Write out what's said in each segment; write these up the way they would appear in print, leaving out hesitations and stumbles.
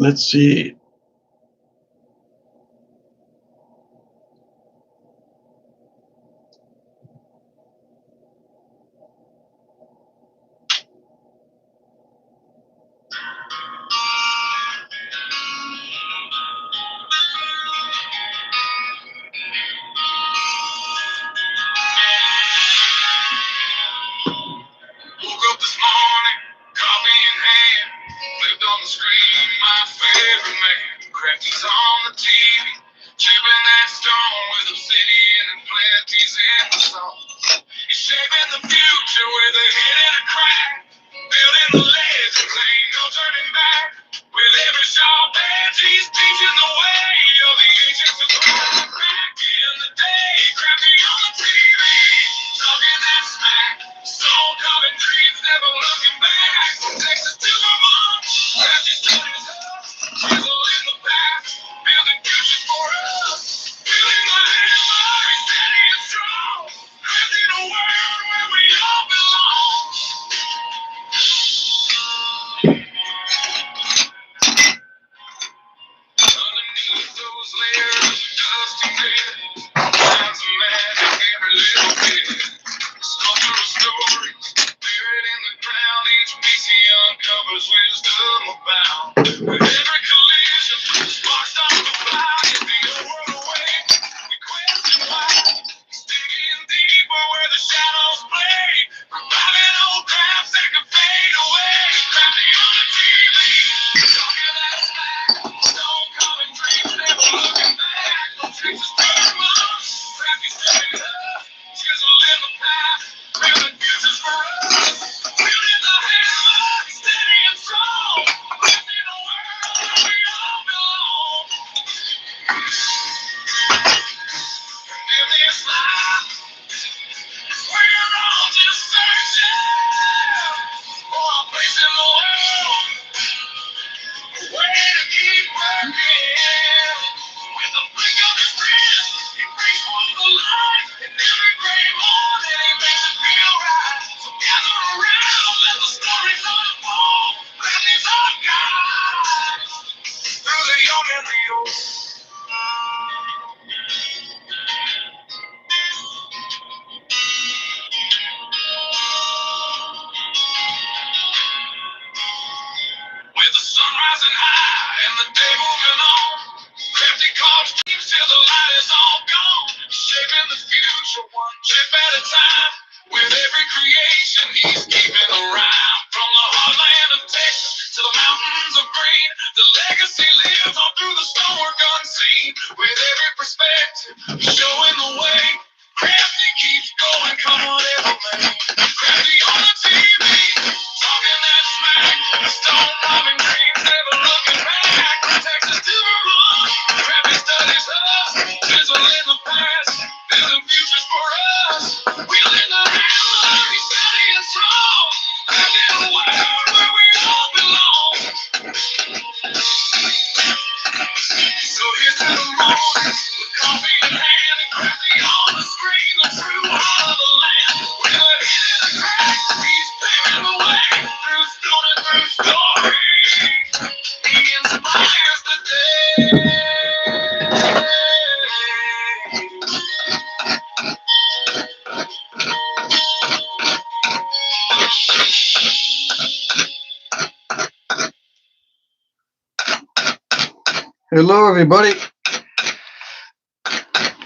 let's see. Crafty's on the TV, chipping that stone with obsidian and plenty's in the song. He's shaping the future with a hit and a crack, building the legends, ain't no turning back. With every sharp edge, he's teaching the way of the ancients who cried back in the day. Crafty on the TV, talking that smack, stone carving dreams, never looking back. From Texas to Vermont, Crafty studies up, chisel in the past, building futures for us, building the hammer, he's steady and strong, crafting a world where we all belong. Underneath those layers of dust and grit, finds a magic every little bit. Sculpture of stories, buried in the ground, each piece he uncovers wisdom abound. With every collision, sparks start to fly, if the old world awake, we question why. He's digging deeper where the shadows play, reviving old crafts that could fade away. Crafty on the TV, talking that smack, stone carving dreams, never looking back. From Texas to Vermont, Crafty stepping up, chisel in the path, building futures for us, building the hammer, steady and strong, crafting a world where we all belong. And in this life, we're all just searching for our place in the world, a way to keep working. With the flick of his wrist, he brings forth the light. In every gray morning, he makes it feel right. So gather around, let the stories unfold. Crafty's our guide through the young and the old. With the sun rising high and the day moving on, Crafty carves dreams till the light is all gone. Shaping the future one chip at a time. With every creation he's keeping a rhyme. From the heartland of Texas to the mountains of green, the legacy lives on through the stonework unseen. With every perspective showing the way, Crafty keeps going, come whatever may. Crafty on the TV, talking that smack, stone carving dreams, never looking back. From Texas to Vermont, Crafty studies us, chisel in the past, building futures for us, wielding the hammer, he's steady and strong, crafting a world where we all belong. So here's to the morning, with coffee in hand and Crafty on the screen, the true heart of the land. With a hit in the crack, he's paving the way through stone and through story. He inspires the day. Hello, everybody.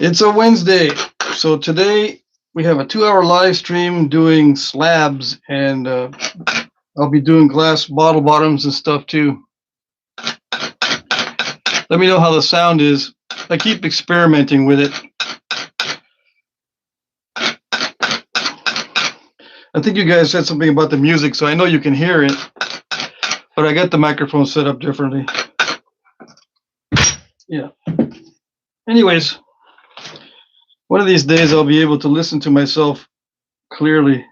It's a Wednesday. So today we have a 2-hour live stream doing slabs, and I'll be doing glass bottle bottoms and stuff too. Let me know how the sound is. I keep experimenting with it. I think you guys said something about the music, so I know you can hear it, but I got the microphone set up differently. Yeah. Anyways, one of these days I'll be able to listen to myself clearly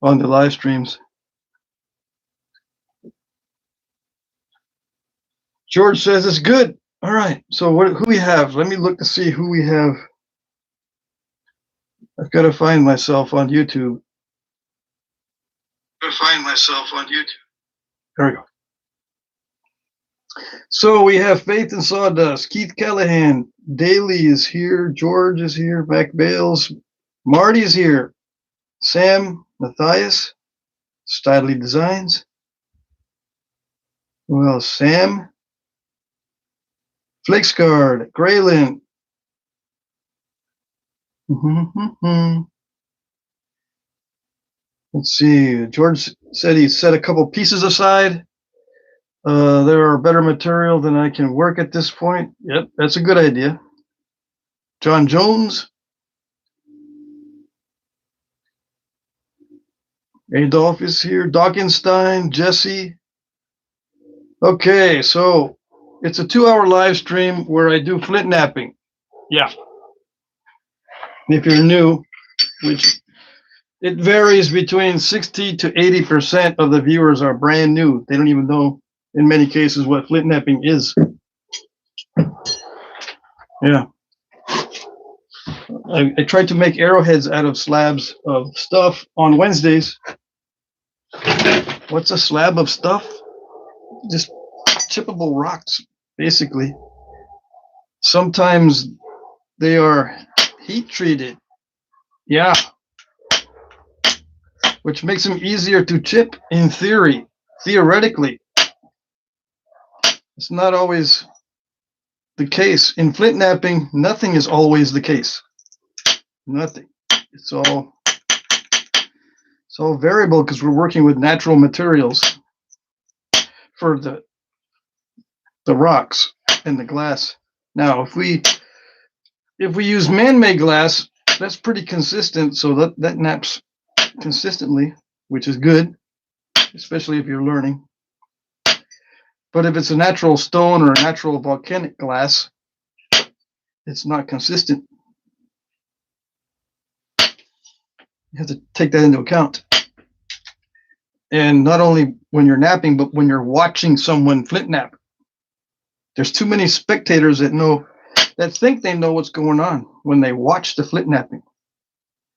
on the live streams. George says it's good. All right. So who we have? Let me look to see who we have. I've got to find myself on YouTube. There we go. So we have Faith and Sawdust, Keith Callahan, Daly is here, George is here, Mac Bales, Marty's here, Sam, Matthias, Stidley Designs. Who else? Sam, Flixguard, Graylin. Let's see. George said he set a couple pieces aside. There are better material than I can work at this point. Yep, that's a good idea. John Jones. Adolph is here. Dawkinstein, Jesse. Okay, so it's a 2-hour live stream where I do flint napping. Yeah. If you're new, which it varies between 60 to 80% of the viewers are brand new. They don't even know, in many cases, what flint napping is. Yeah. I tried to make arrowheads out of slabs of stuff on Wednesdays. What's a slab of stuff? Just chippable rocks, basically. Sometimes they are heat treated. Yeah. Which makes them easier to chip in theory, theoretically. It's not always the case. In flint napping, nothing is always the case. Nothing. It's all variable because we're working with natural materials for the rocks and the glass. Now, if we use man-made glass, that's pretty consistent, so that naps consistently, which is good, especially if you're learning. But if it's a natural stone or a natural volcanic glass, it's not consistent. You have to take that into account. And not only when you're napping, but when you're watching someone flint nap. There's too many spectators that think they know what's going on when they watch the flint napping.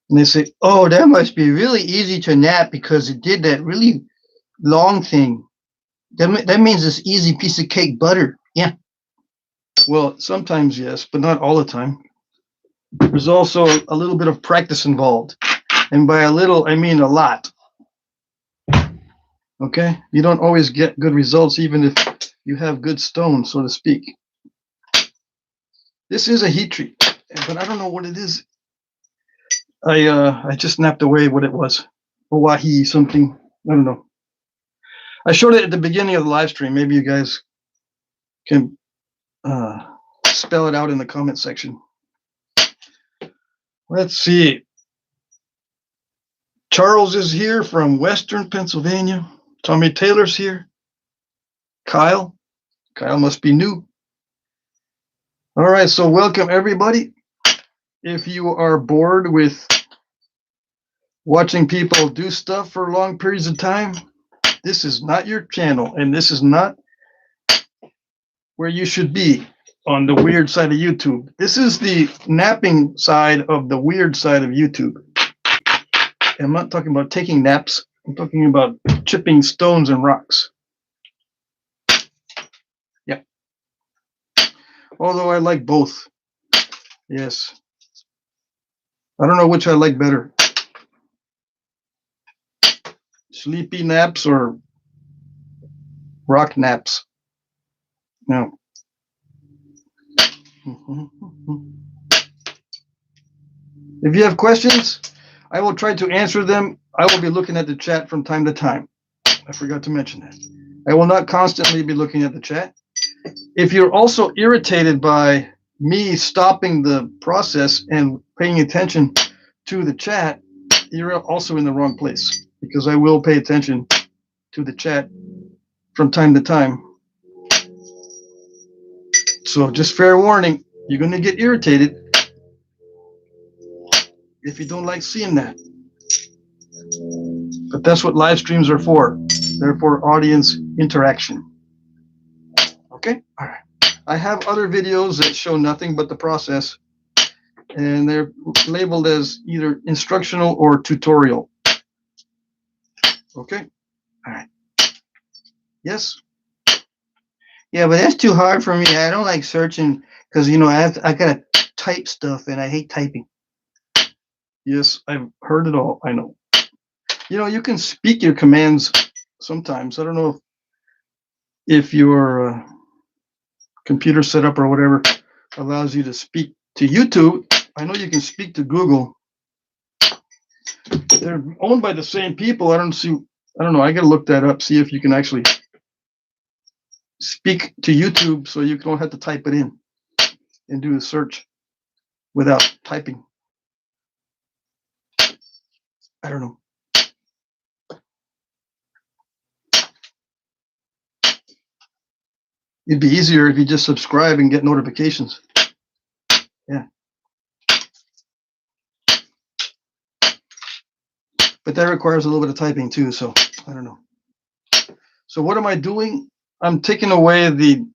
And they say, oh, that must be really easy to nap because it did that really long thing. That means it's easy piece of cake butter. Yeah. Well, sometimes yes, but not all the time. There's also a little bit of practice involved. And by a little, I mean a lot. Okay? You don't always get good results even if you have good stone, so to speak. This is a heat treat, but I don't know what it is. I just napped away what it was. Owyhee something. I don't know. I showed it at the beginning of the live stream. Maybe you guys can spell it out in the comment section. Let's see. Charles is here from Western Pennsylvania. Tommy Taylor's here. Kyle. Kyle must be new. All right, so welcome everybody. If you are bored with watching people do stuff for long periods of time, this is not your channel, and this is not where you should be on the weird side of YouTube. This is the napping side of the weird side of YouTube. I'm not talking about taking naps. I'm talking about chipping stones and rocks. Yeah. Although I like both. Yes. I don't know which I like better. Sleepy naps or rock naps. No. If you have questions, I will try to answer them. I will be looking at the chat from time to time. I forgot to mention that. I will not constantly be looking at the chat. If you're also irritated by me stopping the process and paying attention to the chat, you're also in the wrong place, because I will pay attention to the chat from time to time. So just fair warning, you're going to get irritated if you don't like seeing that. But that's what live streams are for. They're for audience interaction. Okay? All right. I have other videos that show nothing but the process, and they're labeled as either instructional or tutorial. Okay? All right. Yes? Yeah, but that's too hard for me. I don't like searching because you know I gotta type stuff and I hate typing. Yes, I've heard it all. I know. You know, you can speak your commands sometimes. I don't know if your computer setup or whatever allows you to speak to YouTube. I know you can speak to Google. They're owned by the same people. I don't know. I gotta look that up. See if you can actually speak to YouTube so you don't have to type it in and do a search without typing. I don't know. It'd be easier if you just subscribe and get notifications. Yeah. But that requires a little bit of typing too, so I don't know. So what am I doing? I'm taking away the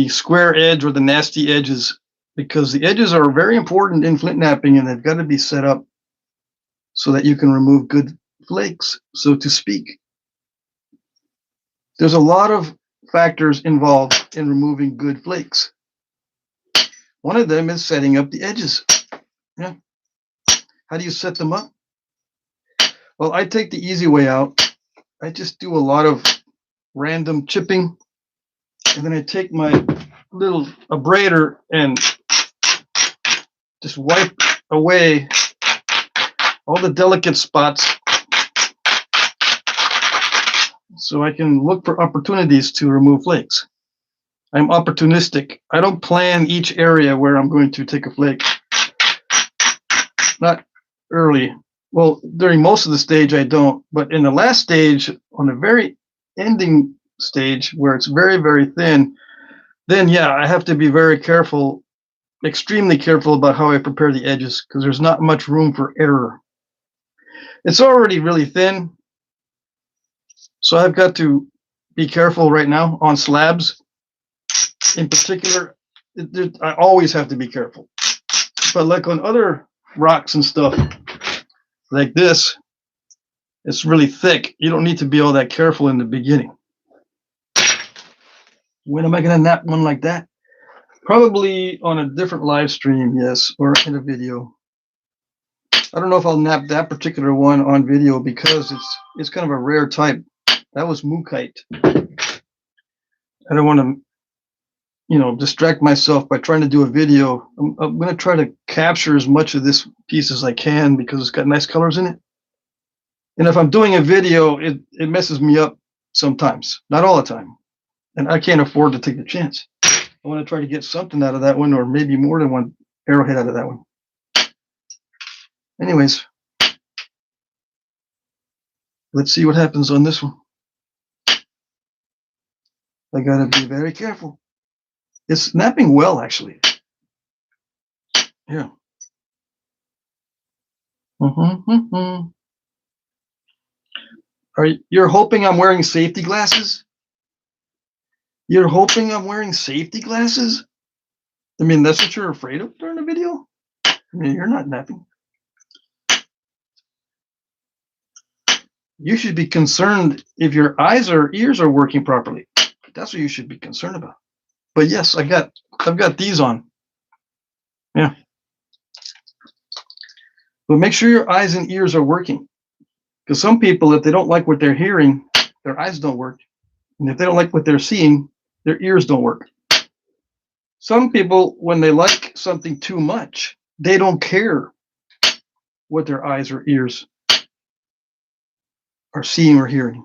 square edge or the nasty edges because the edges are very important in flint knapping and they've got to be set up so that you can remove good flakes, so to speak. There's a lot of factors involved in removing good flakes. One of them is setting up the edges. Yeah. How do you set them up? Well, I take the easy way out. I just do a lot of random chipping, and then I take my little abrader and just wipe away all the delicate spots so I can look for opportunities to remove flakes. I'm opportunistic. I don't plan each area where I'm going to take a flake. Not early. Well, during most of the stage I don't, but in the last stage, on the very ending stage where it's very, very thin, then yeah, I have to be very careful, extremely careful about how I prepare the edges because there's not much room for error. It's already really thin, so I've got to be careful right now on slabs. In particular, I always have to be careful. But like on other rocks and stuff, like this, it's really thick. You don't need to be all that careful in the beginning. When am I going to knap one like that? Probably on a different live stream, yes, or in a video. I don't know if I'll knap that particular one on video because it's kind of a rare type. That was mookite. I don't want to, you know, distract myself by trying to do a video. I'm going to try to capture as much of this piece as I can because it's got nice colors in it. And if I'm doing a video, it messes me up sometimes, not all the time. And I can't afford to take the chance. I want to try to get something out of that one, or maybe more than one arrowhead out of that one. Anyways, let's see what happens on this one. I gotta be very careful. It's snapping well, actually. Yeah. You're hoping I'm wearing safety glasses? You're hoping I'm wearing safety glasses? I mean, that's what you're afraid of during the video? I mean, you're not napping. You should be concerned if your eyes or ears are working properly. That's what you should be concerned about. But yes, I've got these on. Yeah. But make sure your eyes and ears are working. Because some people, if they don't like what they're hearing, their eyes don't work. And if they don't like what they're seeing, their ears don't work. Some people, when they like something too much, they don't care what their eyes or ears are seeing or hearing.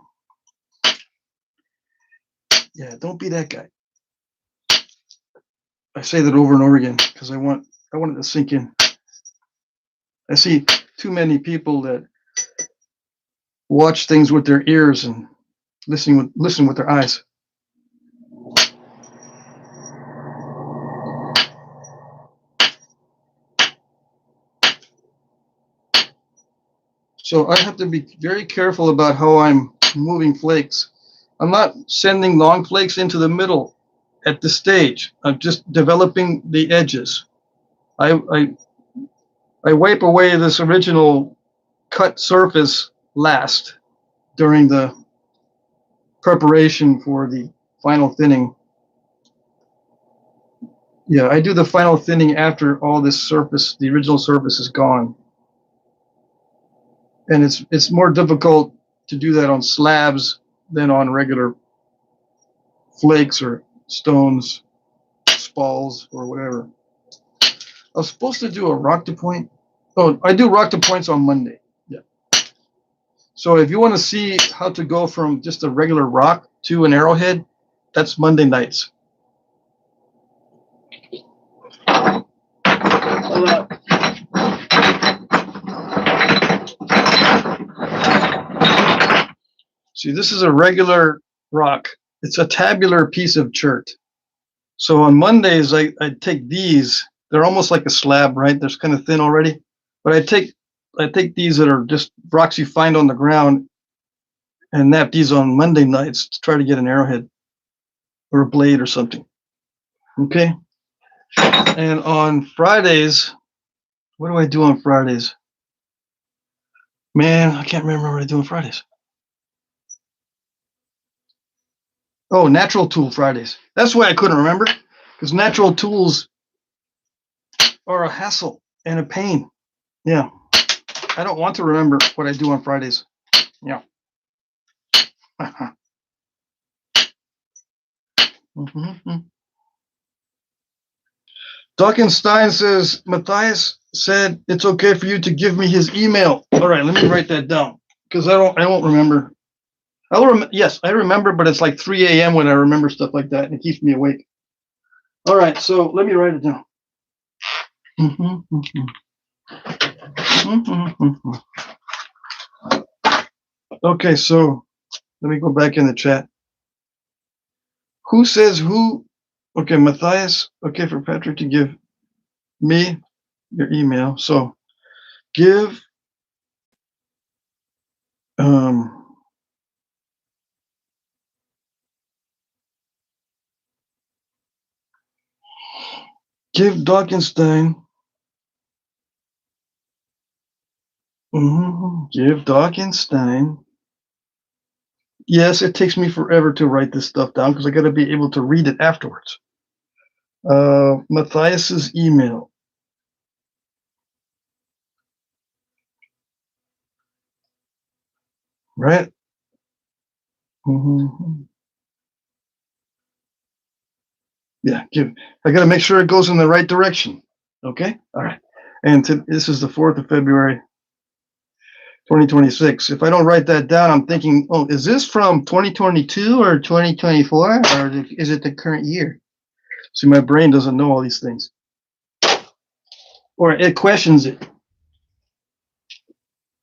Yeah, don't be that guy. I say that over and over again because I want it to sink in. I see too many people that watch things with their ears and listen with their eyes. So I have to be very careful about how I'm moving flakes. I'm not sending long flakes into the middle at this stage. I'm just developing the edges. I wipe away this original cut surface last during the preparation for the final thinning Yeah, I do the final thinning after all this surface, the original surface is gone. And it's more difficult to do that on slabs than on regular flakes or stones, spalls, or whatever. I was supposed to do a rock to point. Oh, I do rock to points on Monday. Yeah. So if you want to see how to go from just a regular rock to an arrowhead, that's Monday nights. See, this is a regular rock. It's a tabular piece of chert. So on Mondays, I take these. They're almost like a slab, right? They're kind of thin already. But I take these that are just rocks you find on the ground and nap these on Monday nights to try to get an arrowhead or a blade or something. Okay. And on Fridays, what do I do on Fridays? Man, I can't remember what I do on Fridays. Oh, natural tool Fridays. That's why I couldn't remember, because natural tools are a hassle and a pain. Yeah. I don't want to remember what I do on Fridays. Yeah. Dockenstein says, Matthias said it's okay for you to give me his email. All right, let me write that down because I won't remember. Yes, I remember, but it's like 3 a.m. when I remember stuff like that, and it keeps me awake. All right, so let me write it down. Okay, so let me go back in the chat. Who says who? Okay, Matthias. Okay, for Patrick to give me your email. So give give Dockenstein. Give Dockenstein. Yes, it takes me forever to write this stuff down because I got to be able to read it afterwards. Matthias's email. Right? Yeah, I got to make sure it goes in the right direction. Okay? All right. And this is the 4th of February, 2026. If I don't write that down, I'm thinking, oh, is this from 2022 or 2024? Or is it the current year? See, my brain doesn't know all these things. Or it questions it.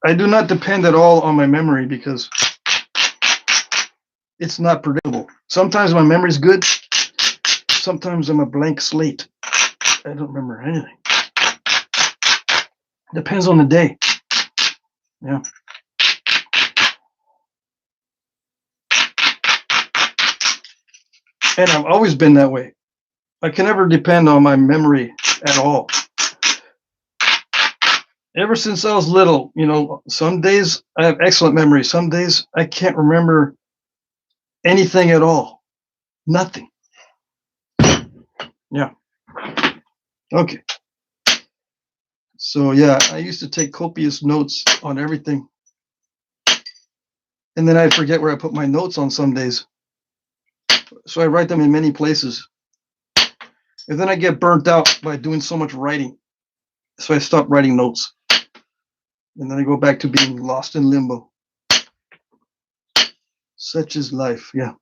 I do not depend at all on my memory because it's not predictable. Sometimes my memory's good. Sometimes I'm a blank slate. I don't remember anything. Depends on the day. Yeah. And I've always been that way. I can never depend on my memory at all. Ever since I was little, some days I have excellent memory. Some days I can't remember anything at all. Nothing. Yeah. Okay. So yeah, I used to take copious notes on everything. And then I forget where I put my notes on some days. So I write them in many places. And then I get burnt out by doing so much writing. So I stop writing notes. And then I go back to being lost in limbo. Such is life, yeah.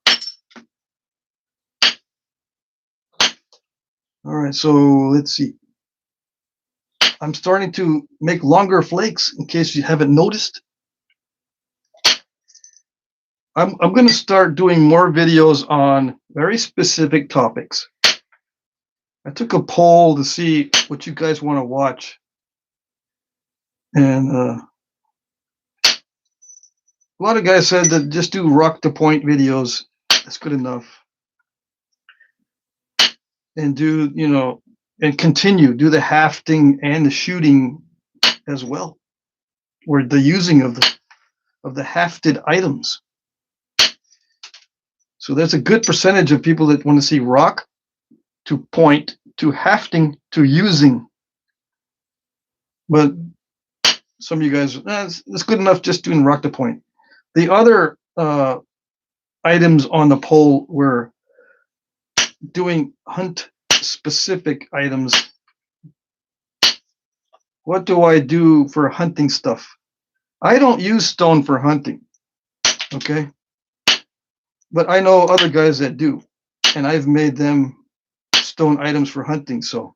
All right, so let's see. I'm starting to make longer flakes in case you haven't noticed. I'm going to start doing more videos on very specific topics. I took a poll to see what you guys want to watch. And a lot of guys said that just do rock to point videos. That's good enough. And do, and continue, do the hafting and the shooting as well. Or the using of the hafted items. So there's a good percentage of people that want to see rock to point to hafting to using. But some of you guys, it's good enough just doing rock to point. The other items on the poll were doing hunt specific items. What do I do for hunting stuff? I don't use stone for hunting, okay? But I know other guys that do, and I've made them stone items for hunting, so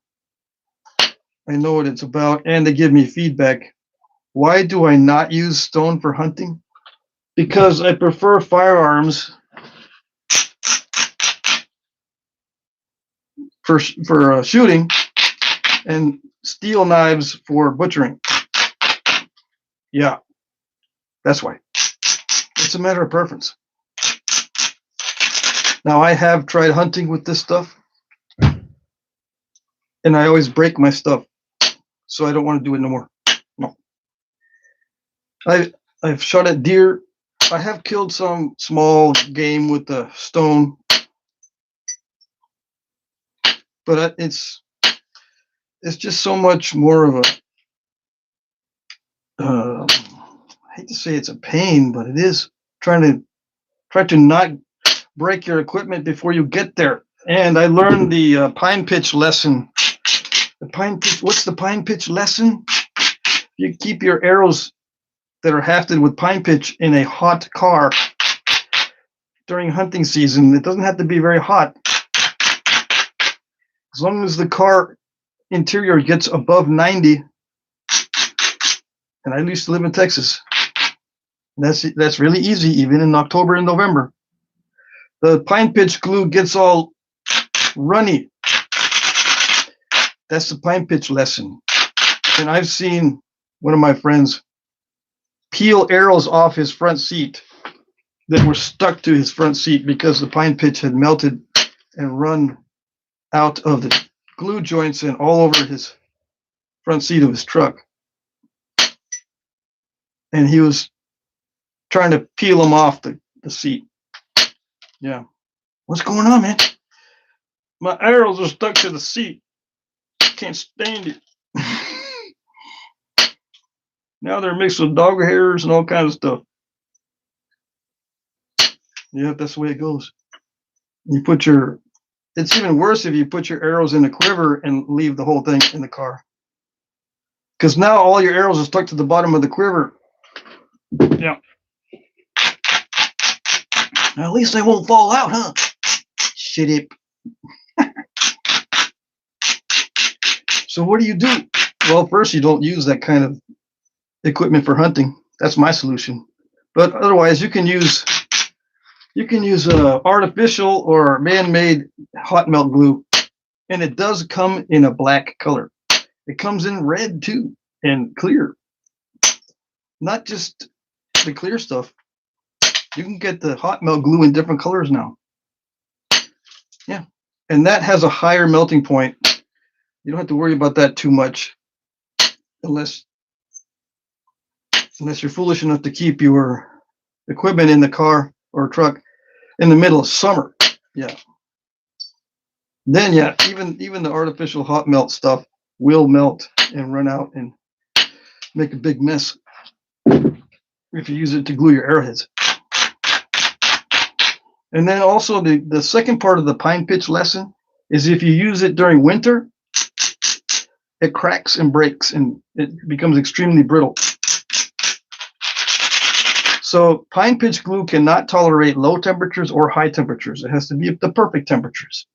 I know what it's about, and they give me feedback. Why do I not use stone for hunting? Because I prefer firearms for shooting and steel knives for butchering. Yeah, that's why. It's a matter of preference. Now, I have tried hunting with this stuff, and I always break my stuff, so I don't want to do it no more. No. I've shot at deer. I have killed some small game with the stone, but it's just so much more of a I hate to say it's a pain, but it is try to not break your equipment before you get there. And I learned the pine pitch lesson. The pine pitch. What's the pine pitch lesson? You keep your arrows that are hafted with pine pitch in a hot car during hunting season. It doesn't have to be very hot. As long as the car interior gets above 90, and I used to live in Texas. That's really easy, even in October and November. The pine pitch glue gets all runny. That's the pine pitch lesson. And I've seen one of my friends peel arrows off his front seat that were stuck to his front seat because the pine pitch had melted and run out of the glue joints and all over his front seat of his truck. And he was trying to peel them off the seat. Yeah. What's going on, man? My arrows are stuck to the seat. Can't stand it. Now they're mixed with dog hairs and all kinds of stuff. Yeah, that's the way it goes. You put your, it's even worse if you put your arrows in a quiver and leave the whole thing in the car. Because now all your arrows are stuck to the bottom of the quiver. Yeah. Now at least they won't fall out, huh? Shit it. So what do you do? Well, first you don't use that kind of equipment for hunting. That's my solution. But otherwise, you can use artificial or man-made hot melt glue, and it does come in a black color. It comes in red too and clear. Not just the clear stuff. You can get the hot melt glue in different colors now. Yeah, and that has a higher melting point. You don't have to worry about that too much, unless you're foolish enough to keep your equipment in the car or truck in the middle of summer. Yeah. Then yeah, even the artificial hot melt stuff will melt and run out and make a big mess if you use it to glue your arrowheads. And then also the second part of the pine pitch lesson is if you use it during winter, it cracks and breaks and it becomes extremely brittle. So pine pitch glue cannot tolerate low temperatures or high temperatures. It has to be the perfect temperatures.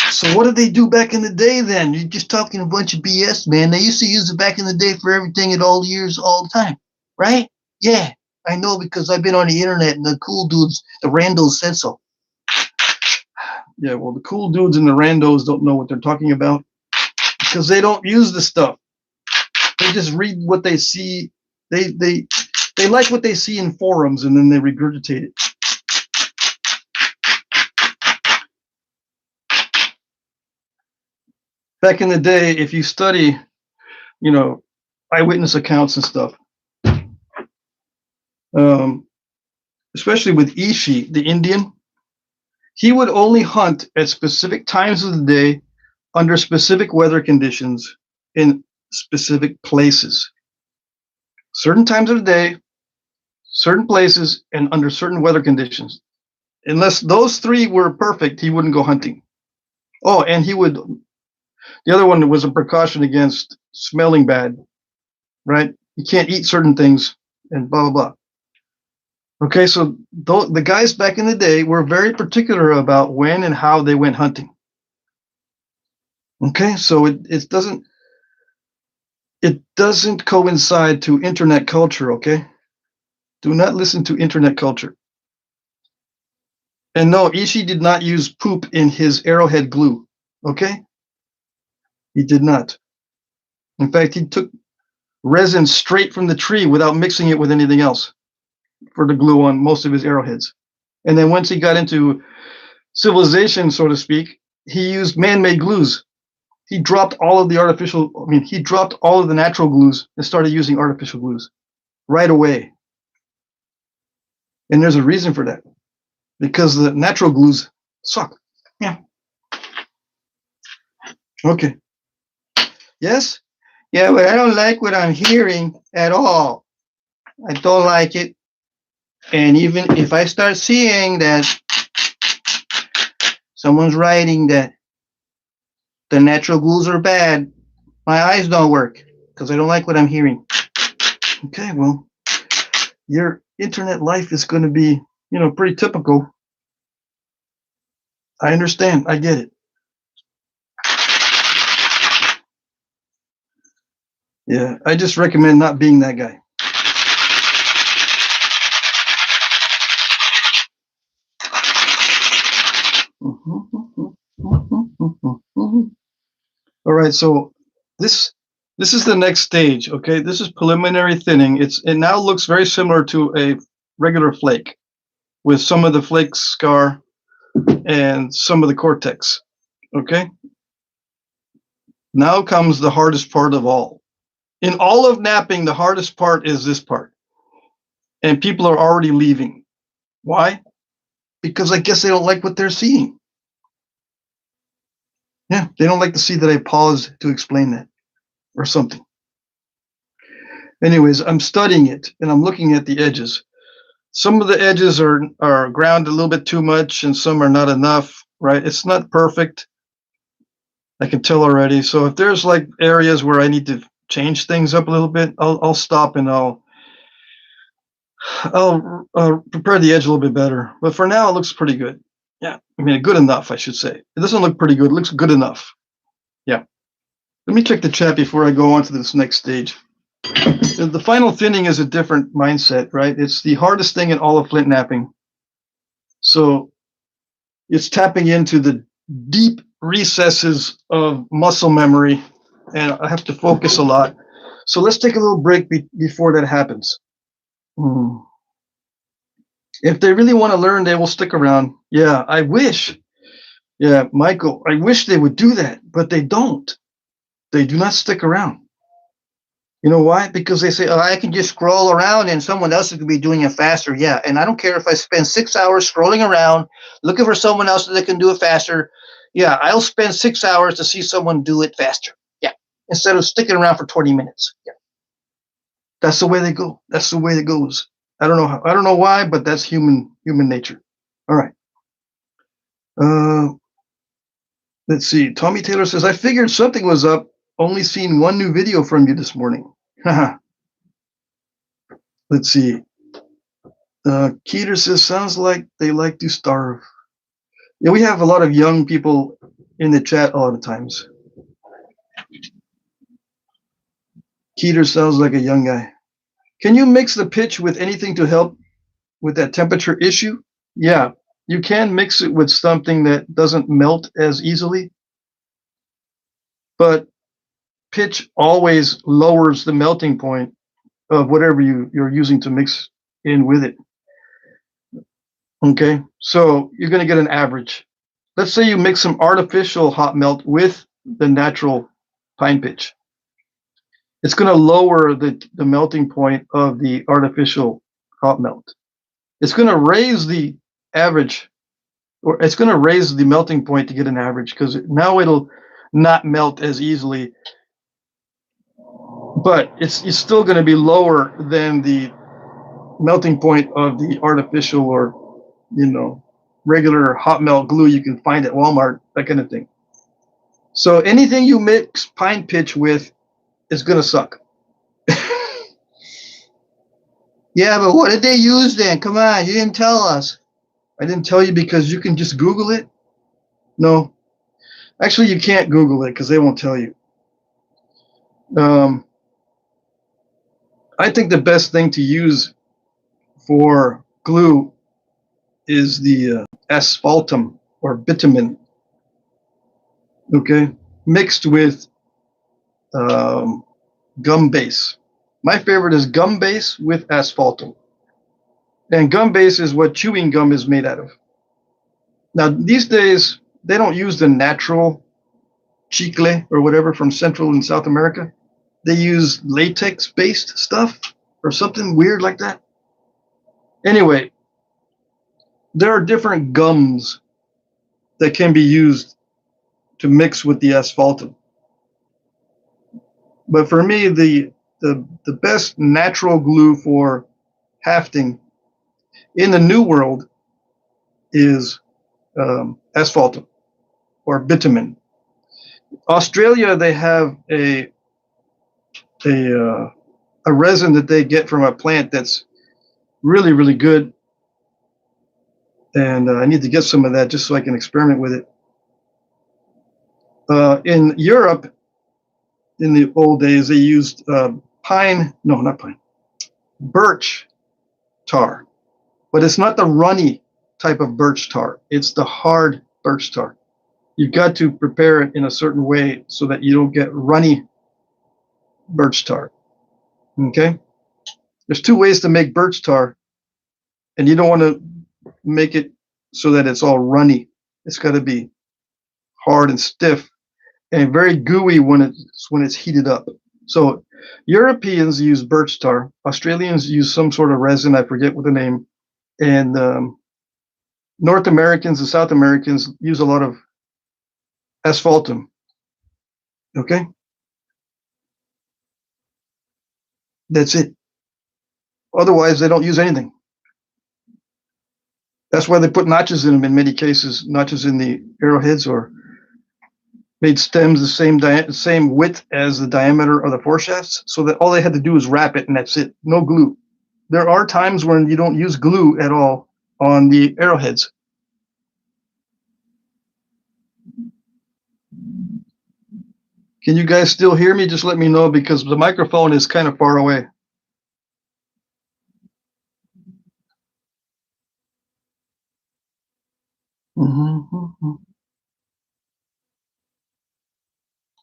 So what did they do back in the day then? You're just talking a bunch of BS, man. They used to use it back in the day for everything at all years, all the time, right? Yeah, I know because I've been on the internet and the cool dudes, the randos said so. Yeah, well, the cool dudes and the randos don't know what they're talking about because they don't use the stuff. They just read what they see. They like what they see in forums and then they regurgitate it. Back in the day, if you study, eyewitness accounts and stuff, especially with Ishi, the Indian, He would only hunt at specific times of the day, under specific weather conditions, in specific places. Certain times of the day, certain places, and under certain weather conditions. Unless those three were perfect, he wouldn't go hunting. Oh, and he would. The other one was a precaution against smelling bad, right? You can't eat certain things, and blah blah blah. Okay, so the guys back in the day were very particular about when and how they went hunting. Okay, so it doesn't coincide to internet culture. Okay, do not listen to internet culture. And no, Ishii did not use poop in his arrowhead glue. Okay, he did not. In fact, he took resin straight from the tree without mixing it with anything else for the glue on most of his arrowheads. And then once he got into civilization, so to speak, he used man-made glues. He dropped all of the he dropped all of the natural glues and started using artificial glues right away. And there's a reason for that. Because the natural glues suck. Yeah. Okay. Yes? Yeah, but I don't like what I'm hearing at all. I don't like it. And even if I start seeing that someone's writing that the natural glues are bad, my eyes don't work because I don't like what I'm hearing. Okay, well, your internet life is going to be, pretty typical. I understand. I get it. Yeah, I just recommend not being that guy. All right, so this is the next stage. Okay, this is preliminary thinning. It now looks very similar to a regular flake, with some of the flake scar and some of the cortex. Okay. Now comes the hardest part of all. In all of knapping, the hardest part is this part, and people are already leaving. Why? Because I guess they don't like what they're seeing. Yeah, they don't like to see that I pause to explain that or something. Anyways, I'm studying it and I'm looking at the edges. Some of the edges are ground a little bit too much and some are not enough, right? It's not perfect. I can tell already. So if there's like areas where I need to change things up a little bit, I'll stop and I'll prepare the edge a little bit better. But for now, it looks pretty good. Yeah, I mean, good enough, I should say. It doesn't look pretty good. It looks good enough. Yeah. Let me check the chat before I go on to this next stage. The final thinning is a different mindset, right? It's the hardest thing in all of flint knapping. So it's tapping into the deep recesses of muscle memory, and I have to focus a lot. So let's take a little break before that happens. If they really want to learn, they will stick around. Yeah, I wish. Yeah, Michael, I wish they would do that, but they don't. They do not stick around. You know why? Because they say, oh, I can just scroll around and someone else is going to be doing it faster. Yeah, and I don't care if I spend 6 hours scrolling around looking for someone else that can do it faster. Yeah, I'll spend 6 hours to see someone do it faster. Yeah, instead of sticking around for 20 minutes. Yeah, that's the way they go. That's the way it goes. I don't know how, I don't know why, but that's human nature. All right. Let's see. Tommy Taylor says, I figured something was up. Only seen one new video from you this morning. Let's see. Keeter says, sounds like they like to starve. Yeah, we have a lot of young people in the chat a lot of times. Keeter sounds like a young guy. Can you mix the pitch with anything to help with that temperature issue? Yeah, you can mix it with something that doesn't melt as easily, but pitch always lowers the melting point of whatever you're using to mix in with it. Okay, so you're going to get an average. Let's say you mix some artificial hot melt with the natural pine pitch. It's going to lower the melting point of the artificial hot melt. It's going to raise the average or it's going to raise the melting point to get an average, because now it'll not melt as easily, but it's still going to be lower than the melting point of the artificial or, you know, regular hot melt glue you can find at Walmart, that kind of thing. So anything you mix pine pitch with is going to suck. Yeah, but what did they use then? Come on, you didn't tell us. I didn't tell you because you can just Google it? No. Actually, you can't Google it because they won't tell you. I think the best thing to use for glue is the asphaltum or bitumen, okay, mixed with gum base. My favorite is gum base with asphaltum. And gum base is what chewing gum is made out of. Now, these days, they don't use the natural chicle or whatever from Central and South America. They use latex-based stuff or something weird like that. Anyway, there are different gums that can be used to mix with the asphaltum. But for me, the best natural glue for hafting in the New World is asphaltum or bitumen. Australia, they have a resin that they get from a plant that's really, really good. And I need to get some of that just so I can experiment with it. In Europe, in the old days, they used birch tar. But it's not the runny type of birch tar. It's the hard birch tar. You've got to prepare it in a certain way so that you don't get runny birch tar. Okay? There's two ways to make birch tar, and you don't want to make it so that it's all runny. It's got to be hard and stiff and very gooey when it's heated up. So Europeans use birch tar. Australians use some sort of resin, I forget what the name, and North Americans and South Americans use a lot of asphaltum. Okay? That's it. Otherwise, they don't use anything. That's why they put notches in them in many cases, notches in the arrowheads, or made stems the same width as the diameter of the foreshafts, so that all they had to do is wrap it, and that's it. No glue. There are times when you don't use glue at all on the arrowheads. Can you guys still hear me? Just let me know, because the microphone is kind of far away. Mm-hmm.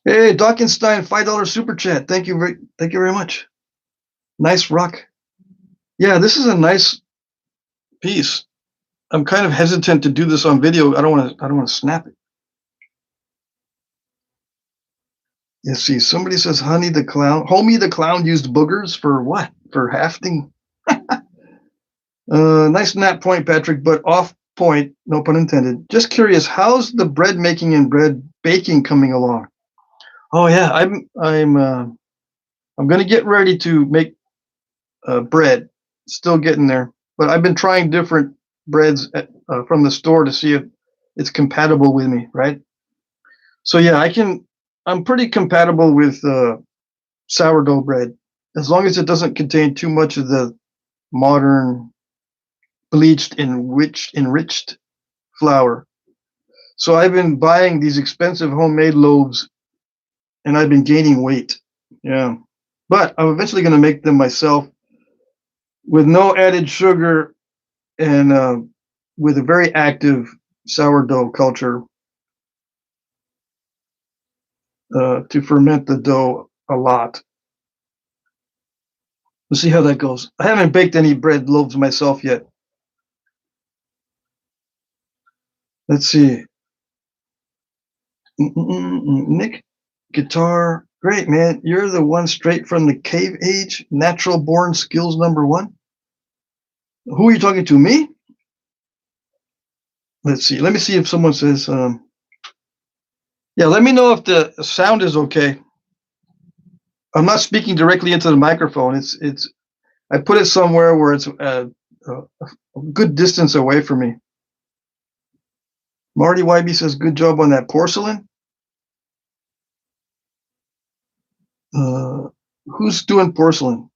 Hey, Dockenstein, $5 super chat. Thank you very much. Nice rock. Yeah, this is a nice piece. I'm kind of hesitant to do this on video. I don't want to snap it. You see, somebody says Homie the Clown used boogers for what? For hafting? Nice nap point, Patrick, but off point, no pun intended. Just curious, how's the bread making and bread baking coming along? Oh yeah, I'm going to get ready to make bread. Still getting there, but I've been trying different breads from the store to see if it's compatible with me, right? So yeah, I'm pretty compatible with sourdough bread, as long as it doesn't contain too much of the modern bleached, enriched flour. So I've been buying these expensive homemade loaves, and I've been gaining weight. Yeah, but I'm eventually going to make them myself with no added sugar and with a very active sourdough culture to ferment the dough a lot. We'll see how that goes. I haven't baked any bread loaves myself yet. Let's see. Nick, guitar, great, man. You're the one straight from the cave age, natural born skills #1. Who are you talking to, me? Let's see. Let me see if someone says, yeah, let me know if the sound is okay. I'm not speaking directly into the microphone. I put it somewhere where it's a good distance away from me. Marty YB says, good job on that porcelain. Who's doing porcelain?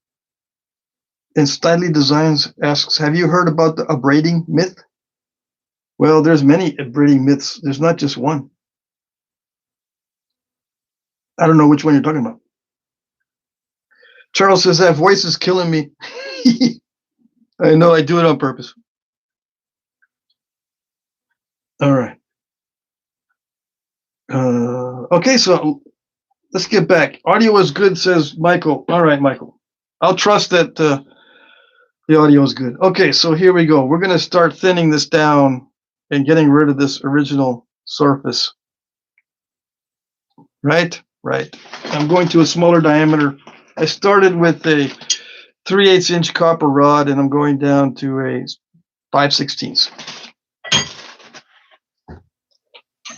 And Styley Designs asks, have you heard about the abrading myth? Well, there's many abrading myths. There's not just one. I don't know which one you're talking about. Charles says, that voice is killing me. I know, I do it on purpose. All right. Okay, so let's get back. Audio is good, says Michael. All right, Michael. I'll trust that the audio is good. Okay, so here we go. We're going to start thinning this down and getting rid of this original surface. Right? Right. I'm going to a smaller diameter. I started with a 3/8 inch copper rod, and I'm going down to a 5/16.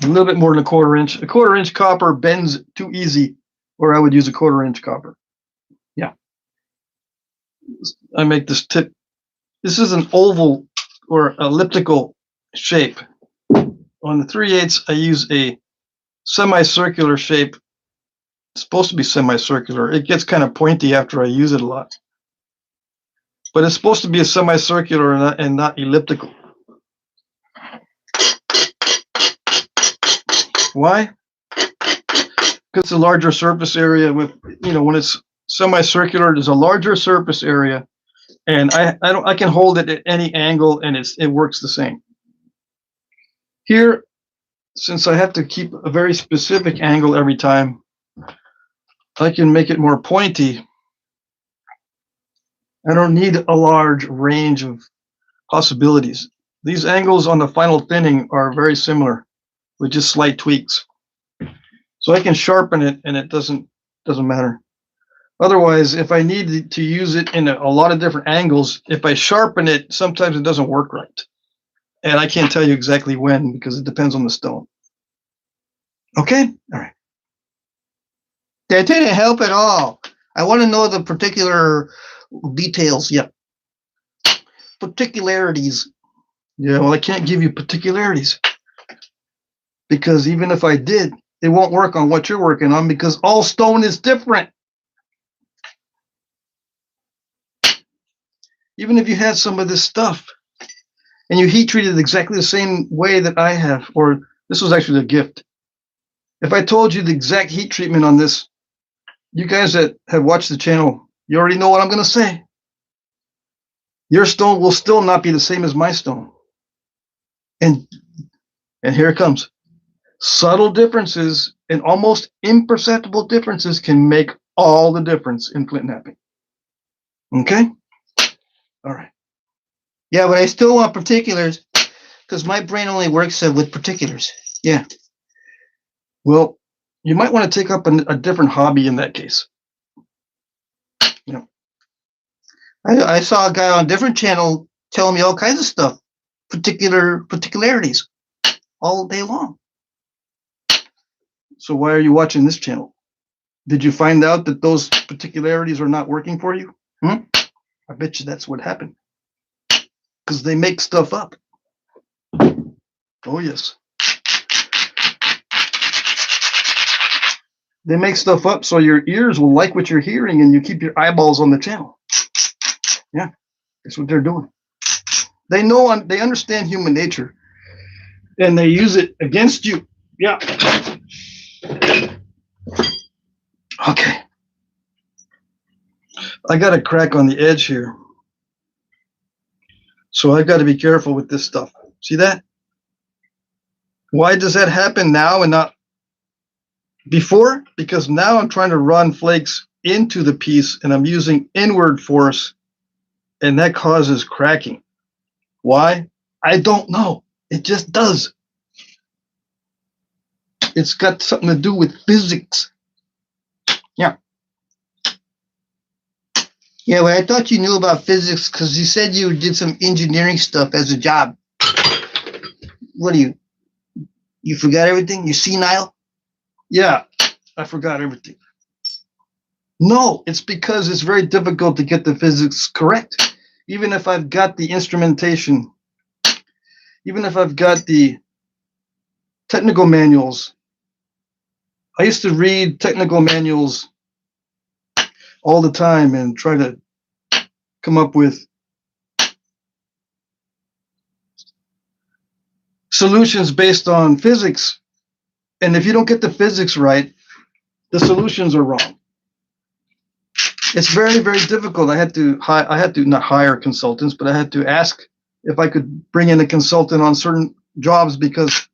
A little bit more than a 1/4 inch. A 1/4 inch copper bends too easy, or I would use a 1/4 inch copper. Yeah. I make this tip. This is an oval or elliptical shape. On the 3/8, I use a semicircular shape. It's supposed to be semicircular. It gets kind of pointy after I use it a lot. But it's supposed to be a semicircular and not elliptical. Why? Because it's a larger surface area. With, you know, when it's semicircular, there's a larger surface area, and I can hold it at any angle, and it works the same. Here, since I have to keep a very specific angle every time, I can make it more pointy. I don't need a large range of possibilities. These angles on the final thinning are very similar, with just slight tweaks. So I can sharpen it, and it doesn't matter. Otherwise, if I need to use it in a lot of different angles, if I sharpen it, sometimes it doesn't work right. And I can't tell you exactly when, because it depends on the stone. Okay? All right. That didn't help at all. I want to know the particular details. Yep. Particularities. Yeah, well, I can't give you particularities. Because even if I did, it won't work on what you're working on, because all stone is different. Even if you had some of this stuff and you heat treated exactly the same way that I have, or this was actually a gift. If I told you the exact heat treatment on this, you guys that have watched the channel, you already know what I'm going to say. Your stone will still not be the same as my stone. And here it comes. Subtle differences and almost imperceptible differences can make all the difference in flint knapping. Okay? All right. Yeah, but I still want particulars, because my brain only works with particulars. Yeah. Well, you might want to take up a different hobby in that case. You know, I saw a guy on a different channel telling me all kinds of stuff, particularities, all day long. So why are you watching this channel? Did you find out that those particularities are not working for you? I bet you that's what happened. Because they make stuff up. Oh, yes. They make stuff up so your ears will like what you're hearing and you keep your eyeballs on the channel. Yeah, that's what they're doing. They know, they understand human nature, and they use it against you. Yeah. Okay. I got a crack on the edge here. So I've got to be careful with this stuff. See that? Why does that happen now and not before? Because now I'm trying to run flakes into the piece and I'm using inward force, and that causes cracking. Why? I don't know. It just does. It's got something to do with physics. Yeah. Yeah, well, I thought you knew about physics because you said you did some engineering stuff as a job. What are you forgot everything? You senile? Yeah, I forgot everything. No, it's because it's very difficult to get the physics correct. Even if I've got the instrumentation, even if I've got the technical manuals, I used to read technical manuals all the time and try to come up with solutions based on physics. And if you don't get the physics right, the solutions are wrong. It's very, very difficult. I had to not hire consultants, but I had to ask if I could bring in a consultant on certain jobs because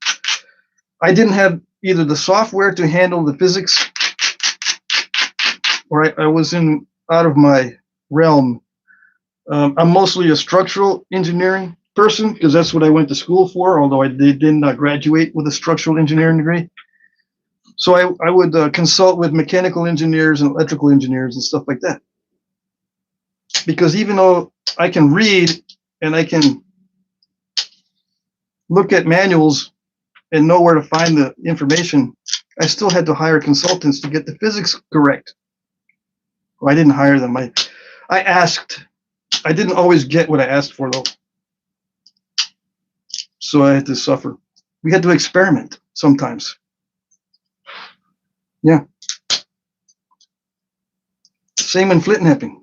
I didn't have either the software to handle the physics, or I was out of my realm. I'm mostly a structural engineering person because that's what I went to school for, although I did not graduate with a structural engineering degree. So I would consult with mechanical engineers and electrical engineers and stuff like that. Because even though I can read and I can look at manuals and know where to find the information, I still had to hire consultants to get the physics correct. Well, I didn't hire them. I asked. I didn't always get what I asked for, though. So I had to suffer. We had to experiment sometimes. Yeah. Same in flintknapping.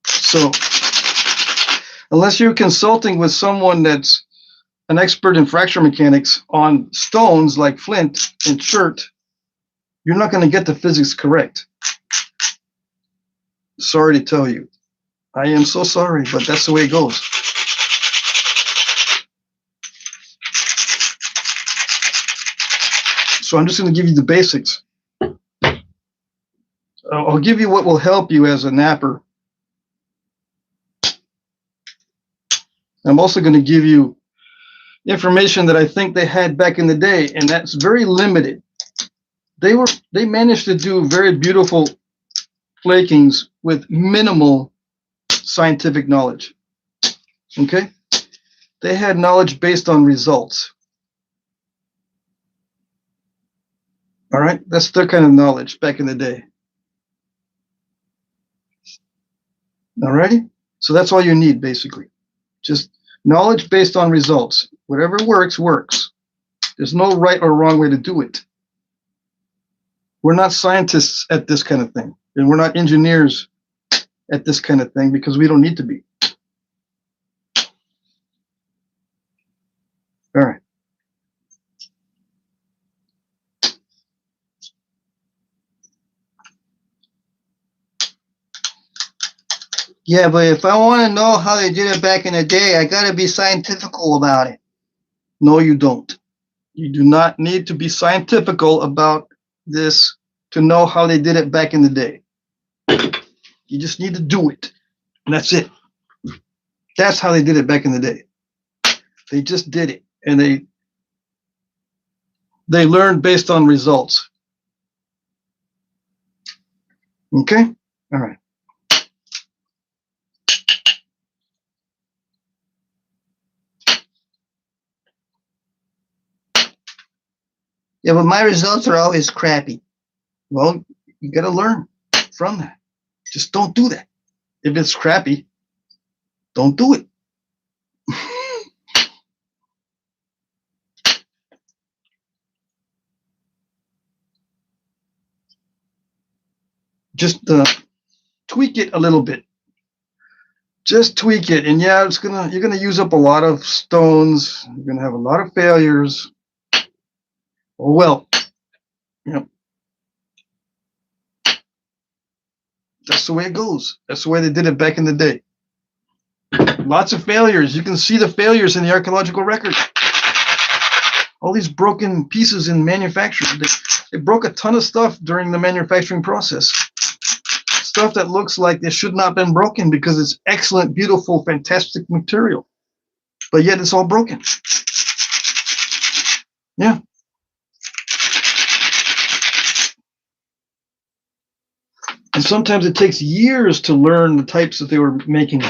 So unless you're consulting with someone that's an expert in fracture mechanics on stones like flint and chert, you're not going to get the physics correct. Sorry to tell you. I am so sorry, but that's the way it goes. So I'm just going to give you the basics. I'll give you what will help you as a napper. I'm also going to give you information that I think they had back in the day, and that's very limited. They managed to do very beautiful flakings with minimal scientific knowledge. Okay? They had knowledge based on results. All right? That's their kind of knowledge back in the day. All righty? So that's all you need, basically. Just knowledge based on results. Whatever works, works. There's no right or wrong way to do it. We're not scientists at this kind of thing, and we're not engineers at this kind of thing because we don't need to be. All right. Yeah, but if I want to know how they did it back in the day, I got to be scientifical about it. No, you don't. You do not need to be scientifical about this to know how they did it back in the day. You just need to do it, and that's it. That's how they did it back in the day. They just did it, and they learned based on results. Okay? All right. Yeah, but my results are always crappy. Well, you got to learn from that. Just don't do that. If it's crappy, don't do it. Just tweak it a little bit. Just tweak it, and yeah, you're gonna use up a lot of stones. You're gonna have a lot of failures. Oh well, you know, that's the way it goes. That's the way they did it back in the day. Lots of failures. You can see the failures in the archaeological record. All these broken pieces in manufacturing. They broke a ton of stuff during the manufacturing process. Stuff that looks like it should not have been broken because it's excellent, beautiful, fantastic material. But yet it's all broken. Yeah. And sometimes it takes years to learn the types that they were making.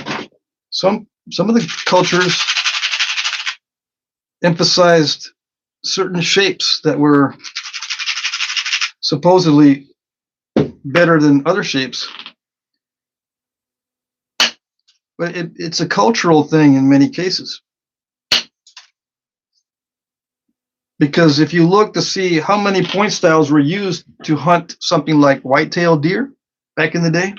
Some some of the cultures emphasized certain shapes that were supposedly better than other shapes. But it's a cultural thing in many cases. Because if you look to see how many point styles were used to hunt something like white-tailed deer back in the day,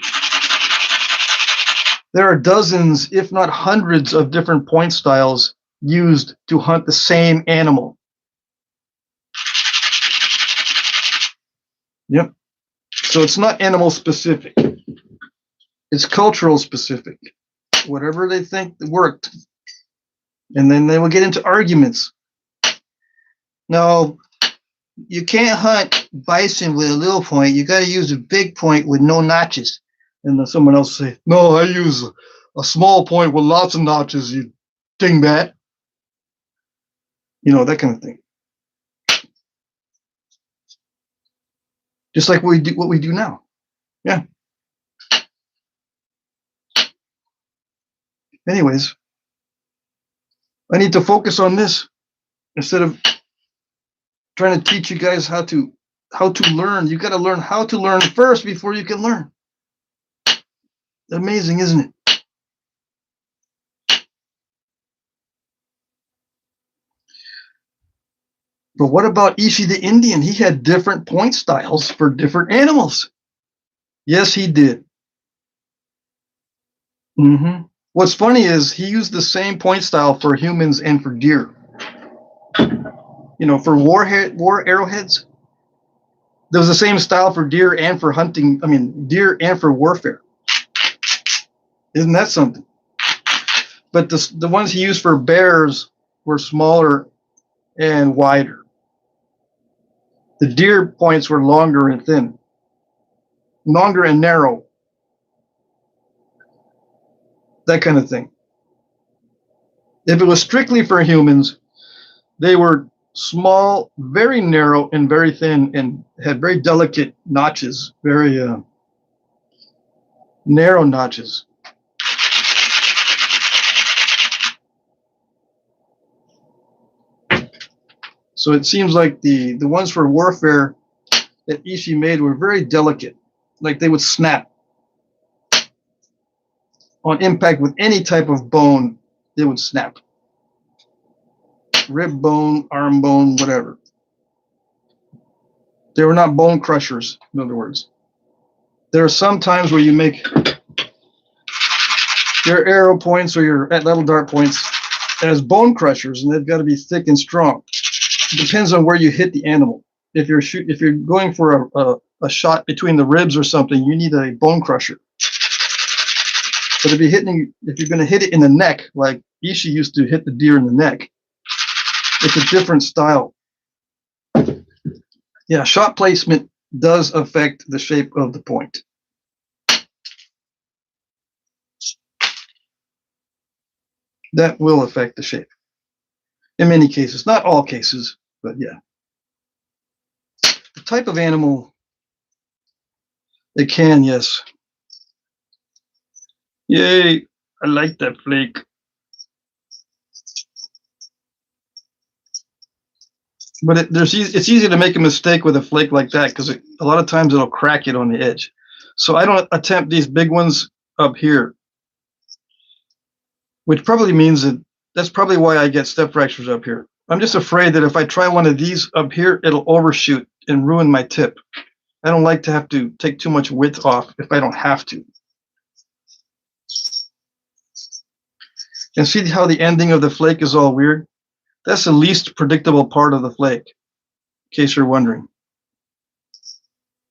there are dozens, if not hundreds, of different point styles used to hunt the same animal. Yep. So it's not animal specific. It's cultural specific. Whatever they think worked. And then they will get into arguments. No, you can't hunt bison with a little point. You got to use a big point with no notches. And then someone else say, no, I use a small point with lots of notches, you dingbat. You know, that kind of thing. Just like what we do now. Yeah. Anyways, I need to focus on this instead of trying to teach you guys how to learn. You got to learn how to learn first before you can learn. Amazing, isn't it? But what about Owyhee the Indian? He had different point styles for different animals. Yes, he did. What's funny is he used the same point style for humans and for deer. You know, for war arrowheads, there was the same style for deer and for hunting. I mean, deer and for warfare. Isn't that something? But the ones he used for bears were smaller and wider. The deer points were longer and thin, longer and narrow. That kind of thing. If it was strictly for humans, they were small, very narrow, and very thin, and had very delicate notches, very narrow notches. So it seems like the ones for warfare that Owyhee made were very delicate, like they would snap on impact with any type of bone. They would snap. Rib bone, arm bone, whatever. They were not bone crushers, in other words. There are some times where you make your arrow points or your little dart points as bone crushers, and they've got to be thick and strong. It depends on where you hit the animal. If you're going for a shot between the ribs or something, you need a bone crusher. But if you're going to hit it in the neck, like Owyhee used to hit the deer in the neck, it's a different style. Yeah, shot placement does affect the shape of the point. That will affect the shape. In many cases, not all cases, but yeah. The type of animal, it can, yes. Yay, I like that flake. But it's easy to make a mistake with a flake like that because a lot of times it'll crack it on the edge. So I don't attempt these big ones up here, which probably means that's probably why I get step fractures up here. I'm just afraid that if I try one of these up here, it'll overshoot and ruin my tip. I don't like to have to take too much width off if I don't have to. And see how the ending of the flake is all weird? That's the least predictable part of the flake, in case you're wondering.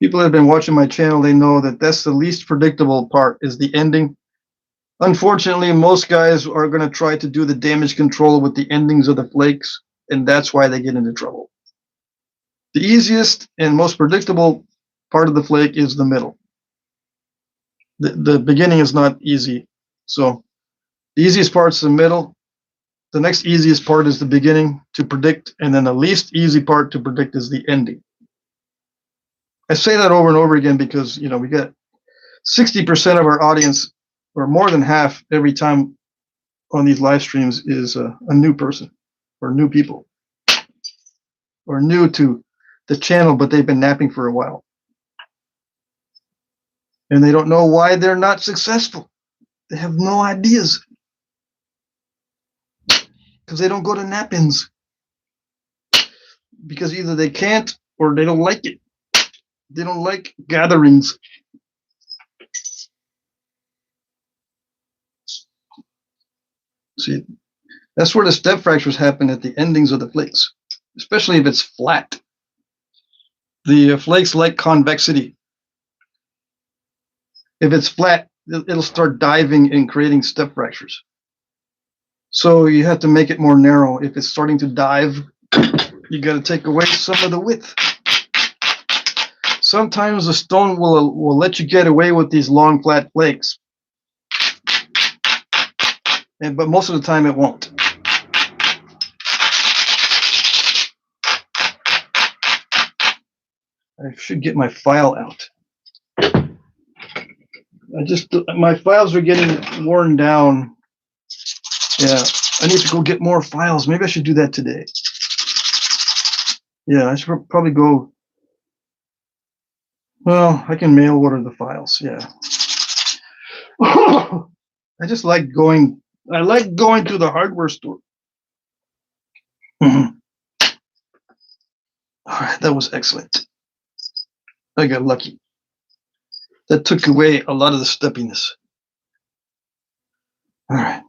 People that have been watching my channel, they know that that's the least predictable part, is the ending. Unfortunately, most guys are going to try to do the damage control with the endings of the flakes, and that's why they get into trouble. The easiest and most predictable part of the flake is the middle. The beginning is not easy. So the easiest part is the middle. The next easiest part is the beginning to predict, and then the least easy part to predict is the ending. I say that over and over again because, you know, we get 60% of our audience, or more than half, every time on these live streams is a new person or new people or new to the channel, but they've been napping for a while. And they don't know why they're not successful. They have no ideas because they don't go to nap-ins because either they can't or they don't like it. They don't like gatherings. See, that's where the step fractures happen at the endings of the flakes, especially if it's flat. The flakes like convexity. If it's flat, it'll start diving and creating step fractures. So you have to make it more narrow. If it's starting to dive, you got to take away some of the width. Sometimes the stone will let you get away with these long flat flakes, but most of the time it won't. I should get my file out. My files are getting worn down. Yeah, I need to go get more files. Maybe I should do that today. Yeah, I should probably go. Well, I can mail order the files. Yeah. I just like going. I like going to the hardware store. All right, that was excellent. I got lucky. That took away a lot of the steppiness. All right.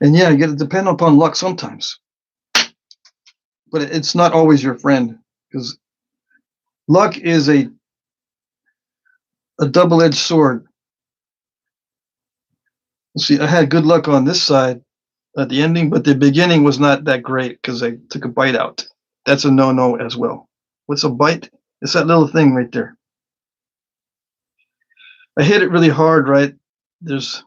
And yeah, you got to depend upon luck sometimes. But it's not always your friend, because luck is a double-edged sword. Let's see, I had good luck on this side at the ending, but the beginning was not that great because I took a bite out. That's a no-no as well. What's a bite? It's that little thing right there. I hit it really hard, right? There's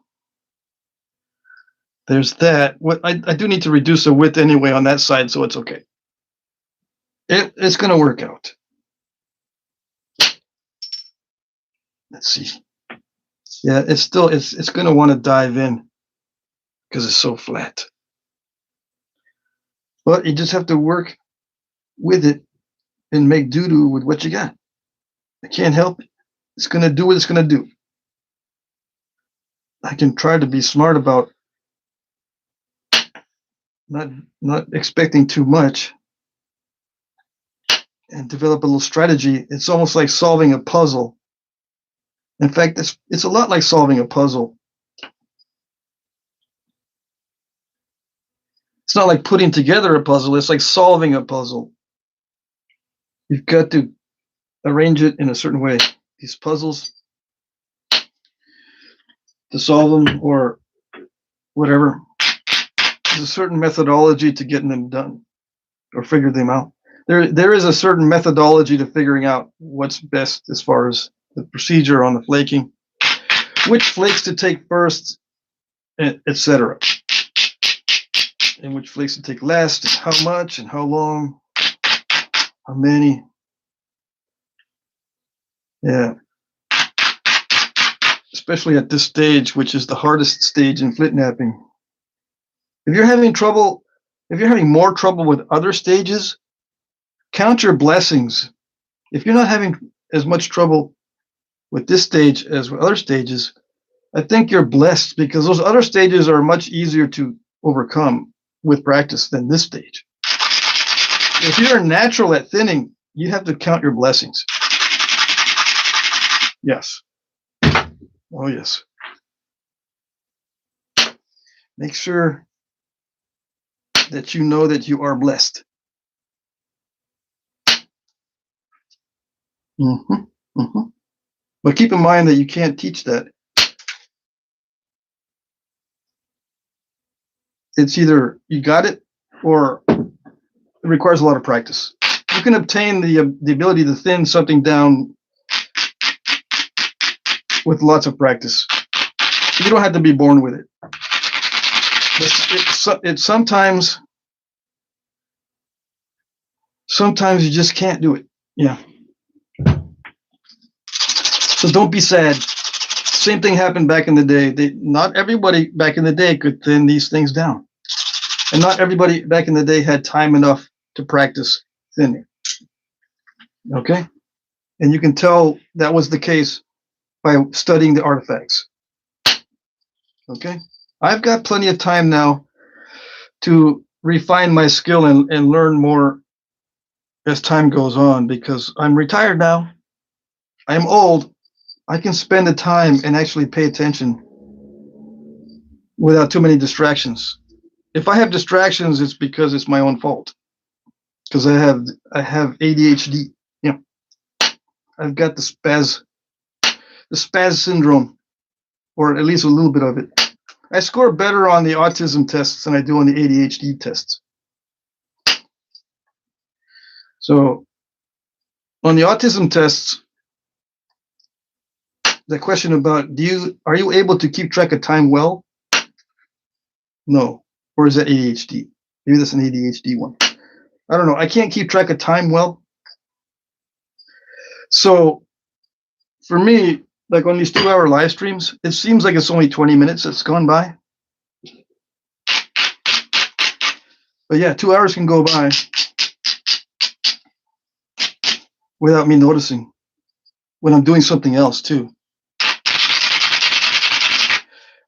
that. What I do need to reduce the width anyway on that side, so it's okay. It's going to work out. Let's see. Yeah, it's going to want to dive in because it's so flat. But you just have to work with it and make doo-doo with what you got. I can't help it. It's going to do what it's going to do. I can try to be smart about not expecting too much and develop a little strategy. It's almost like solving a puzzle. In fact, it's a lot like solving a puzzle. It's not like putting together a puzzle. It's like solving a puzzle. You've got to arrange it in a certain way. These puzzles, to solve them or whatever, there's a certain methodology to getting them done or figure them out. There is a certain methodology to figuring out what's best as far as the procedure on the flaking, which flakes to take first, etc. And which flakes to take last, and how much, and how long, how many. Yeah. Especially at this stage, which is the hardest stage in flintknapping. If you're having trouble, if you're having more trouble with other stages, count your blessings. If you're not having as much trouble with this stage as with other stages, I think you're blessed because those other stages are much easier to overcome with practice than this stage. If you're natural at thinning, you have to count your blessings. Yes. Oh, yes. Make sure that you know that you are blessed. But keep in mind that you can't teach that. It's either you got it or it requires a lot of practice. You can obtain the ability to thin something down with lots of practice. You don't have to be born with it. It's sometimes you just can't do it. Yeah. So don't be sad. Same thing happened back in the day. Not everybody back in the day could thin these things down. And not everybody back in the day had time enough to practice thinning. Okay? And you can tell that was the case by studying the artifacts. Okay? I've got plenty of time now to refine my skill and learn more as time goes on, because I'm retired now. I'm old. I can spend the time and actually pay attention without too many distractions. If I have distractions, it's because it's my own fault. Because I have ADHD. Yeah, I've got the spaz syndrome, or at least a little bit of it. I score better on the autism tests than I do on the ADHD tests. So on the autism tests, the question about are you able to keep track of time well? No. Or is that ADHD? Maybe that's an ADHD one. I don't know. I can't keep track of time well. So for me, like on these 2-hour live streams, it seems like it's only 20 minutes that's gone by. But yeah, 2 hours can go by without me noticing when I'm doing something else too.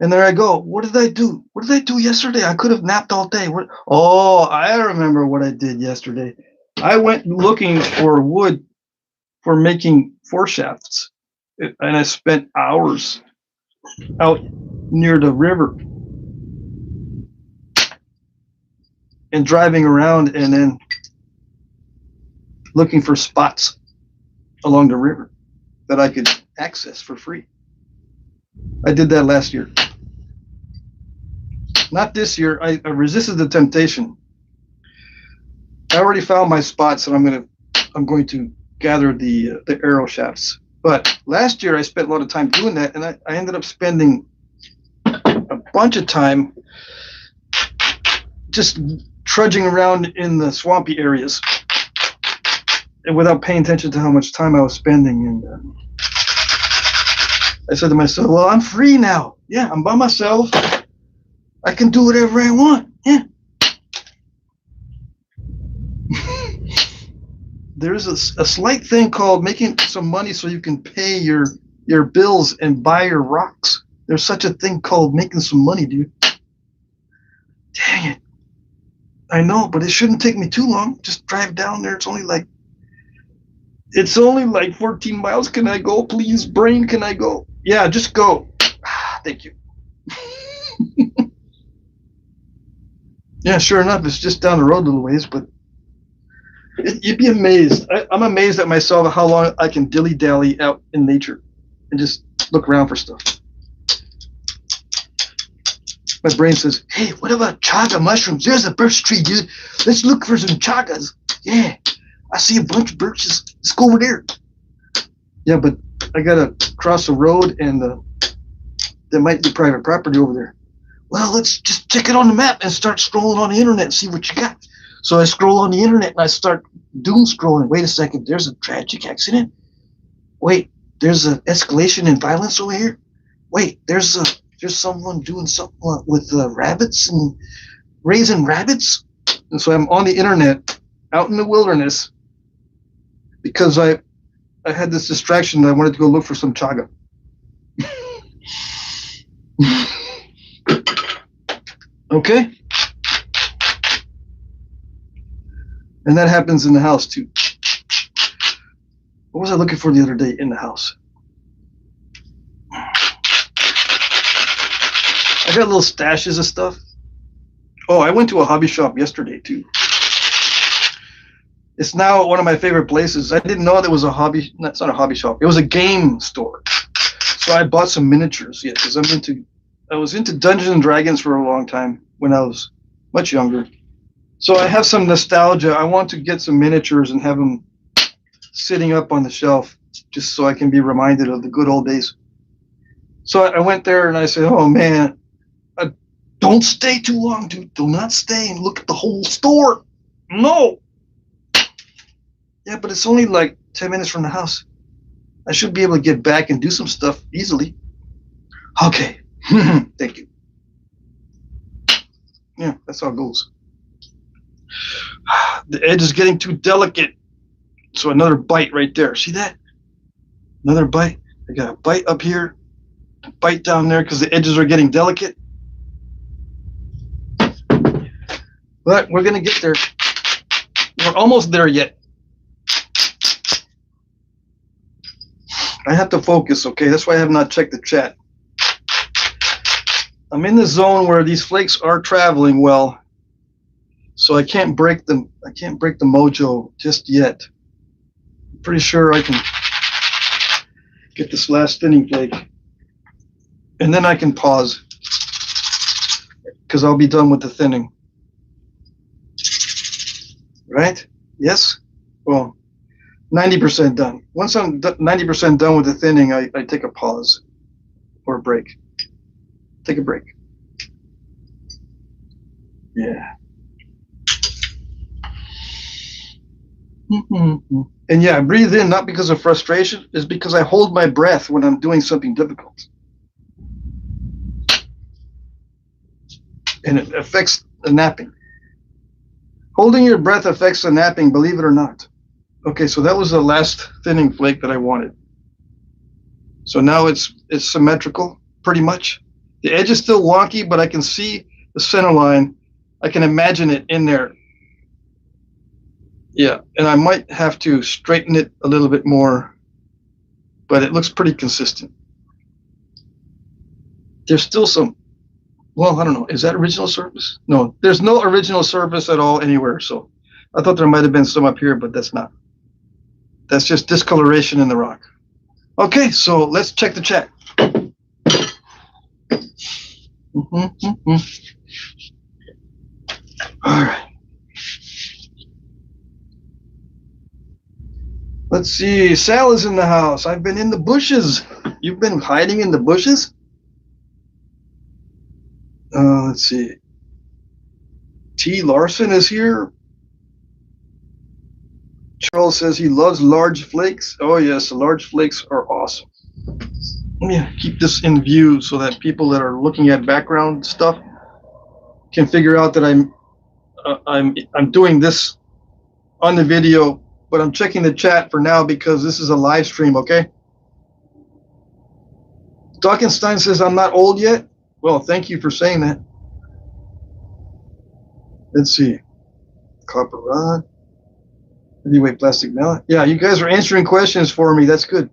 And there I go. What did I do? What did I do yesterday? I could have napped all day. Oh, I remember what I did yesterday. I went looking for wood for making foreshafts, and I spent hours out near the river and driving around and then looking for spots along the river that I could access for free. I did that last year. Not this year. I resisted the temptation. I already found my spots, and I'm going to gather the arrow shafts. But last year I spent a lot of time doing that, and I ended up spending a bunch of time just trudging around in the swampy areas, and without paying attention to how much time I was spending. And I said to myself, well, I'm free now. Yeah, I'm by myself. I can do whatever I want. Yeah. There's a slight thing called making some money so you can pay your bills and buy your rocks. There's such a thing called making some money, dude. Dang it. I know, but it shouldn't take me too long. Just drive down there. It's only like 14 miles. Can I go, please? Brain, can I go? Yeah, just go. Thank you. Yeah, sure enough, it's just down the road a little ways, but you'd be amazed. I'm amazed at myself at how long I can dilly-dally out in nature and just look around for stuff. My brain says, hey, what about chaga mushrooms? There's a birch tree, dude. Let's look for some chagas. Yeah, I see a bunch of birches. Let's go over there. Yeah, but I got to cross the road, and there might be private property over there. Well, let's just check it on the map and start scrolling on the internet and see what you got. So I scroll on the internet and I start doom scrolling. Wait a second, there's a tragic accident. Wait, there's an escalation in violence over here. Wait, there's someone doing something with rabbits and raising rabbits. And so I'm on the internet, out in the wilderness, because I had this distraction that I wanted to go look for some chaga. Okay? And that happens in the house too. What was I looking for the other day in the house? I got little stashes of stuff. Oh, I went to a hobby shop yesterday too. It's now one of my favorite places. I didn't know there was a hobby. No, it's not a hobby shop. It was a game store. So I bought some miniatures. Yeah, because I was into Dungeons and Dragons for a long time when I was much younger. So I have some nostalgia. I want to get some miniatures and have them sitting up on the shelf just so I can be reminded of the good old days. So I went there and I said, oh man, don't stay too long, dude. Do not stay and look at the whole store. No. Yeah, but it's only like 10 minutes from the house. I should be able to get back and do some stuff easily. Okay. Thank you. Yeah, that's how it goes. The edge is getting too delicate. So another bite right there. See that? Another bite. I got a bite up here, a bite down there because the edges are getting delicate. But we're going to get there. We're almost there yet. I have to focus, okay? That's why I have not checked the chat. I'm in the zone where these flakes are traveling well, so I can't break them. I can't break the mojo just yet. I'm pretty sure I can get this last thinning flake, and then I can pause because I'll be done with the thinning. Right? Yes? Well, 90% done. Once I'm 90% done with the thinning, I take a pause or a break. Take a break. Yeah. And yeah, I breathe in not because of frustration, it's because I hold my breath when I'm doing something difficult. And it affects the napping. Holding your breath affects the napping, believe it or not. Okay, so that was the last thinning flake that I wanted. So now it's symmetrical, pretty much. The edge is still wonky, but I can see the center line. I can imagine it in there. Yeah, and I might have to straighten it a little bit more, but it looks pretty consistent. There's still some, well, I don't know. Is that original surface? No, there's no original surface at all anywhere. So I thought there might have been some up here, but that's not. That's just discoloration in the rock. Okay, so let's check the chat. All right. Let's see. Sal is in the house. I've been in the bushes. You've been hiding in the bushes? Let's see. T. Larson is here. Charles says he loves large flakes. Oh, yes, the large flakes are awesome. Let me keep this in view so that people that are looking at background stuff can figure out that I'm doing this on the video, but I'm checking the chat for now because this is a live stream, okay? Dockenstein says I'm not old yet. Well, thank you for saying that. Let's see. Copper rod. Heavyweight plastic mallet. Yeah, you guys are answering questions for me. That's good.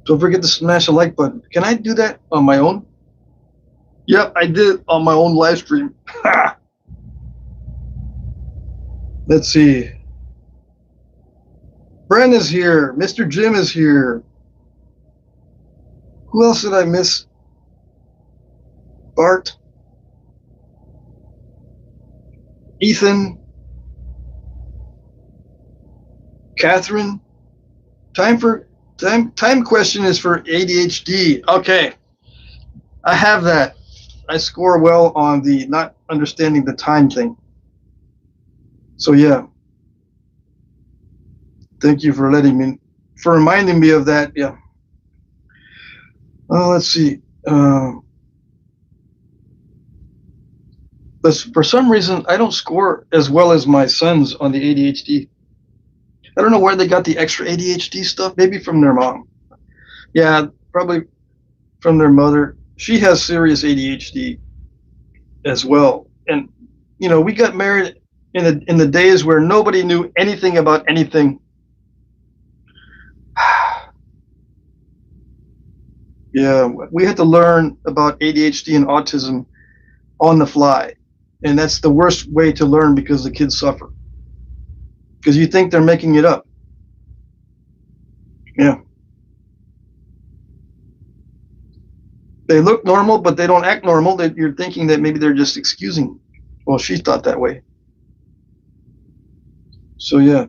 Don't forget to smash the like button. Can I do that on my own? Yep, I did it on my own live stream. Let's see. Bren is here. Mr. Jim is here. Who else did I miss? Bart. Ethan. Catherine. Time question is for ADHD. Okay. I have that. I score well on the not understanding the time thing. So yeah. Thank you for reminding me of that. Yeah. Let's see. But for some reason, I don't score as well as my sons on the ADHD. I don't know where they got the extra ADHD stuff. Maybe from their mom. Yeah, probably from their mother. She has serious ADHD as well. And, you know, we got married in the days where nobody knew anything about anything. Yeah, we had to learn about ADHD and autism on the fly. And that's the worst way to learn because the kids suffer. Because you think they're making it up. Yeah. They look normal, but they don't act normal. You're thinking that maybe they're just excusing. Well, she thought that way. So, yeah.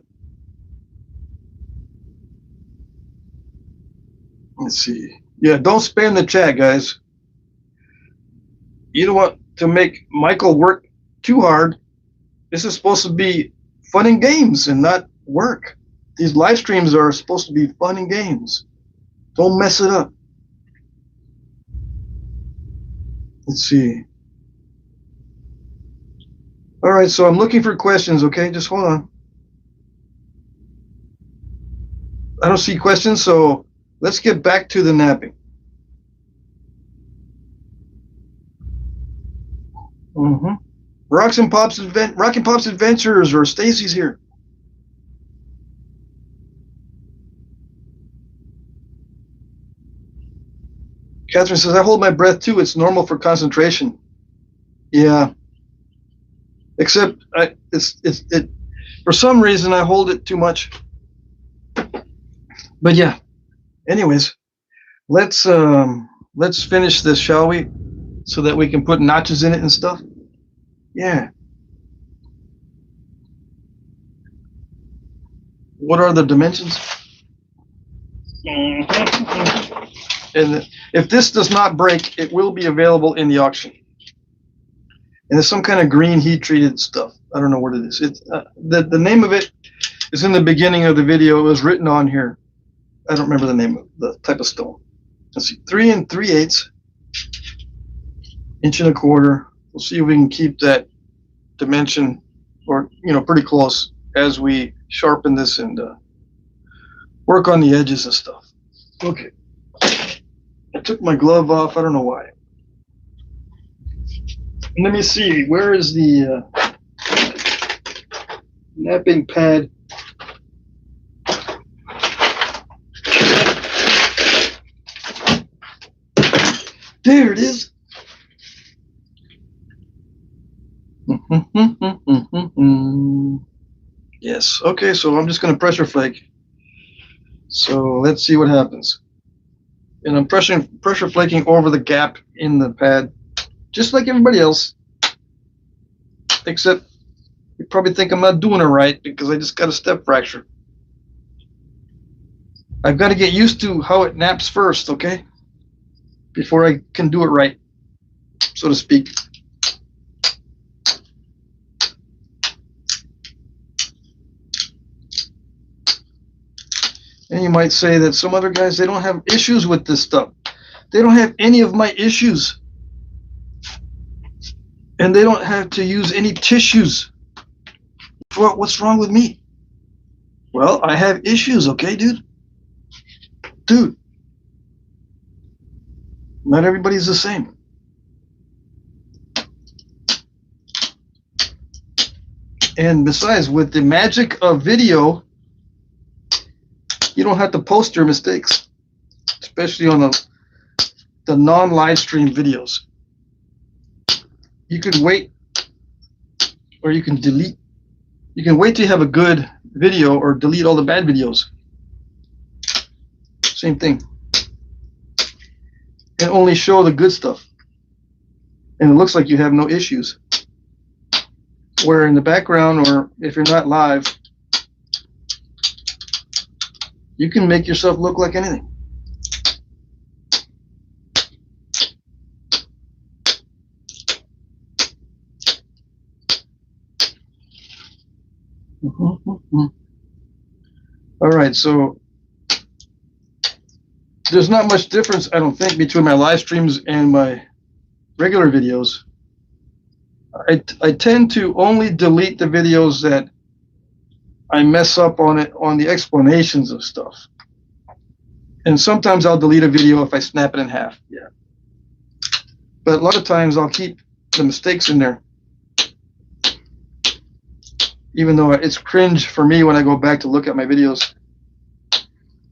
Let's see. Yeah, don't spam the chat, guys. You don't want to make Michael work too hard. This is supposed to be fun and games and not work. These live streams are supposed to be fun and games. Don't mess it up. Let's see. All right, so I'm looking for questions, okay? Just hold on. I don't see questions, so let's get back to the napping. Rock and Pops Adventures, or Stacy's here. Catherine says, I hold my breath too. It's normal for concentration. Yeah. Except it for some reason I hold it too much. But yeah. Anyways, let's finish this, shall we? So that we can put notches in it and stuff. Yeah. What are the dimensions? And if this does not break, it will be available in the auction. And it's some kind of green heat treated stuff. I don't know what it is. It's the name of it is in the beginning of the video. It was written on here. I don't remember the name of the type of stone. Let's see, 3 3/8, 1 1/4. We'll see if we can keep that dimension, or pretty close, as we sharpen this and work on the edges and stuff. Okay. I took my glove off. I don't know why. Let me see. Where is the napping pad? There it is. Yes. Okay, so I'm just going to pressure flake. So let's see what happens. And I'm pressure flaking over the gap in the pad, just like everybody else. Except you probably think I'm not doing it right because I just got a step fracture. I've got to get used to how it naps first, okay? Before I can do it right, so to speak. And you might say that some other guys, they don't have issues with this stuff. They don't have any of my issues. And they don't have to use any tissues. What's wrong with me? Well, I have issues, okay, dude? Dude. Not everybody's the same. And besides, with the magic of video, you don't have to post your mistakes, especially on the non-live stream videos. You can wait, or you can delete. You can wait till you have a good video, or delete all the bad videos. Same thing. And only show the good stuff. And it looks like you have no issues. Where in the background, or if you're not live, you can make yourself look like anything. All right, so there's not much difference, I don't think, between my live streams and my regular videos. I tend to only delete the videos that I mess up on the explanations of stuff. And sometimes I'll delete a video if I snap it in half. Yeah. But a lot of times I'll keep the mistakes in there. Even though it's cringe for me when I go back to look at my videos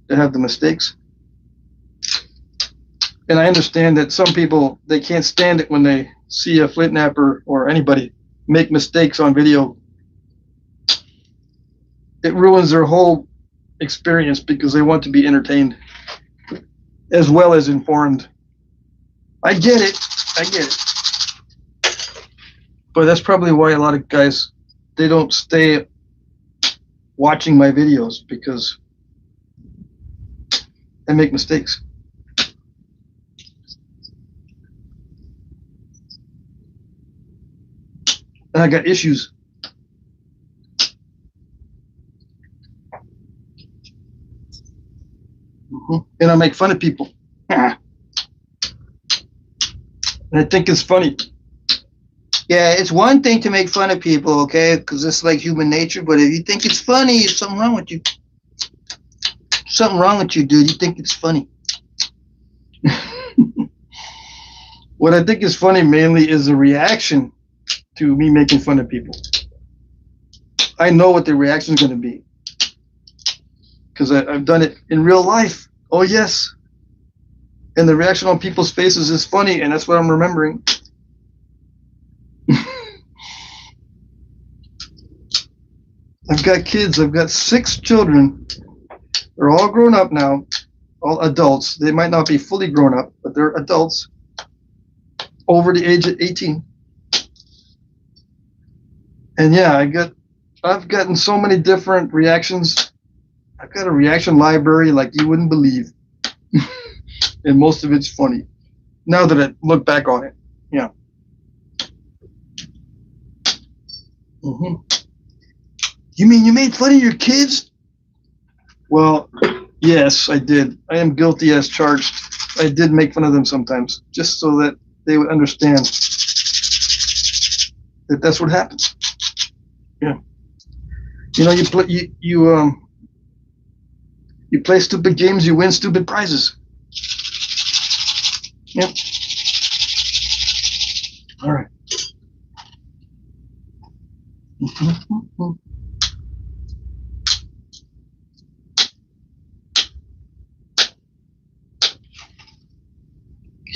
to have the mistakes. And I understand that some people, they can't stand it when they see a flint napper or anybody make mistakes on video. It ruins their whole experience because they want to be entertained as well as informed. I get it. I get it. But that's probably why a lot of guys, they don't stay watching my videos, because I make mistakes. And I got issues. and I make fun of people. And I think it's funny. Yeah, it's one thing to make fun of people, okay, because it's like human nature. But if you think it's funny, there's something wrong with you. Something wrong with you, dude. You think it's funny. What I think is funny mainly is the reaction to me making fun of people. I know what the reaction is going to be because I've done it in real life. Oh, yes. And the reaction on people's faces is funny, and that's what I'm remembering. I've got kids. I've got 6 children. They're all grown up now, all adults. They might not be fully grown up, but they're adults over the age of 18. And yeah, I've gotten so many different reactions. I've got a reaction library like you wouldn't believe. And most of it's funny. Now that I look back on it. Yeah. Mm-hmm. You mean you made fun of your kids? Well, yes, I did. I am guilty as charged. I did make fun of them sometimes, just so that they would understand that that's what happens. Yeah. You know, you play stupid games, you win stupid prizes. Yep. All right.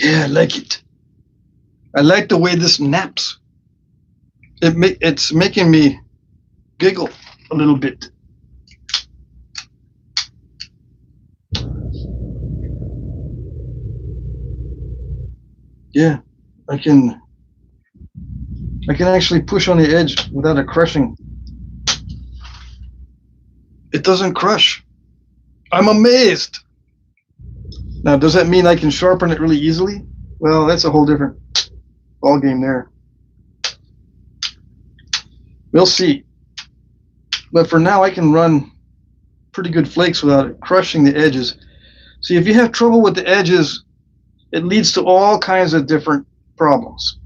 Yeah, I like it. I like the way this naps. It's making me giggle a little bit. Yeah, I can actually push on the edge without it crushing. It doesn't crush. I'm amazed. Now, does that mean I can sharpen it really easily? Well, that's a whole different ball game there. We'll see. But for now, I can run pretty good flakes without it crushing the edges. See, if you have trouble with the edges, it leads to all kinds of different problems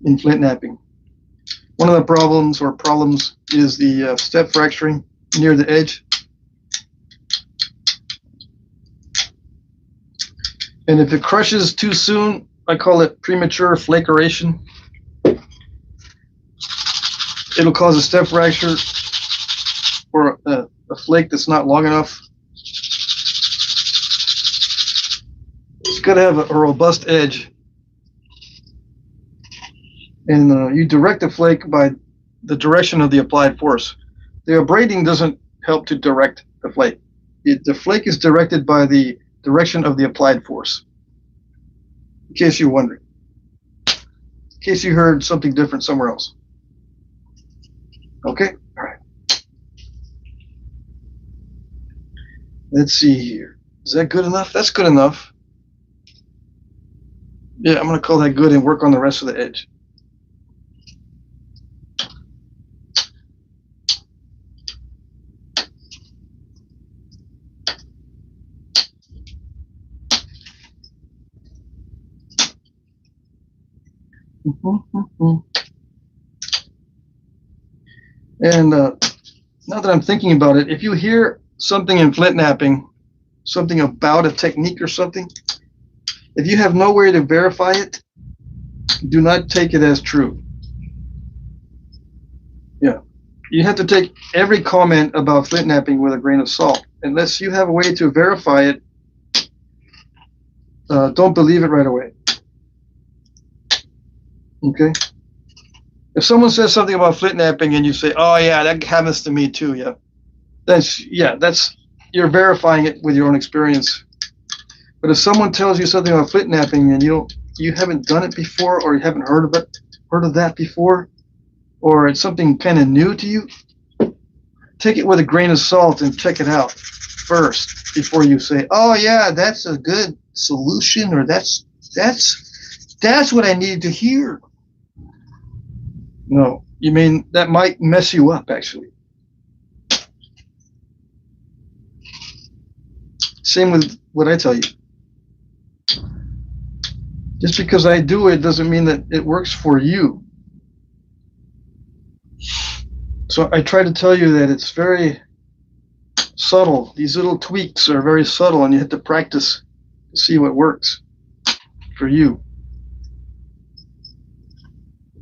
in flint knapping. One of the problems is the step fracturing near the edge. And if it crushes too soon, I call it premature flakeration. It'll cause a step fracture or a flake that's not long enough. It's got to have a robust edge. And you direct the flake by the direction of the applied force. The abrading doesn't help to direct the flake. The flake is directed by the direction of the applied force. In case you're wondering. In case you heard something different somewhere else. Okay? All right. Let's see here. Is that good enough? That's good enough. Yeah, I'm going to call that good and work on the rest of the edge. And now that I'm thinking about it, if you hear something in flint knapping, something about a technique or something, if you have no way to verify it, do not take it as true. Yeah, you have to take every comment about flint knapping with a grain of salt. Unless you have a way to verify it, don't believe it right away. Okay? If someone says something about flint knapping and you say, "Oh yeah, that happens to me too," that's you're verifying it with your own experience. But if someone tells you something about flint knapping and you haven't done it before, or you haven't heard of that before, or it's something kind of new to you, take it with a grain of salt and check it out first before you say, "Oh yeah, that's a good solution," or that's what I needed to hear. No, you mean that might mess you up, actually. Same with what I tell you. Just because I do it doesn't mean that it works for you. So I try to tell you that it's very subtle. These little tweaks are very subtle, and you have to practice to see what works for you.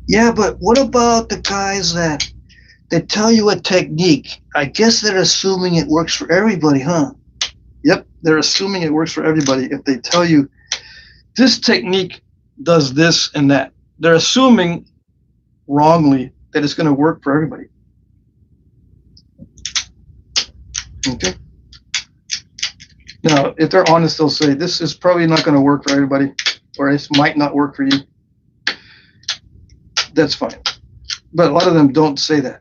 Yeah, but what about the guys that tell you a technique? I guess they're assuming it works for everybody, huh? Yep, they're assuming it works for everybody if they tell you this technique does this and that. They're assuming wrongly that it's going to work for everybody. Okay. Now, if they're honest, they'll say this is probably not going to work for everybody, or this might not work for you. That's fine. But a lot of them don't say that.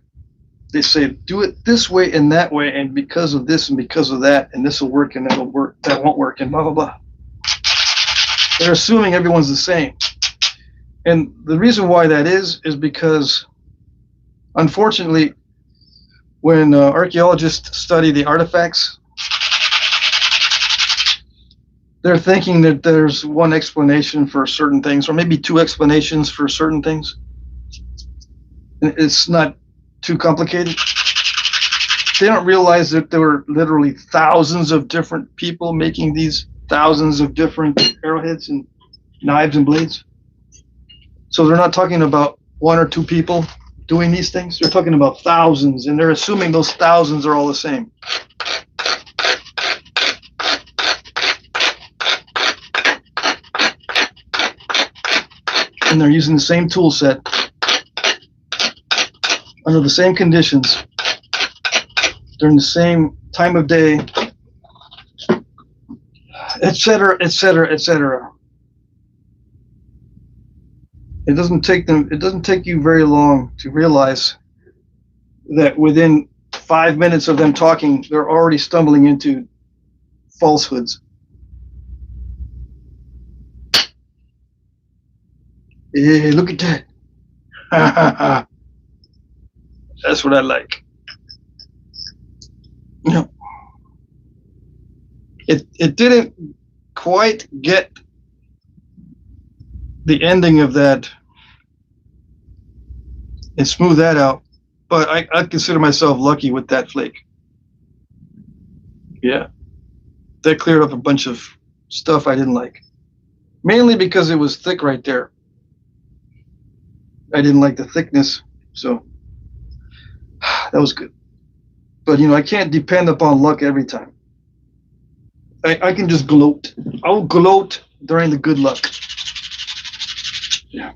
They say do it this way and that way, and because of this and because of that, and this will work and that'll work, that won't work, and blah blah blah. They're assuming everyone's the same. And the reason why that is because, unfortunately, when archaeologists study the artifacts, they're thinking that there's one explanation for certain things, or maybe two explanations for certain things. It's not too complicated. They don't realize that there were literally thousands of different people making these thousands of different arrowheads and knives and blades. So they're not talking about one or two people doing these things. They're talking about thousands, and they're assuming those thousands are all the same. And they're using the same tool set under the same conditions during the same time of day, etc., etc., etc. It doesn't take you very long to realize that within 5 minutes of them talking, they're already stumbling into falsehoods. Hey, look at that. That's what I like. No. It didn't quite get the ending of that and smooth that out, but I consider myself lucky with that flake. Yeah. That cleared up a bunch of stuff I didn't like. Mainly because it was thick right there. I didn't like the thickness, so that was good. But, I can't depend upon luck every time. I can just gloat. I'll gloat during the good luck. Yeah.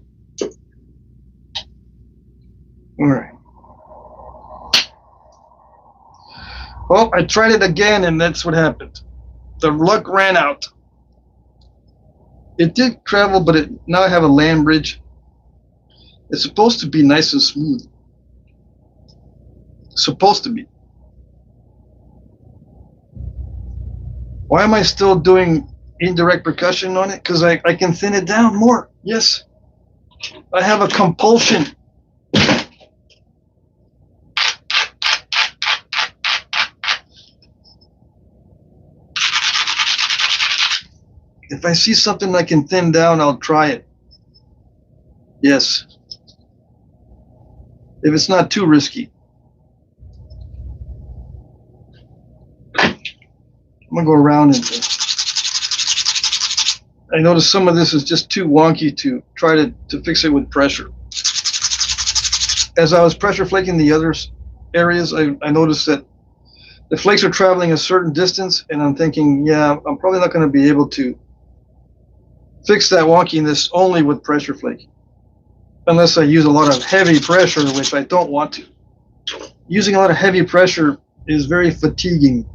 All right. Well, I tried it again, and that's what happened. The luck ran out. It did travel, but now I have a land bridge. It's supposed to be nice and smooth. It's supposed to be. Why am I still doing indirect percussion on it? Because I can thin it down more. Yes. I have a compulsion. If I see something I can thin down, I'll try it. Yes. If it's not too risky. I'm gonna go around and I noticed some of this is just too wonky to try to fix it with pressure. As I was pressure flaking the other areas, I noticed that the flakes are traveling a certain distance, and I'm thinking, yeah, I'm probably not going to be able to fix that wonkiness only with pressure flaking, unless I use a lot of heavy pressure, which I don't want to. Using a lot of heavy pressure is very fatiguing.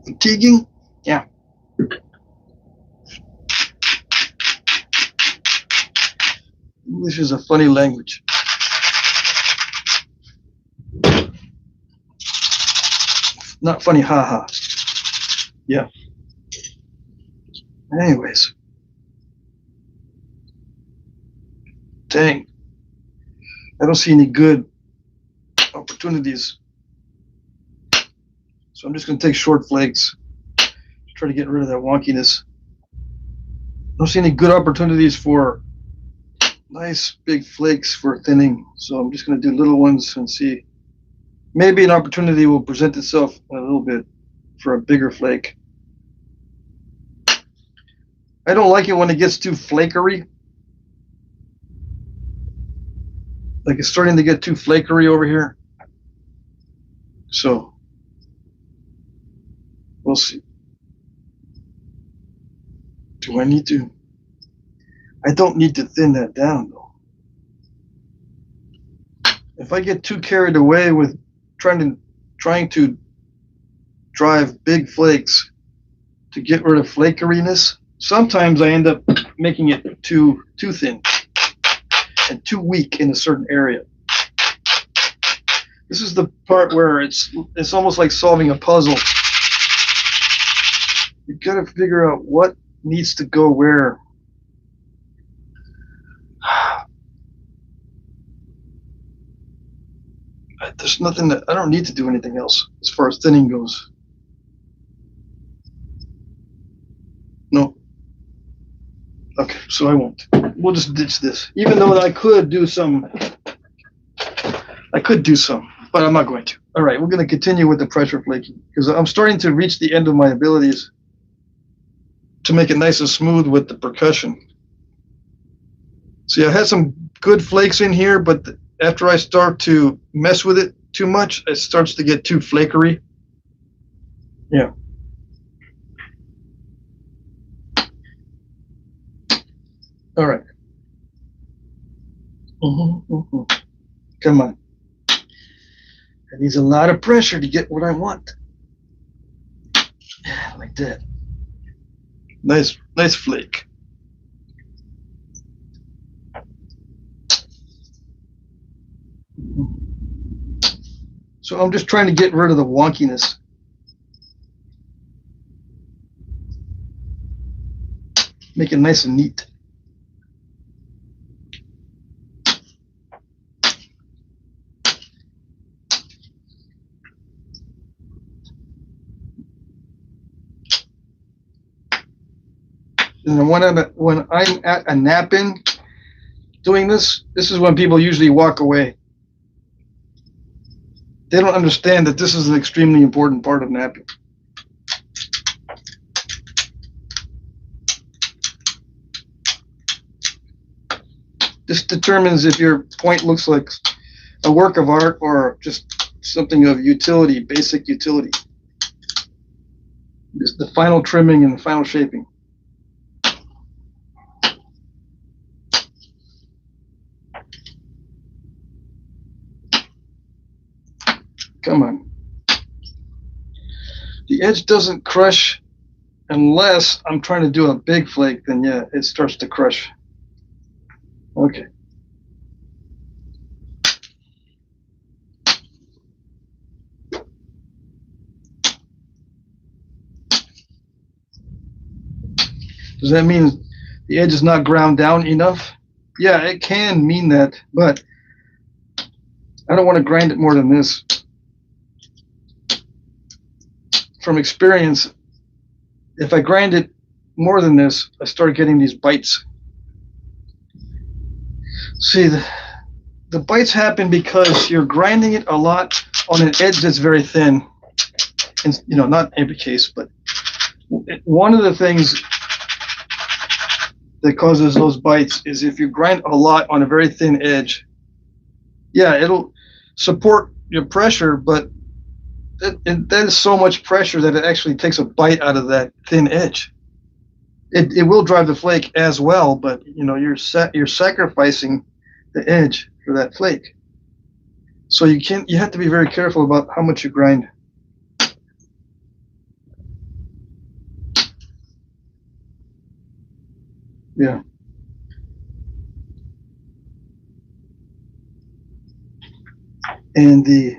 Fatiguing? Yeah. English is a funny language. Not funny, haha. Yeah. Anyways. Dang. I don't see any good opportunities. So I'm just going to take short flakes, try to get rid of that wonkiness. I don't see any good opportunities for nice big flakes for thinning. So I'm just going to do little ones and see. Maybe an opportunity will present itself in a little bit for a bigger flake. I don't like it when it gets too flakery. Like it's starting to get too flakery over here. So we'll see. Do I need to? I don't need to thin that down though. If I get too carried away with trying to drive big flakes to get rid of flakeriness, sometimes I end up making it too thin and too weak in a certain area. This is the part where it's almost like solving a puzzle. You've got to figure out what needs to go where. There's nothing that I don't need to do anything else as far as thinning goes. No. Okay, so I won't. We'll just ditch this. Even though I could do some, but I'm not going to. All right, we're going to continue with the pressure flaking because I'm starting to reach the end of my abilities to make it nice and smooth with the percussion. See, I had some good flakes in here, but after I start to mess with it too much, it starts to get too flakery. Yeah. All right. Come on. It needs a lot of pressure to get what I want. Like that. Nice flake. So I'm just trying to get rid of the wonkiness. Make it nice and neat. And when I'm at a nap-in doing this is when people usually walk away. They don't understand that this is an extremely important part of napping. This determines if your point looks like a work of art or just something of utility, basic utility. It's the final trimming and the final shaping. Come on. The edge doesn't crush unless I'm trying to do a big flake, then yeah, it starts to crush. Okay. Does that mean the edge is not ground down enough? Yeah, it can mean that, but I don't want to grind it more than this. From experience, if I grind it more than this, I start getting these bites. See, the bites happen because you're grinding it a lot on an edge that's very thin. And, you know, not every case, but one of the things that causes those bites is if you grind a lot on a very thin edge. Yeah, it'll support your pressure, but that is so much pressure that it actually takes a bite out of that thin edge. It will drive the flake as well, but you know you're sacrificing the edge for that flake. So you have to be very careful about how much you grind. Yeah. And the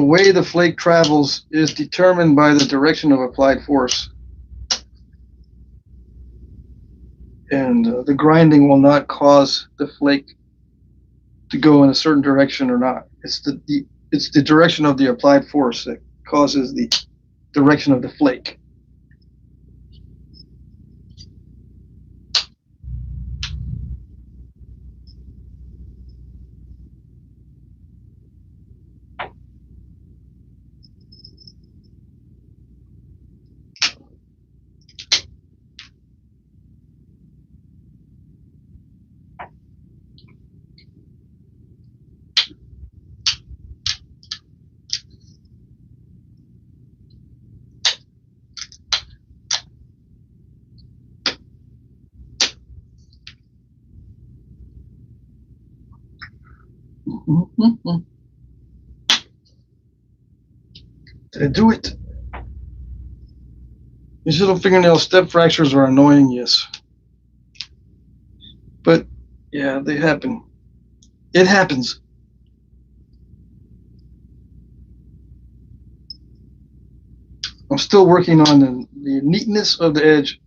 way the flake travels is determined by the direction of applied force. And and the grinding will not cause the flake to go in a certain direction or not. It's the direction of the applied force that causes the direction of the flake. Did I do it? These little fingernail step fractures are annoying, yes. But, yeah, they happen. It happens. I'm still working on the neatness of the edge.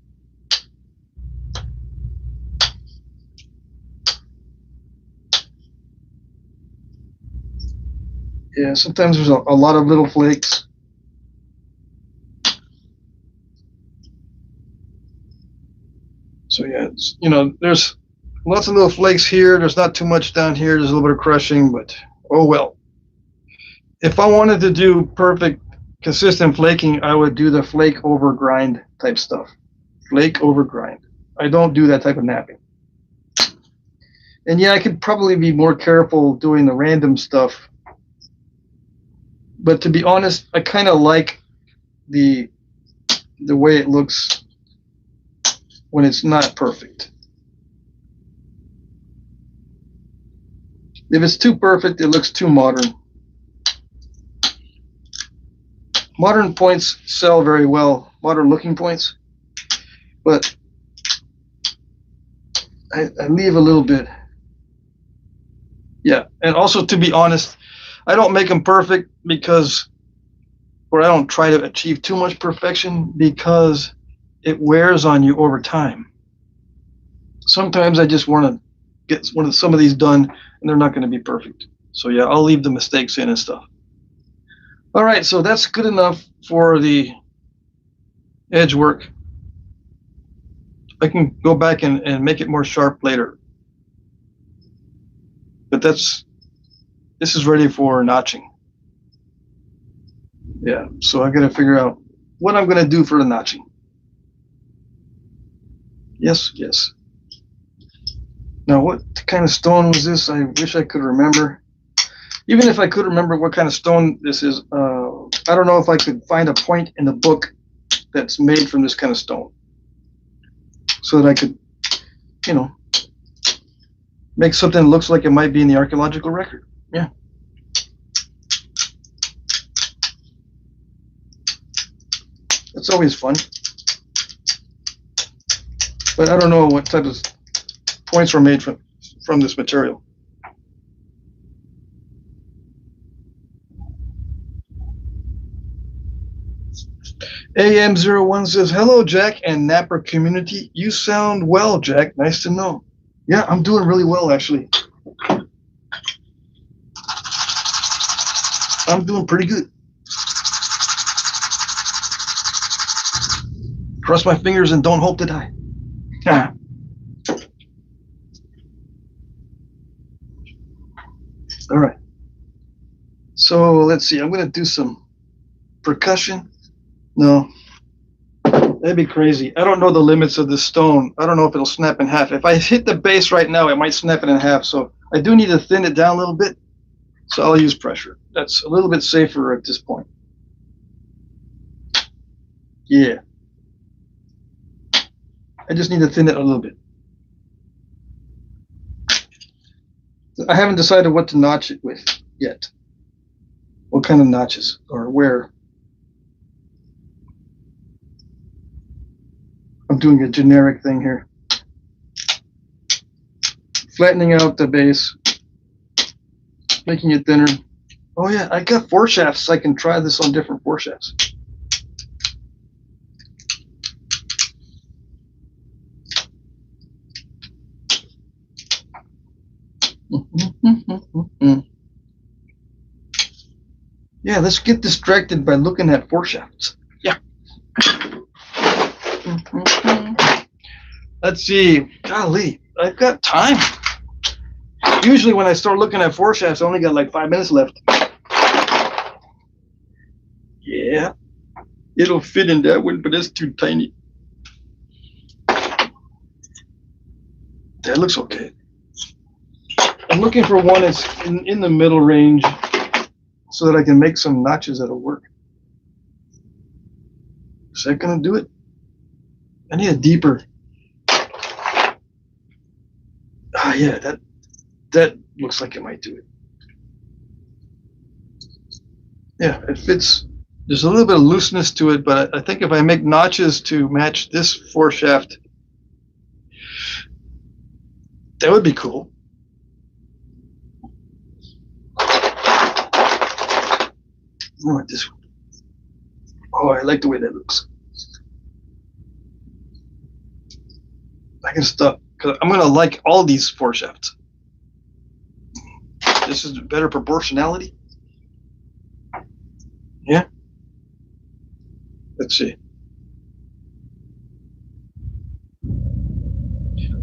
Yeah, sometimes there's a lot of little flakes. So yeah, it's, you know, there's lots of little flakes here. There's not too much down here. There's a little bit of crushing, but oh well. If I wanted to do perfect, consistent flaking, I would do the flake over grind type stuff. Flake over grind. I don't do that type of napping. And yeah, I could probably be more careful doing the random stuff. But to be honest, I kind of like the way it looks when it's not perfect. If it's too perfect, it looks too modern. Modern points sell very well, modern looking points, but I leave a little bit. Yeah, and also to be honest, I don't make them perfect because, or I don't try to achieve too much perfection because it wears on you over time. Sometimes I just want to get some of these done and they're not going to be perfect. So yeah, I'll leave the mistakes in and stuff. All right, so that's good enough for the edge work. I can go back and make it more sharp later. But this is ready for notching. Yeah, so I got to figure out what I'm going to do for the notching. Yes, yes. Now, what kind of stone was this? I wish I could remember. Even if I could remember what kind of stone this is, I don't know if I could find a point in the book that's made from this kind of stone, so that I could, you know, make something that looks like it might be in the archaeological record. Yeah. That's always fun. But I don't know what type of points were made from this material. AM01 says, hello, Jack and Napper community. You sound well, Jack. Nice to know. Yeah, I'm doing really well, actually. I'm doing pretty good. Cross my fingers and don't hope to die. All right. So let's see. I'm going to do some percussion. No, that'd be crazy. I don't know the limits of this stone. I don't know if it'll snap in half. If I hit the base right now, it might snap it in half. So I do need to thin it down a little bit. So I'll use pressure. That's a little bit safer at this point. Yeah. I just need to thin it a little bit. I haven't decided what to notch it with yet. What kind of notches or where. I'm doing a generic thing here. Flattening out the base. Making it thinner. Oh yeah, I got foreshafts, so I can try this on different foreshafts. Yeah, let's get distracted by looking at foreshafts. Yeah. Let's see. Golly, I've got time. Usually when I start looking at foreshafts, I only got like 5 minutes left. Yeah. It'll fit in that one, but it's too tiny. That looks okay. I'm looking for one that's in the middle range so that I can make some notches that'll work. Is that gonna do it? I need a deeper. Ah, yeah, that looks like it might do it. Yeah, it fits. There's a little bit of looseness to it, but I think if I make notches to match this foreshaft, that would be cool. I want this one. Oh, I like the way that looks. I can stop because I'm gonna like all these foreshafts. This is better proportionality. Yeah. Let's see.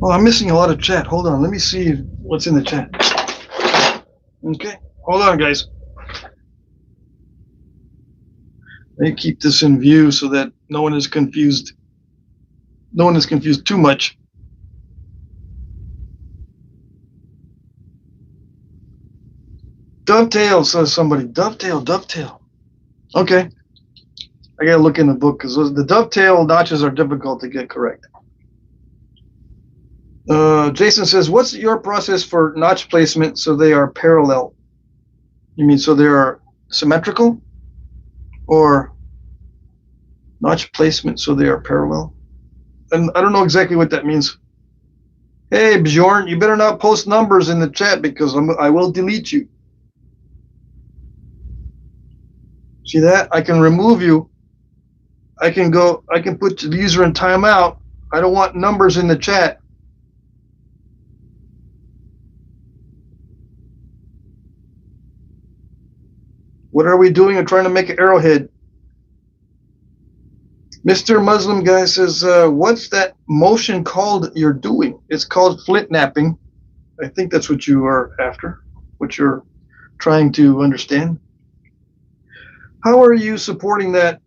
Well, I'm missing a lot of chat. Hold on. Let me see what's in the chat. Okay. Hold on, guys. Let me keep this in view so that no one is confused. No one is confused too much. Dovetail, says somebody. Dovetail, dovetail. Okay. I gotta look in the book because the dovetail notches are difficult to get correct. Jason says, what's your process for notch placement so they are parallel? You mean so they are symmetrical? Or notch placement so they are parallel? And I don't know exactly what that means. Hey, Bjorn, you better not post numbers in the chat because I will delete you. See that? I can remove you. I can put the user in timeout. I don't want numbers in the chat. What are we doing? I'm trying to make an arrowhead. Mr. Muslim guy says, what's that motion called you're doing? It's called flintknapping. I think that's what you are after, what you're trying to understand. How are you supporting that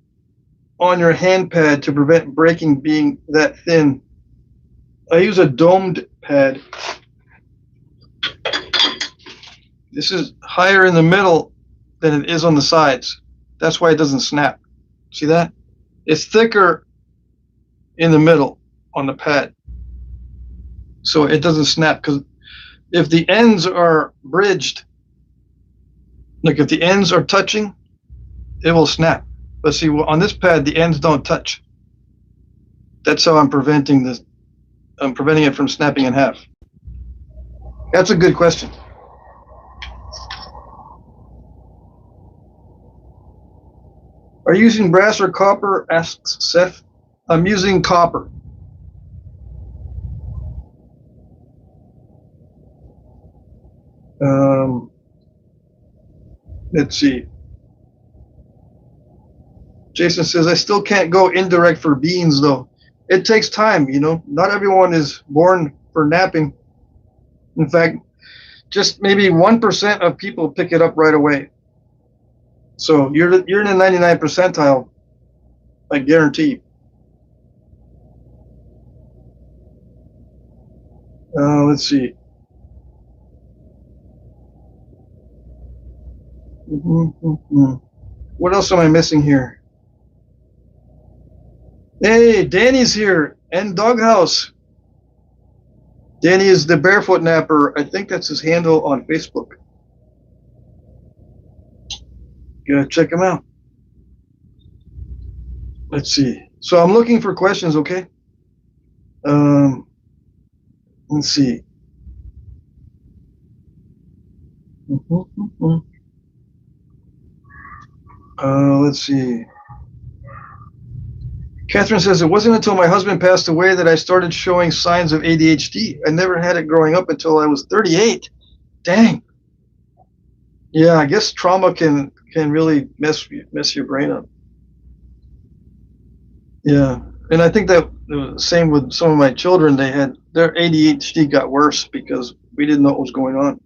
on your hand pad to prevent breaking being that thin? I use a domed pad. This is higher in the middle than it is on the sides. That's why it doesn't snap. See that? It's thicker in the middle on the pad. So it doesn't snap, because if the ends are bridged, like if the ends are touching, it will snap. But see, on this pad, the ends don't touch. That's how I'm preventing this. I'm preventing it from snapping in half. That's a good question. Are you using brass or copper? Asks Seth. I'm using copper. Let's see. Jason says, I still can't go indirect for beans, though. It takes time, you know. Not everyone is born for napping. In fact, just maybe 1% of people pick it up right away. So you're in the 99th percentile, I guarantee. Let's see. What else am I missing here? Hey, Danny's here, and Doghouse. Danny is the Barefoot Napper. I think that's his handle on Facebook. Gotta check him out. Let's see. So I'm looking for questions, okay? Let's see. Let's see. Catherine says, it wasn't until my husband passed away that I started showing signs of ADHD. I never had it growing up until I was 38. Dang. Yeah, I guess trauma can really mess your brain up. Yeah, and I think that the same with some of my children. They had their ADHD got worse because we didn't know what was going on.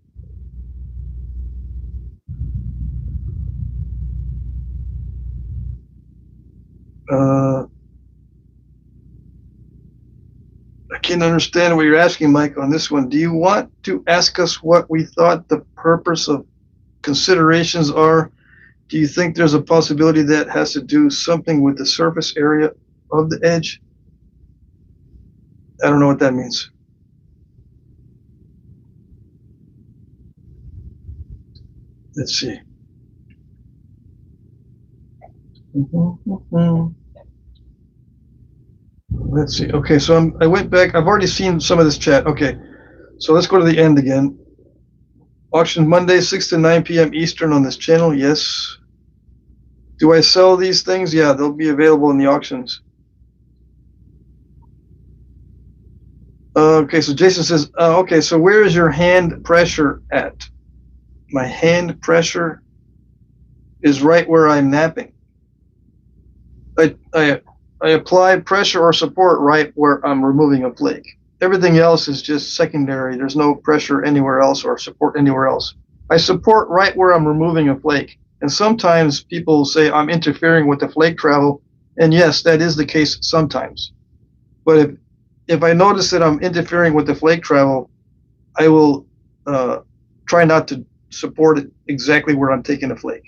I can't understand what you're asking, Mike, on this one. Do you want to ask us what we thought the purpose of considerations are? Do you think there's a possibility that has to do something with the surface area of the edge? I don't know what that means. Let's see. Let's see. Okay, so I went back. I've already seen some of this chat. Okay, so let's go to the end again. Auction Monday, 6 to 9 p.m. Eastern on this channel. Yes. Do I sell these things? Yeah, they'll be available in the auctions. Okay, so Jason says, okay, so where is your hand pressure at? My hand pressure is right where I'm napping. I apply pressure or support right where I'm removing a flake. Everything else is just secondary. There's no pressure anywhere else or support anywhere else. I support right where I'm removing a flake. And sometimes people say I'm interfering with the flake travel. And yes, that is the case sometimes. But if I notice that I'm interfering with the flake travel, I will try not to support it exactly where I'm taking a flake.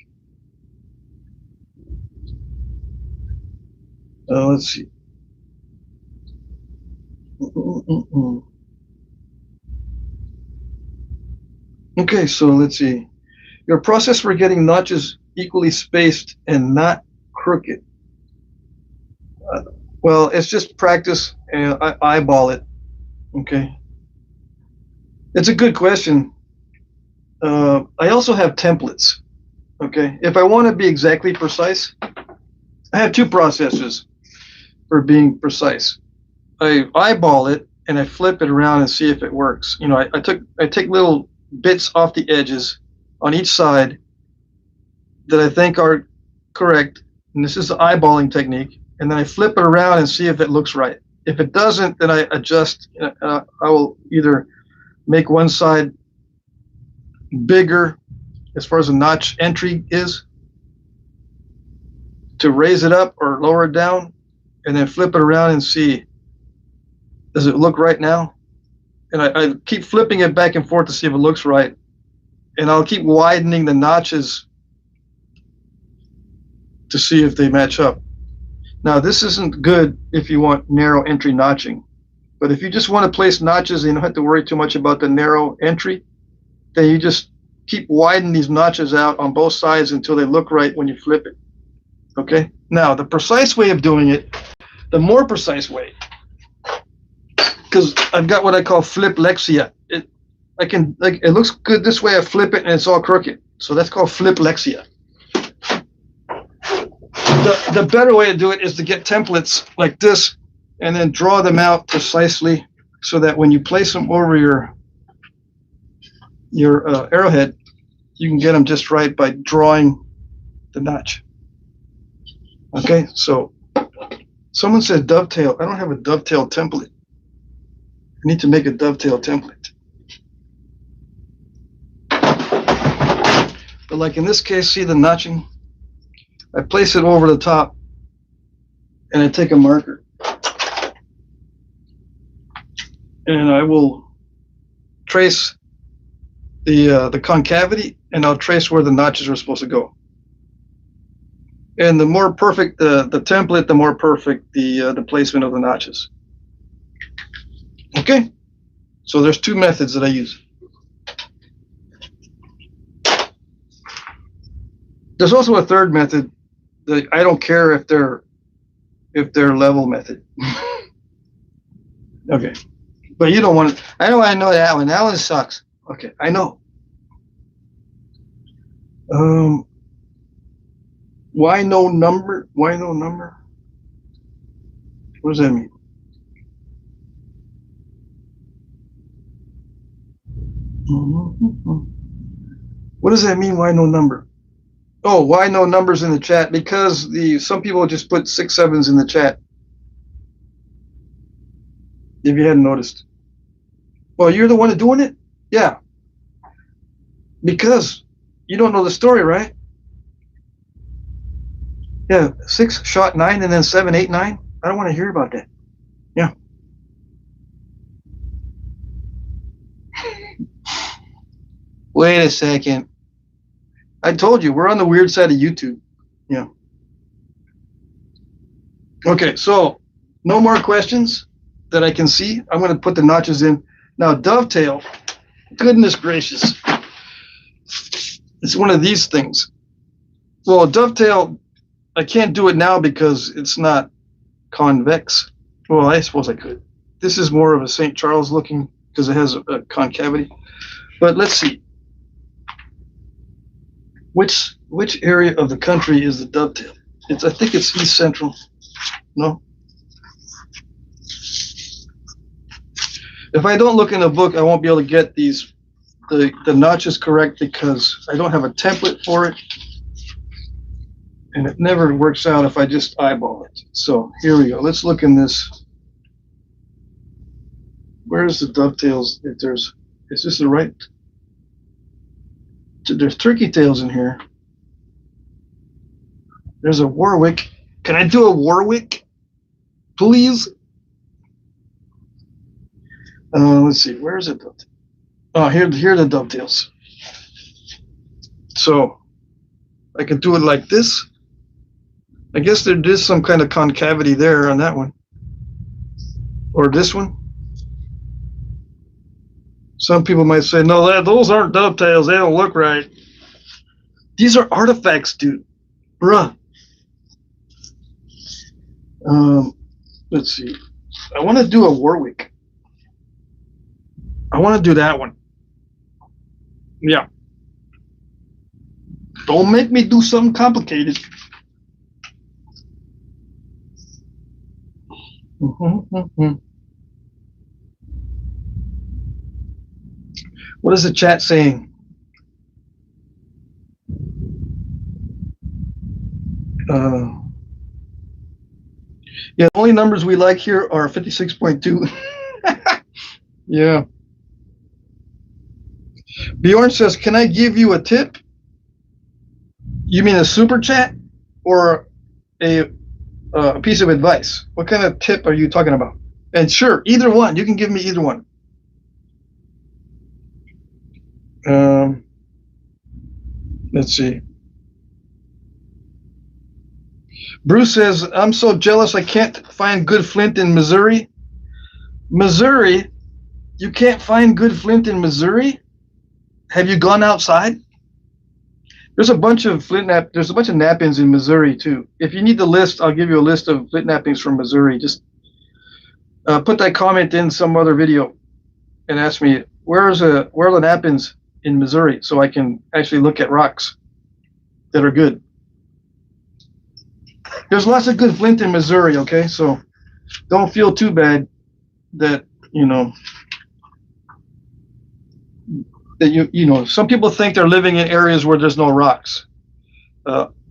Let's see. Okay, so let's see. Your process for getting notches equally spaced and not crooked. Well, it's just practice, and I eyeball it. Okay. It's a good question. I also have templates. Okay. If I want to be exactly precise, I have two processes for being precise. I eyeball it and I flip it around and see if it works. You know, I take little bits off the edges on each side that I think are correct, and this is the eyeballing technique, and then I flip it around and see if it looks right. If it doesn't, then I adjust. I will either make one side bigger as far as the notch entry is to raise it up or lower it down, and then flip it around and see, does it look right now? And I keep flipping it back and forth to see if it looks right, and I'll keep widening the notches to see if they match up. Now, this isn't good if you want narrow entry notching, but if you just want to place notches and you don't have to worry too much about the narrow entry, then you just keep widening these notches out on both sides until they look right when you flip it. Okay? Now, the precise way of doing it, the more precise way, because I've got what I call fliplexia. It looks good this way. I flip it and it's all crooked. So that's called fliplexia. The better way to do it is to get templates like this and then draw them out precisely so that when you place them over your arrowhead, you can get them just right by drawing the notch. Okay, so someone said dovetail. I don't have a dovetail template. I need to make a dovetail template. But like in this case, see the notching? I place it over the top and I take a marker and I will trace the concavity, and I'll trace where the notches are supposed to go. And the more perfect the template, the more perfect the placement of the notches. Okay, so there's two methods that I use. There's also a third method that I don't care if they're level method. Okay, but you don't want it. I know that one. That one sucks. Okay, I know. Why no number? Why no number? What does that mean? What does that mean? Why no number? Oh, why no numbers in the chat? Because some people just put 6 7s in the chat. If you hadn't noticed. Well, you're the one doing it? Yeah. Because you don't know the story, right? Yeah, 6 shot 9 and then 7 8 9. I don't want to hear about that. Yeah. Wait a second. I told you we're on the weird side of YouTube. Yeah. Okay, so no more questions that I can see. I'm going to put the notches in now. Dovetail. Goodness gracious. It's one of these things. Well, dovetail, I can't do it now because it's not convex. Well, I suppose I could. This is more of a St. Charles looking because it has a concavity. But let's see. Which area of the country is the dovetail? I think it's East Central. No? If I don't look in the book, I won't be able to get the notches correct because I don't have a template for it. And it never works out if I just eyeball it. So here we go. Let's look in this. Where's the dovetails? Is this the right? There's turkey tails in here. There's a Warwick. Can I do a Warwick, please? Let's see. Where is it? Oh, here are the dovetails. So I can do it like this. I guess there is some kind of concavity there on that one. Or this one. Some people might say, no, those aren't dovetails. They don't look right. These are artifacts, dude. Bruh. Let's see. I want to do a Warwick. I want to do that one. Yeah. Don't make me do something complicated. What is the chat saying? Yeah, the only numbers we like here are 56.2. Yeah. Bjorn says, can I give you a tip? You mean a super chat or a piece of advice? What kind of tip are you talking about? And sure, either one. You can give me either one. Let's see. Bruce says, I'm so jealous I can't find good flint in Missouri. Missouri? You can't find good flint in Missouri? Have you gone outside? There's a bunch of there's a bunch of knappings in Missouri too. If you need the list, I'll give you a list of flint knappings from Missouri. Just put that comment in some other video and ask me where are the knappings in Missouri so I can actually look at rocks that are good. There's lots of good flint in Missouri, okay? So don't feel too bad that, that some people think they're living in areas where there's no rocks.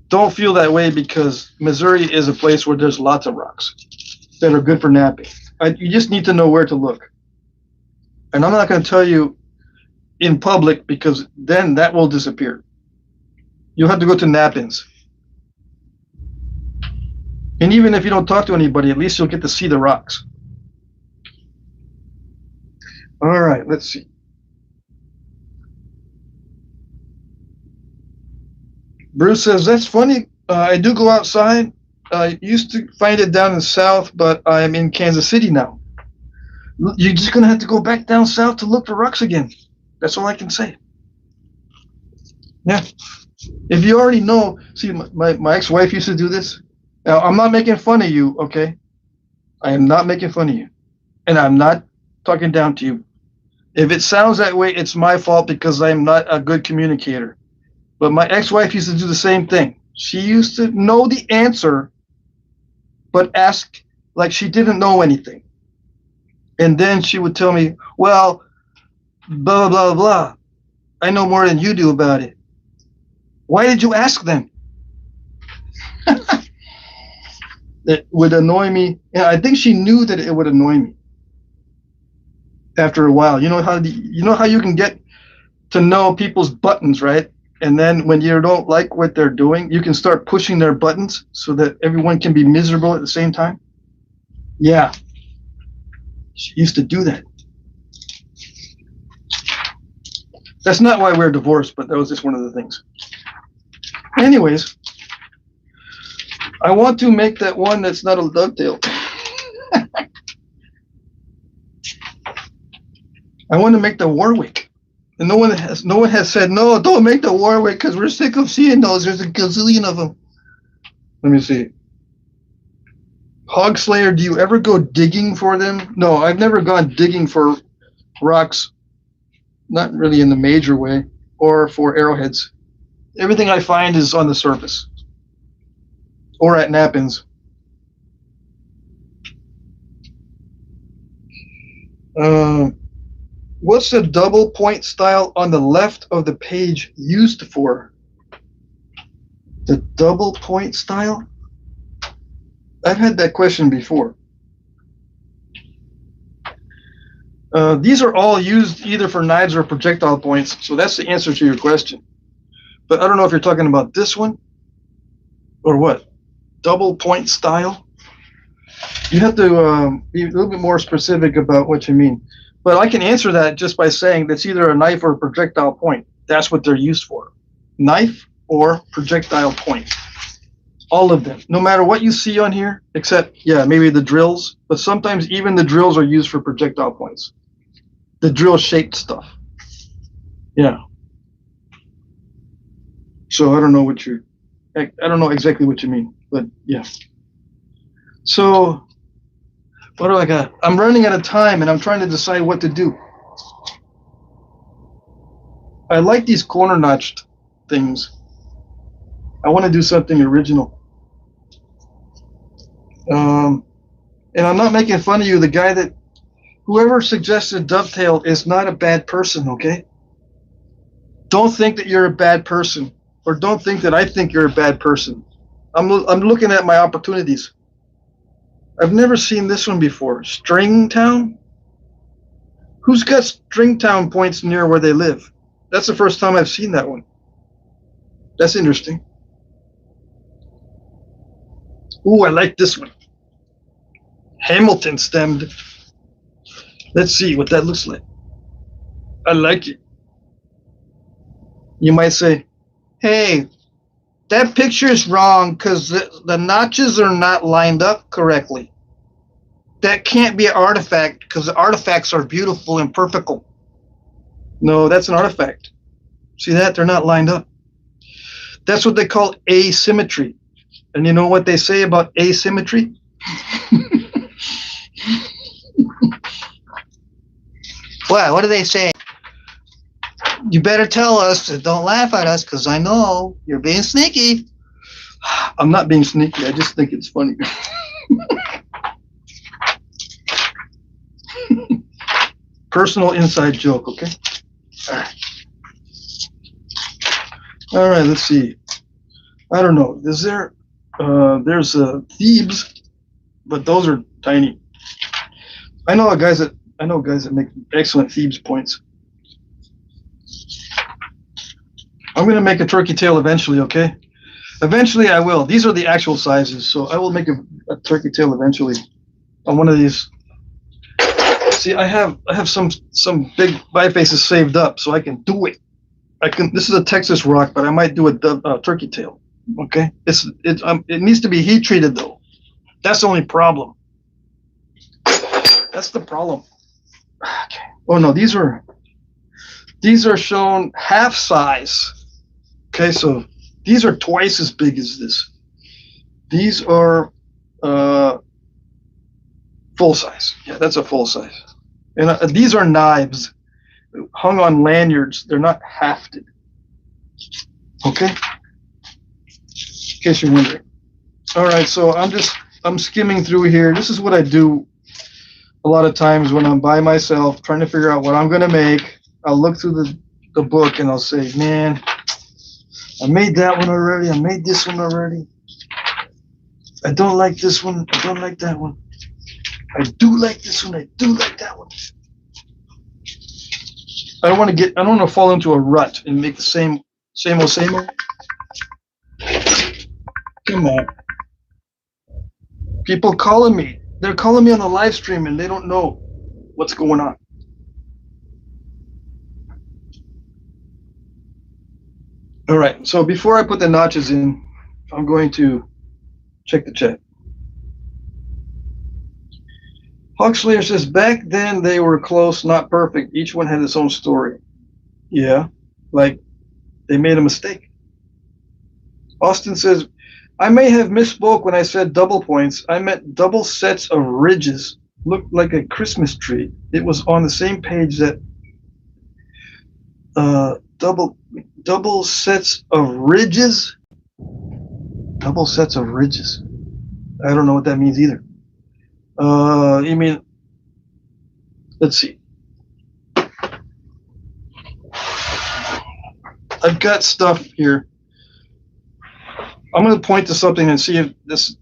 Don't feel that way because Missouri is a place where there's lots of rocks that are good for knapping. You just need to know where to look. And I'm not going to tell you in public because then that will disappear. You'll have to go to knappings. And even if you don't talk to anybody, at least you'll get to see the rocks. All right, let's see. Bruce says, that's funny. I do go outside. I used to find it down in the south, but I'm in Kansas City now. You're just going to have to go back down south to look for rocks again. That's all I can say. Yeah. If you already know, see, my ex-wife used to do this. Now, I'm not making fun of you, okay? I am not making fun of you. And I'm not talking down to you. If it sounds that way, it's my fault because I'm not a good communicator. But my ex-wife used to do the same thing. She used to know the answer, but ask like she didn't know anything. And then she would tell me, well, blah, blah, blah. I know more than you do about it. Why did you ask them? It would annoy me. And I think she knew that it would annoy me after a while. You know how you can get to know people's buttons, right? And then when you don't like what they're doing, you can start pushing their buttons so that everyone can be miserable at the same time. Yeah. She used to do that. That's not why we're divorced, but that was just one of the things. Anyways, I want to make that one that's not a dovetail. I want to make the Warwick. And no one has said, no, don't make the Warwick because we're sick of seeing those. There's a gazillion of them. Let me see. Hog Slayer, do you ever go digging for them? No, I've never gone digging for rocks. Not really in the major way, or for arrowheads. Everything I find is on the surface or at Knappings. What's the double point style on the left of the page used for? The double point style? I've had that question before. These are all used either for knives or projectile points, so that's the answer to your question. But I don't know if you're talking about this one or what. Double point style? You have to be a little bit more specific about what you mean. But I can answer that just by saying that's either a knife or a projectile point. That's what they're used for. Knife or projectile point. All of them. No matter what you see on here, except, yeah, maybe the drills. But sometimes even the drills are used for projectile points. The drill-shaped stuff. Yeah. So I don't know exactly what you mean, but yeah. So what do I got? I'm running out of time and I'm trying to decide what to do. I like these corner notched things. I want to do something original. And I'm not making fun of you. The guy that, whoever suggested dovetail is not a bad person, okay? Don't think that you're a bad person, or don't think that I think you're a bad person. I'm looking at my opportunities. I've never seen this one before. Stringtown? Who's got Stringtown points near where they live? That's the first time I've seen that one. That's interesting. Ooh, I like this one. Hamilton stemmed. Let's see what that looks like. I like it. You might say, hey, that picture is wrong because the notches are not lined up correctly. That can't be an artifact because the artifacts are beautiful and perfect. No, that's an artifact. See that? They're not lined up. That's what they call asymmetry. And you know what they say about asymmetry? What do they say? You better tell us. Don't laugh at us because I know you're being sneaky. I'm not being sneaky. I just think it's funny. Personal inside joke, okay? All right, let's see. I don't know. Is there... there's Thebes, but those are tiny. I know guys that make excellent Thebes points. I'm gonna make a turkey tail eventually, okay? Eventually I will. These are the actual sizes, so I will make a turkey tail eventually on one of these. See, I have some big bifaces saved up, so I can do it. This is a Texas rock, but I might do a turkey tail. Okay, it needs to be heat treated though. That's the only problem. That's the problem. Okay. Oh no, these are shown half size. Okay, so these are twice as big as this. These are full size. Yeah, that's a full size. And these are knives hung on lanyards. They're not hafted. Okay. In case you're wondering. All right, so I'm skimming through here. This is what I do a lot of times when I'm by myself trying to figure out what I'm going to make. I'll look through the book and I'll say, man, I made that one already. I made this one already. I don't like this one. I don't like that one. I do like this one. I do like that one. I don't want to fall into a rut and make the same old. Come on. People calling me. They're calling me on the live stream and they don't know what's going on. All right. So before I put the notches in, I'm going to check the chat. Huxley says, back then they were close, not perfect. Each one had its own story. Yeah, like they made a mistake. Austin says, I may have misspoke when I said double points. I meant double sets of ridges. Looked like a Christmas tree. It was on the same page that double sets of ridges. Double sets of ridges. I don't know what that means either. You mean, let's see. I've got stuff here. I'm going to point to something and see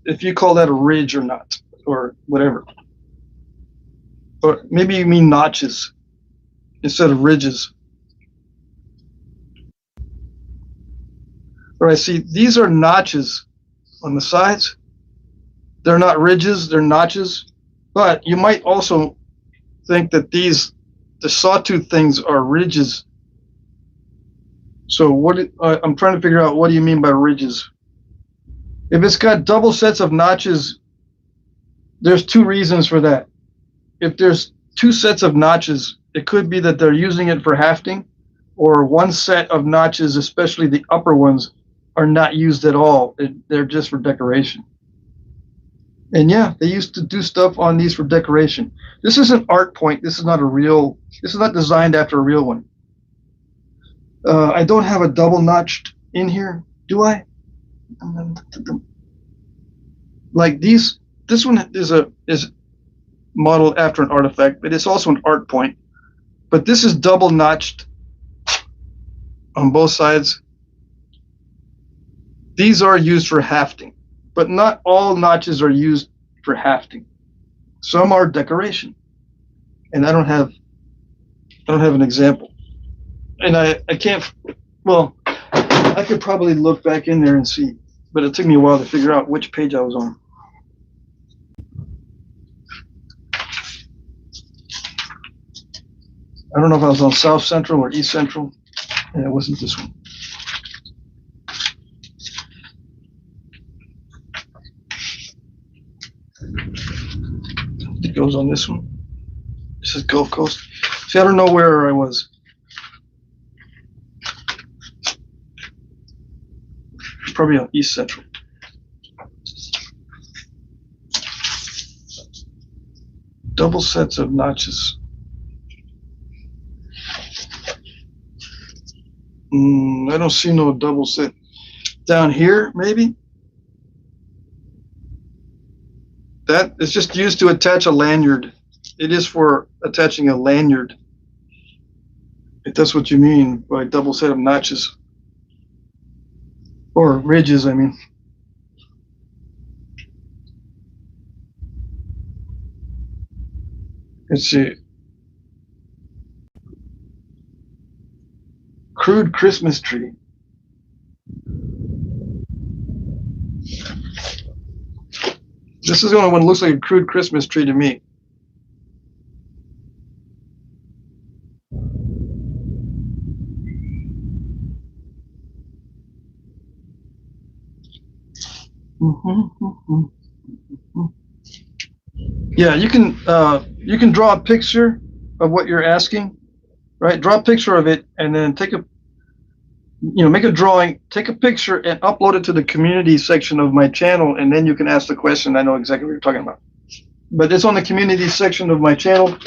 if you call that a ridge or not, or whatever. Or maybe you mean notches instead of ridges. All right, see, these are notches on the sides. They're not ridges, they're notches. But you might also think that the sawtooth things are ridges. So I'm trying to figure out, what do you mean by ridges? If it's got double sets of notches, there's two reasons for that. If there's two sets of notches, it could be that they're using it for hafting, or one set of notches, especially the upper ones, are not used at all. They're just for decoration. And yeah, they used to do stuff on these for decoration. This is an art point. This is not designed after a real one. I don't have a double notched in here, do I? Like this one is modeled after an artifact, but it's also an art point. But this is double notched on both sides. These are used for hafting, but not all notches are used for hafting. Some are decoration, and I don't have an example. And I can't. Well, I could probably look back in there and see, but it took me a while to figure out which page I was on. I don't know if I was on South Central or East Central, and it wasn't this one. It goes on this one. This is Gulf Coast. See, I don't know where I was. Probably on East Central. Double sets of notches. I don't see no double set. Down here, maybe? That is just used to attach a lanyard. It is for attaching a lanyard. If that's what you mean by double set of notches. Or ridges, I mean. Let's see. Crude Christmas tree. This is the only one that looks like a crude Christmas tree to me. Yeah, you can draw a picture of what you're asking, right? Draw a picture of it, and then make a drawing, take a picture, and upload it to the community section of my channel, and then you can ask the question. I know exactly what you're talking about. But it's on the community section of my channel.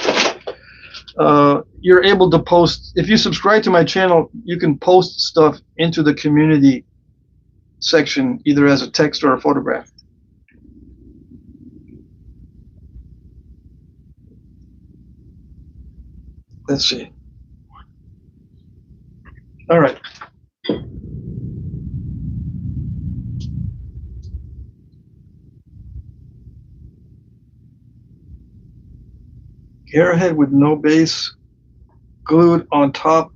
You're able to post, if you subscribe to my channel, you can post stuff into the community section, either as a text or a photograph. Let's see. All right. Arrowhead with no base glued on top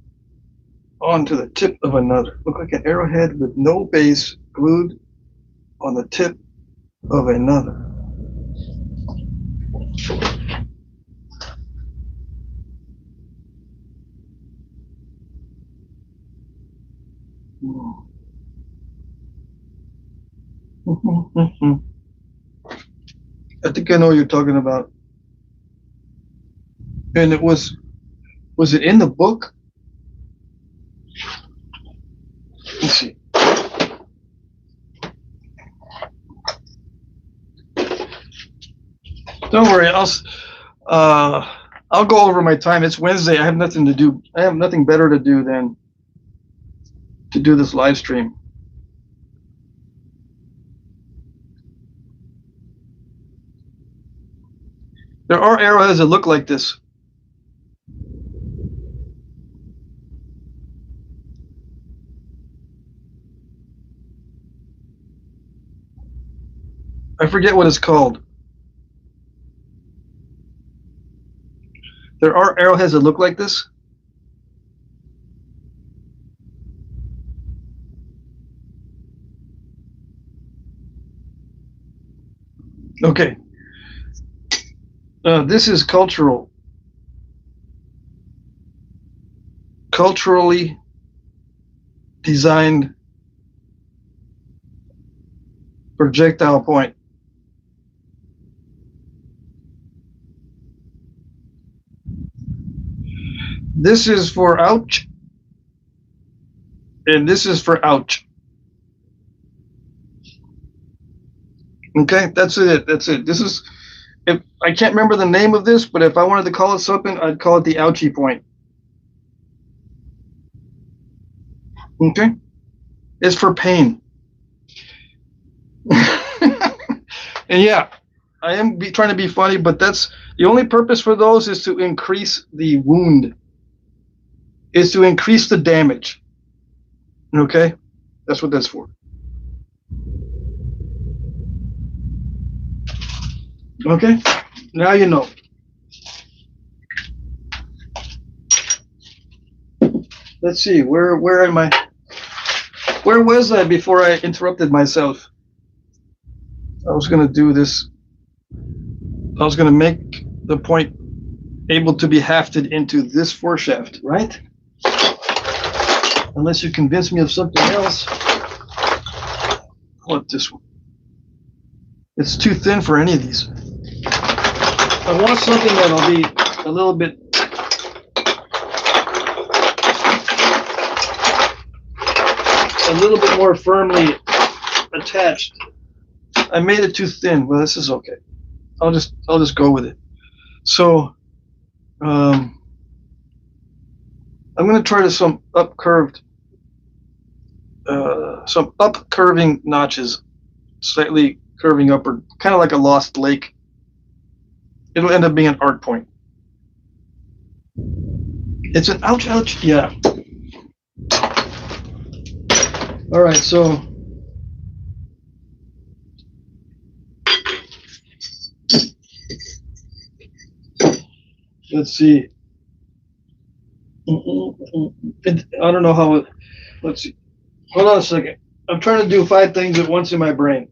onto the tip of another. Look like an arrowhead with no base glued on the tip of another. I think I know what you're talking about. And it was it in the book? Let's see. Don't worry, I'll go over my time. It's Wednesday. I have nothing to do. I have nothing better to do than to do this live stream. There are arrowheads that look like this. I forget what it's called. There are arrowheads that look like this. Okay. This is culturally designed projectile point. This is for ouch, and this is for ouch. Okay, that's it. That's it. This is, if I can't remember the name of this, but if I wanted to call it something, I'd call it the ouchie point. Okay, it's for pain. And yeah, I am trying to be funny, but that's the only purpose for those is to increase the wound. Is to increase the damage. Okay, that's what that's for. Okay, now you know. Let's see, where am I? Where was I before I interrupted myself? I was going to do this. I was going to make the point able to be hafted into this foreshaft, right? Unless you convince me of something else. What, this one? It's too thin for any of these. I want something that'll be a little bit more firmly attached. I made it too thin. Well, this is okay. I'll just go with it. So I'm going to try to some curving notches, slightly curving upward, kind of like a lost lake. It'll end up being an arc point. It's an ouch, ouch, yeah. All right, so let's see. I don't know how it, let's see. Hold on a second. I'm trying to do 5 things at once in my brain.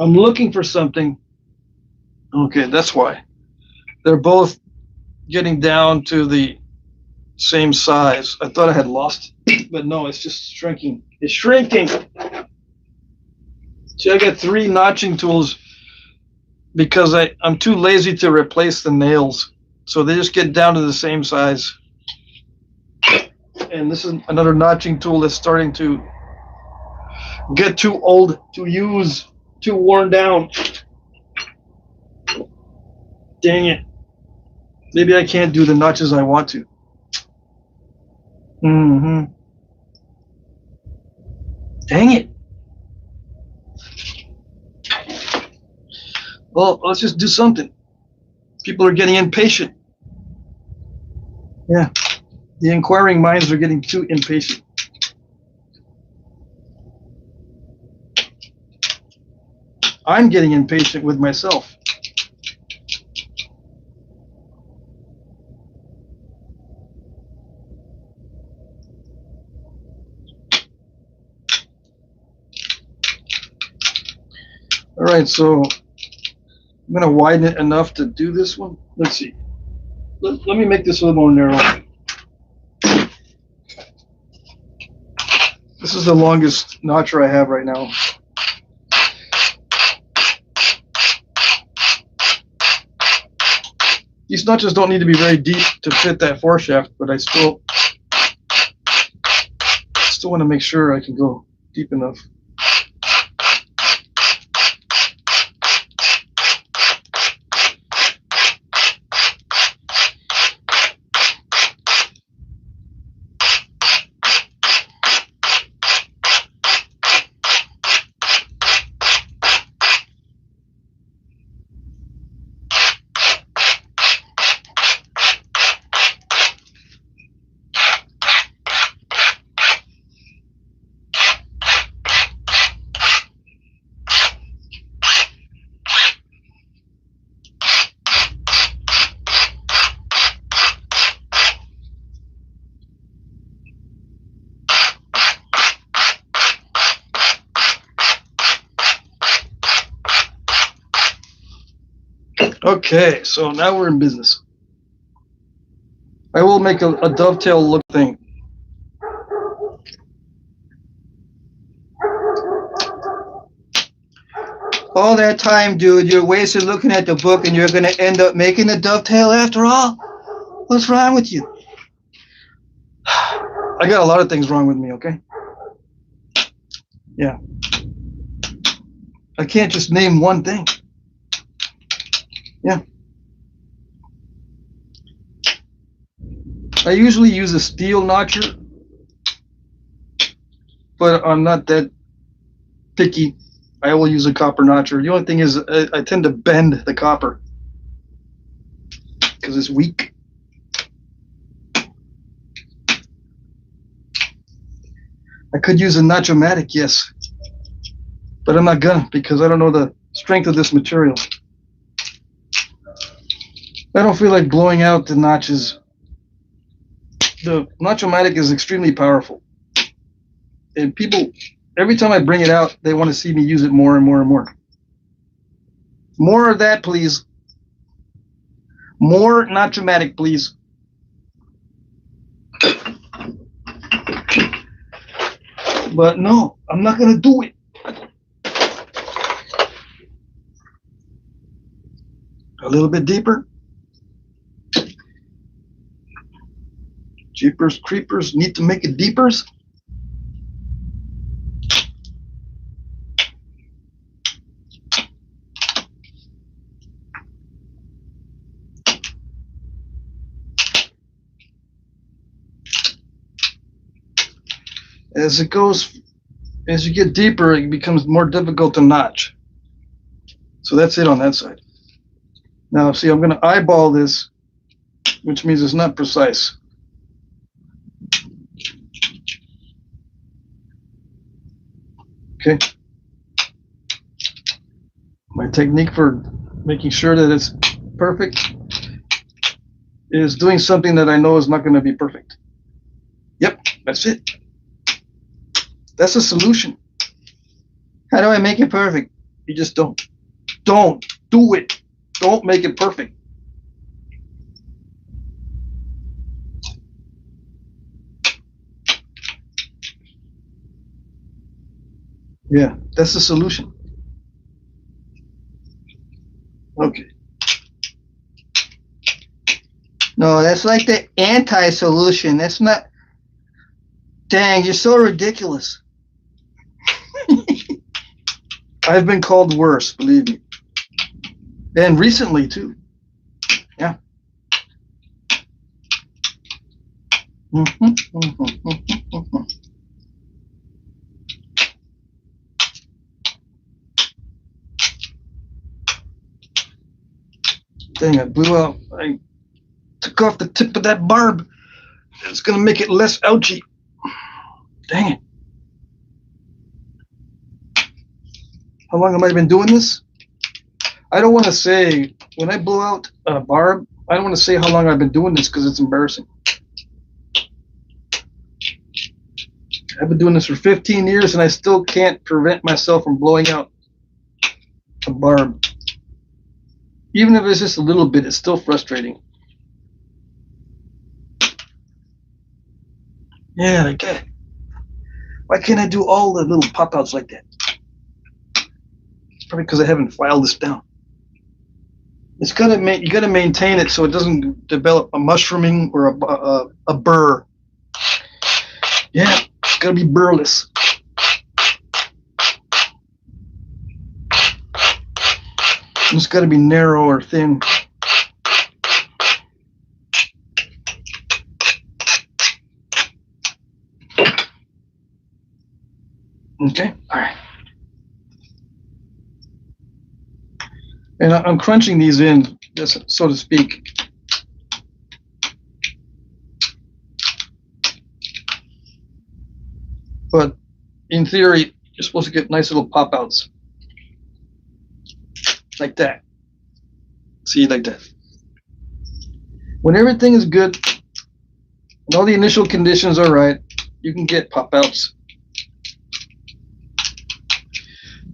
I'm looking for something. Okay, that's why. They're both getting down to the same size. I thought I had lost it, but no, it's just shrinking. It's shrinking. See, I got 3 notching tools because I'm too lazy to replace the nails. So they just get down to the same size. And this is another notching tool that's starting to get too old to use, too worn down. Dang it. Maybe I can't do the notches I want to. Dang it. Well, let's just do something. People are getting impatient. Yeah. The inquiring minds are getting too impatient. I'm getting impatient with myself. All right, so I'm going to widen it enough to do this one. Let's see. Let me make this a little more narrow. This is the longest notcher I have right now. These notches don't need to be very deep to fit that foreshaft, but I still want to make sure I can go deep enough. Okay, so now we're in business. I will make a dovetail look thing. All that time, dude, you're wasted looking at the book and you're going to end up making a dovetail after all? What's wrong with you? I got a lot of things wrong with me, okay? Yeah. I can't just name one thing. Yeah. I usually use a steel notcher, but I'm not that picky. I will use a copper notcher. The only thing is I tend to bend the copper because it's weak. I could use a notchomatic, yes, but I'm not gonna because I don't know the strength of this material. I don't feel like blowing out the notches. The notchomatic is extremely powerful, and people, every time I bring it out, they want to see me use it more and more and more. More of that, please. More notchomatic, please. But no, I'm not gonna do it. A little bit deeper. Jeepers creepers, need to make it deepers. As it goes, as you get deeper, it becomes more difficult to notch. So that's it on that side. Now, see, I'm going to eyeball this, which means it's not precise. Okay. My technique for making sure that it's perfect is doing something that I know is not going to be perfect. Yep, that's it. That's a solution. How do I make it perfect? You just don't. Don't do it. Don't make it perfect. Yeah, that's the solution. Okay. No, that's like the anti-solution. That's not. Dang, you're so ridiculous. I've been called worse, believe me. And recently, too. Yeah. Dang, I blew out. I took off the tip of that barb. It's going to make it less ouchy. Dang it. How long have I been doing this? I don't want to say, when I blow out a barb, I don't want to say how long I've been doing this because it's embarrassing. I've been doing this for 15 years and I still can't prevent myself from blowing out a barb. Even if it's just a little bit, it's still frustrating. Yeah, like that. Why can't I do all the little pop-outs like that? It's probably because I haven't filed this down. It's gotta you gotta maintain it so it doesn't develop a mushrooming or a burr. Yeah, it's gotta be burless. It's gotta be narrow or thin. Okay, all right. And I'm crunching these in, just so to speak. But in theory, you're supposed to get nice little pop-outs. Like that. See, like that. When everything is good, and all the initial conditions are right, you can get pop-outs.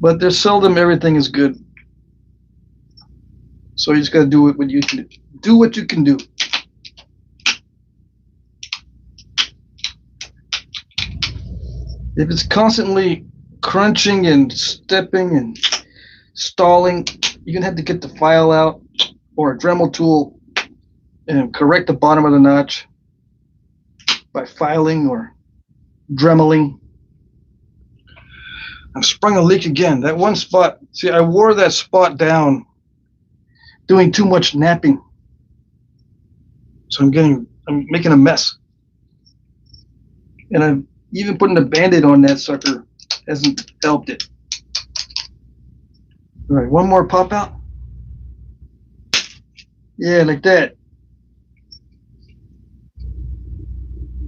But there's seldom everything is good. So you just gotta do what you can do. Do what you can do. If it's constantly crunching and stepping and stalling, you're gonna have to get the file out or a Dremel tool and correct the bottom of the notch by filing or dremeling. I've sprung a leak again. That one spot, see, I wore that spot down doing too much knapping. So I'm making a mess. And I'm even putting a Band-Aid on that sucker hasn't helped it. All right, one more pop out. Yeah, like that.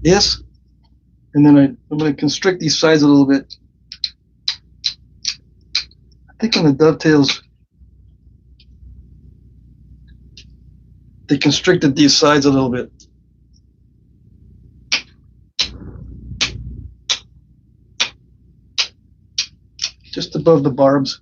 Yes. And then I'm going to constrict these sides a little bit. I think on the dovetails, they constricted these sides a little bit. Just above the barbs.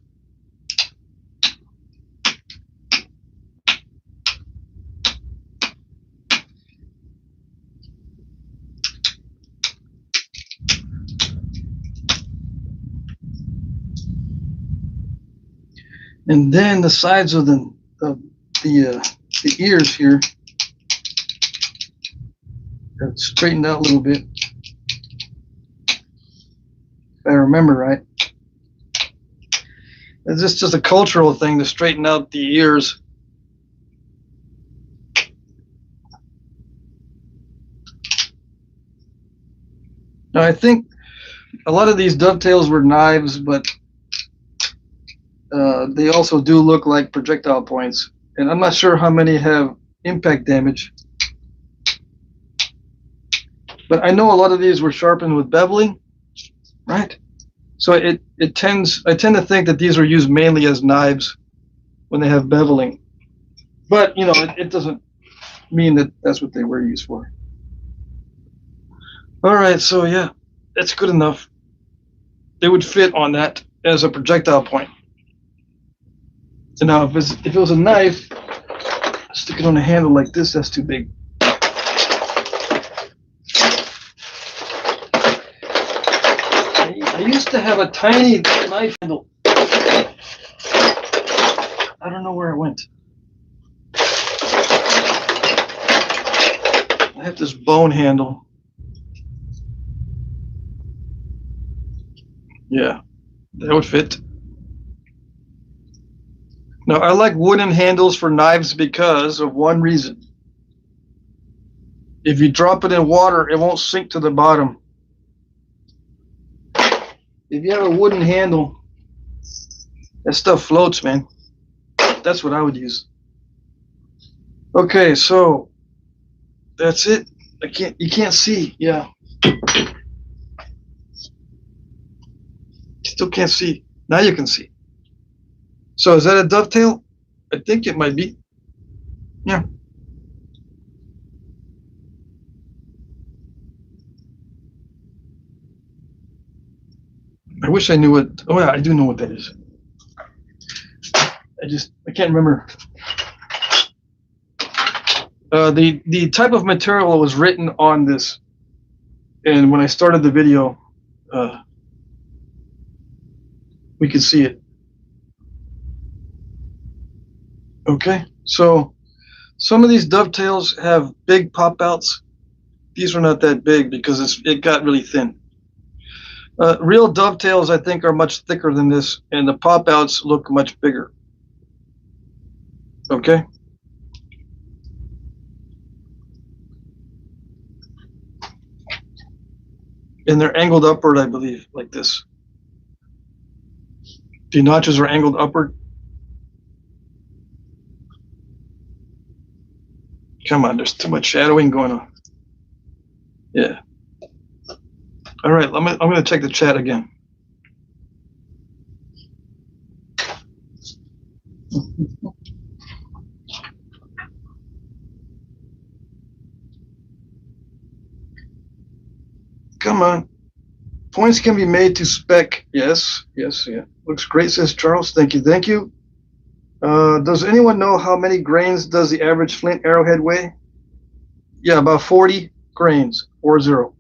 And then the sides of the ears here are straightened out a little bit, if I remember right. It's just a cultural thing to straighten out the ears. Now I think a lot of these dovetails were knives, but they also do look like projectile points. And I'm not sure how many have impact damage. But I know a lot of these were sharpened with beveling, right? So I tend to think that these are used mainly as knives when they have beveling. But, you know, it doesn't mean that that's what they were used for. All right, so yeah, that's good enough. They would fit on that as a projectile point. So now, if it was a knife, stick it on a handle like this, that's too big. I used to have a tiny knife handle. I don't know where it went. I have this bone handle. Yeah, that would fit. Now, I like wooden handles for knives because of one reason. If you drop it in water, it won't sink to the bottom. If you have a wooden handle, that stuff floats, man. That's what I would use. Okay, so that's it. You can't see, yeah. Still can't see. Now you can see. So is that a dovetail? I think it might be. Yeah. I wish I knew what. Oh yeah, I do know what that is. I can't remember. The type of material that was written on this, and when I started the video, we could see it. Okay, so some of these dovetails have big pop outs. These are not that big because it got really thin. Real dovetails, I think, are much thicker than this, and the pop outs look much bigger. Okay. And they're angled upward, I believe, like this. The notches are angled upward. Come on, there's too much shadowing going on. Yeah. All right, I'm going to check the chat again. Come on. Points can be made to spec. Yes, yes, yeah. Looks great, says Charles. Thank you, thank you. Does anyone know how many grains does the average flint arrowhead weigh? Yeah, about 40 grains, 40.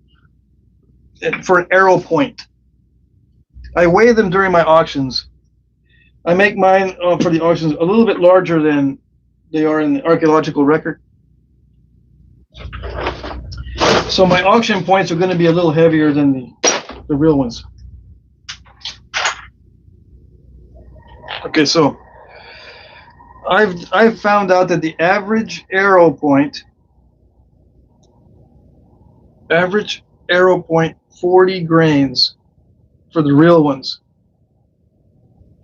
For an arrow point. I weigh them during my auctions. I make mine for the auctions a little bit larger than they are in the archaeological record. So my auction points are going to be a little heavier than the real ones. Okay, so I've found out that the average arrow point 40 grains for the real ones.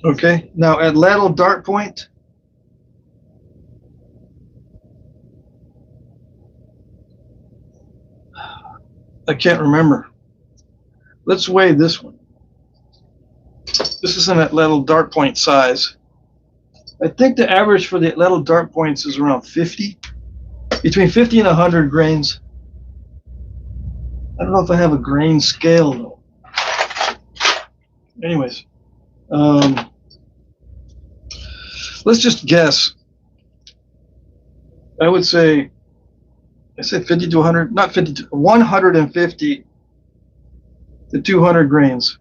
Okay, now at lateral dart point, I can't remember. Let's weigh this one. This isn't at lateral dart point size. I think the average for the lateral dart points is around 50, between 50 and 100 grains. I don't know if I have a grain scale though. Anyways, let's just guess. I would say, 50 to 100, not 50 to 150 to 200 grains.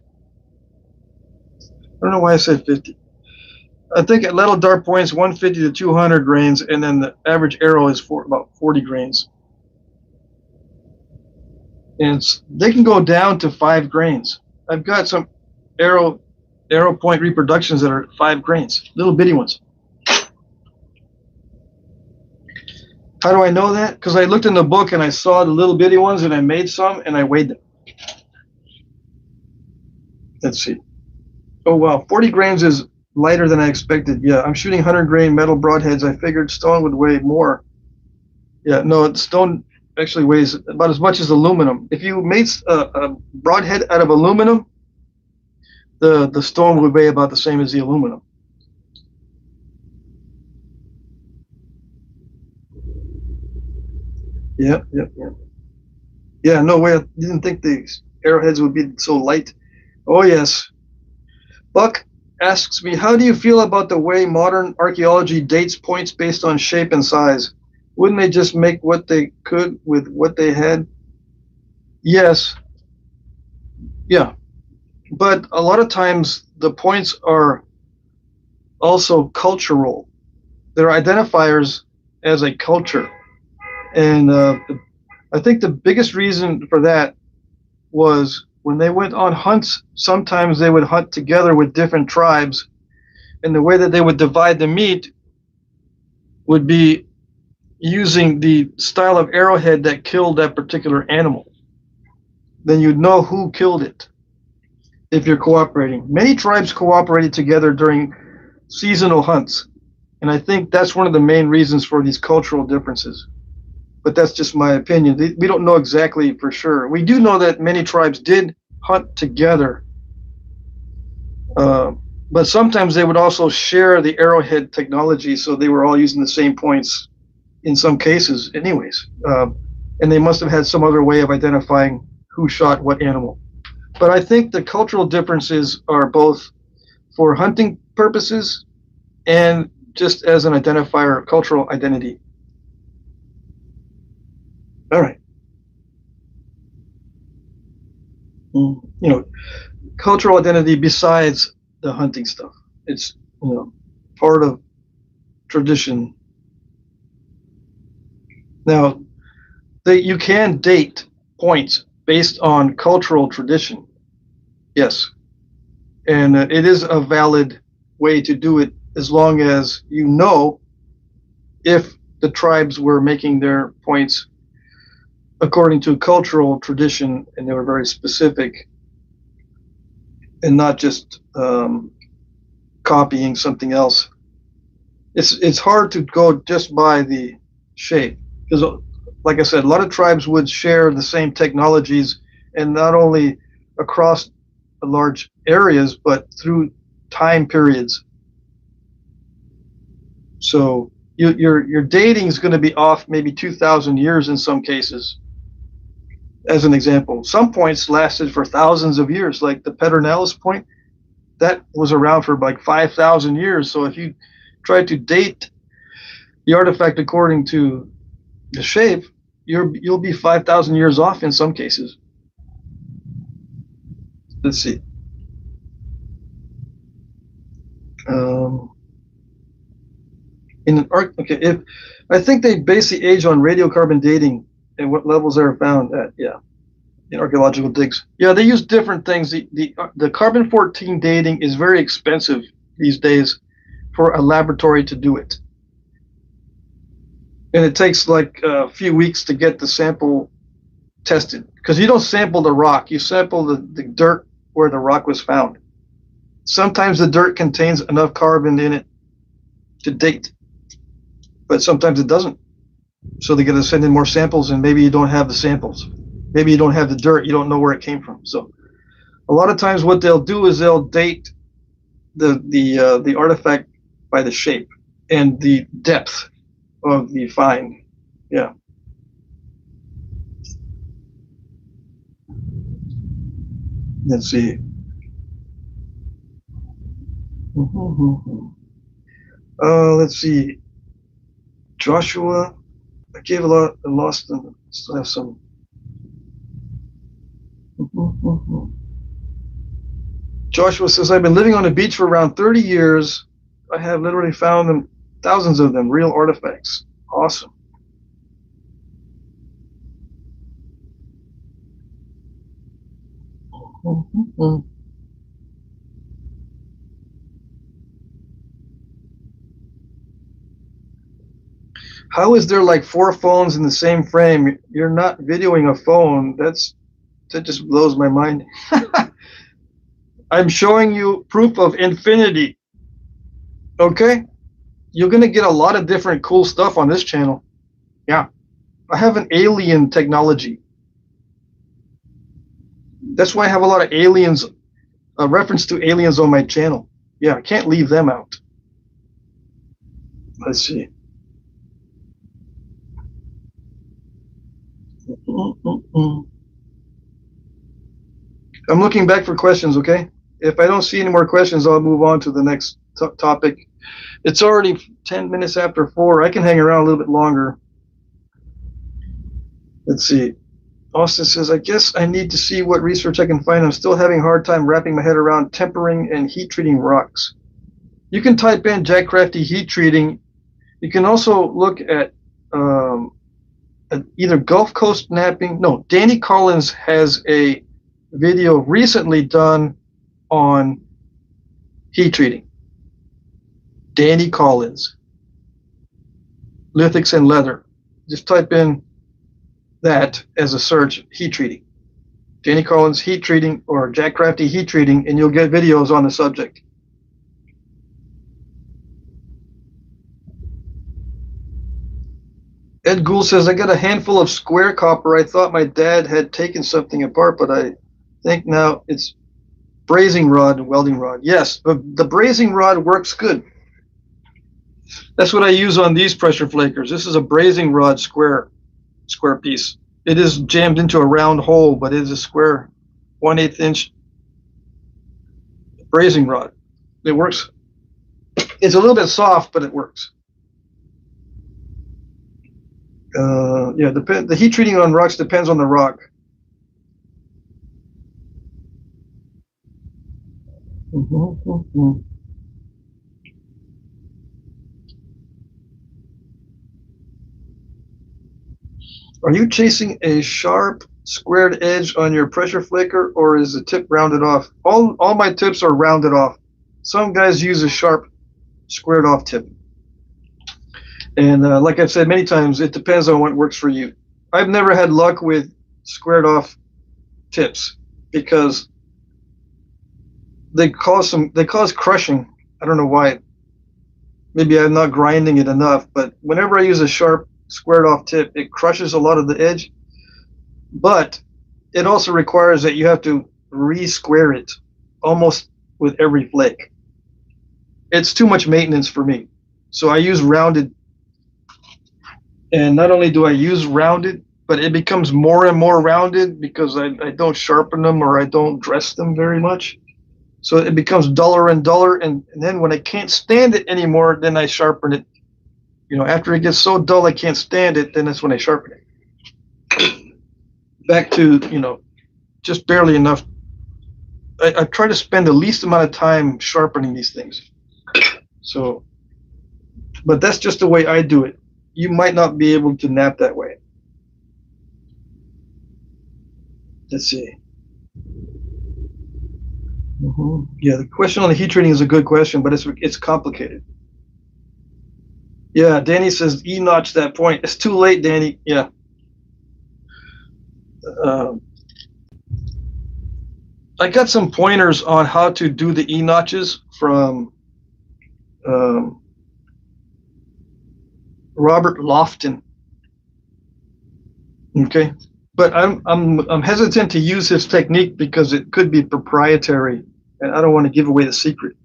I don't know why I said 50. I think at lateral dart points, 150 to 200 grains, and then the average arrow is about 40 grains. And they can go down to 5 grains. I've got some arrow point reproductions that are 5 grains, little bitty ones. How do I know that? Because I looked in the book and I saw the little bitty ones and I made some and I weighed them. Let's see. Oh wow, 40 grains is lighter than I expected. Yeah, I'm shooting 100 grain metal broadheads. I figured stone would weigh more. Yeah, no, stone actually weighs about as much as aluminum. If you made a broadhead out of aluminum, the stone would weigh about the same as the aluminum. Yep. Yeah, no way. I didn't think the arrowheads would be so light. Oh, yes. Buck asks me, how do you feel about the way modern archaeology dates points based on shape and size? Wouldn't they just make what they could with what they had? Yes. Yeah. But a lot of times the points are also cultural. They're identifiers as a culture. And I think the biggest reason for that was when they went on hunts, sometimes they would hunt together with different tribes, and the way that they would divide the meat would be using the style of arrowhead that killed that particular animal. Then you'd know who killed it if you're cooperating. Many tribes cooperated together during seasonal hunts, and I think that's one of the main reasons for these cultural differences. But that's just my opinion. We don't know exactly for sure. We do know that many tribes did hunt together But sometimes they would also share the arrowhead technology, so they were all using the same points in some cases, anyways. And they must have had some other way of identifying who shot what animal. But I think the cultural differences are both for hunting purposes and just as an identifier, cultural identity. All right. You know, cultural identity besides the hunting stuff. It's, you know, part of tradition. Now, you can date points based on cultural tradition. Yes. And it is a valid way to do it as long as you know if the tribes were making their points according to cultural tradition and they were very specific and not just copying something else. It's hard to go just by the shape because, like I said, a lot of tribes would share the same technologies, and not only across large areas but through time periods. So your dating is going to be off maybe 2,000 years in some cases. As an example, some points lasted for thousands of years, like the Pedernales point. That was around for like 5,000 years. So if you try to date the artifact according to the shape, you'll be 5,000 years off in some cases. Let's see. If I think they base the age on radiocarbon dating and what levels they are found at. Yeah, in archaeological digs. Yeah, they use different things. The carbon-14 dating is very expensive these days for a laboratory to do it, and it takes like a few weeks to get the sample tested because you don't sample the rock, you sample the dirt where the rock was found. Sometimes the dirt contains enough carbon in it to date, but sometimes it doesn't. So they got to send in more samples, and maybe you don't have the samples. Maybe you don't have the dirt. You don't know where it came from. So a lot of times what they'll do is they'll date the artifact by the shape and the depth of the find. Yeah. Let's see. Let's see. Joshua, I gave a lot and lost them. Still have some. Joshua says, I've been living on the beach for around 30 years. I have literally found them, thousands of them, real artifacts. Awesome. How is there like 4 phones in the same frame? You're not videoing a phone. That just blows my mind. I'm showing you proof of infinity. Okay? You're going to get a lot of different cool stuff on this channel. Yeah. I have an alien technology. That's why I have a lot of aliens, a reference to aliens on my channel. Yeah, I can't leave them out. Let's see. I'm looking back for questions, okay? If I don't see any more questions, I'll move on to the next topic. It's already 10 minutes after 4. I can hang around a little bit longer. Let's see. Austin says, I guess I need to see what research I can find. I'm still having a hard time wrapping my head around tempering and heat treating rocks. You can type in Jack Crafty heat treating. You can also look at either Gulf Coast Knapping. No, Danny Collins has a video recently done on heat treating. Danny Collins, lithics and leather. Just type in that as a search, heat treating. Danny Collins heat treating or Jack Crafty heat treating, and you'll get videos on the subject. Ed Gould says, I got a handful of square copper. I thought my dad had taken something apart, but I think now it's brazing rod and welding rod. Yes, the brazing rod works good. That's what I use on these pressure flakers. This is a brazing rod square piece. It is jammed into a round hole, but it is a square 1/8 inch brazing rod. It works. It's a little bit soft, but it works. Yeah, the heat treating on rocks depends on the rock. Are you chasing a sharp squared edge on your pressure flaker, or is the tip rounded off? All my tips are rounded off. Some guys use a sharp squared off tip. And like I've said many times, it depends on what works for you. I've never had luck with squared off tips because they cause crushing. I don't know why. Maybe I'm not grinding it enough, but whenever I use a sharp squared off tip, it crushes a lot of the edge. But it also requires that you have to re-square it almost with every flake. It's too much maintenance for me. So I use rounded. And not only do I use rounded, but it becomes more and more rounded because I don't sharpen them or I don't dress them very much. So it becomes duller and duller. And then when I can't stand it anymore, then I sharpen it. You know, after it gets so dull I can't stand it, then that's when I sharpen it. Back to, you know, just barely enough. I try to spend the least amount of time sharpening these things. So, but that's just the way I do it. You might not be able to knap that way. Let's see. Yeah, the question on the heat treating is a good question, but it's complicated. Yeah, Danny says E-notch that point. It's too late, Danny. Yeah. I got some pointers on how to do the E-notches from Robert Lofton. Okay, but I'm hesitant to use his technique because it could be proprietary, and I don't want to give away the secret.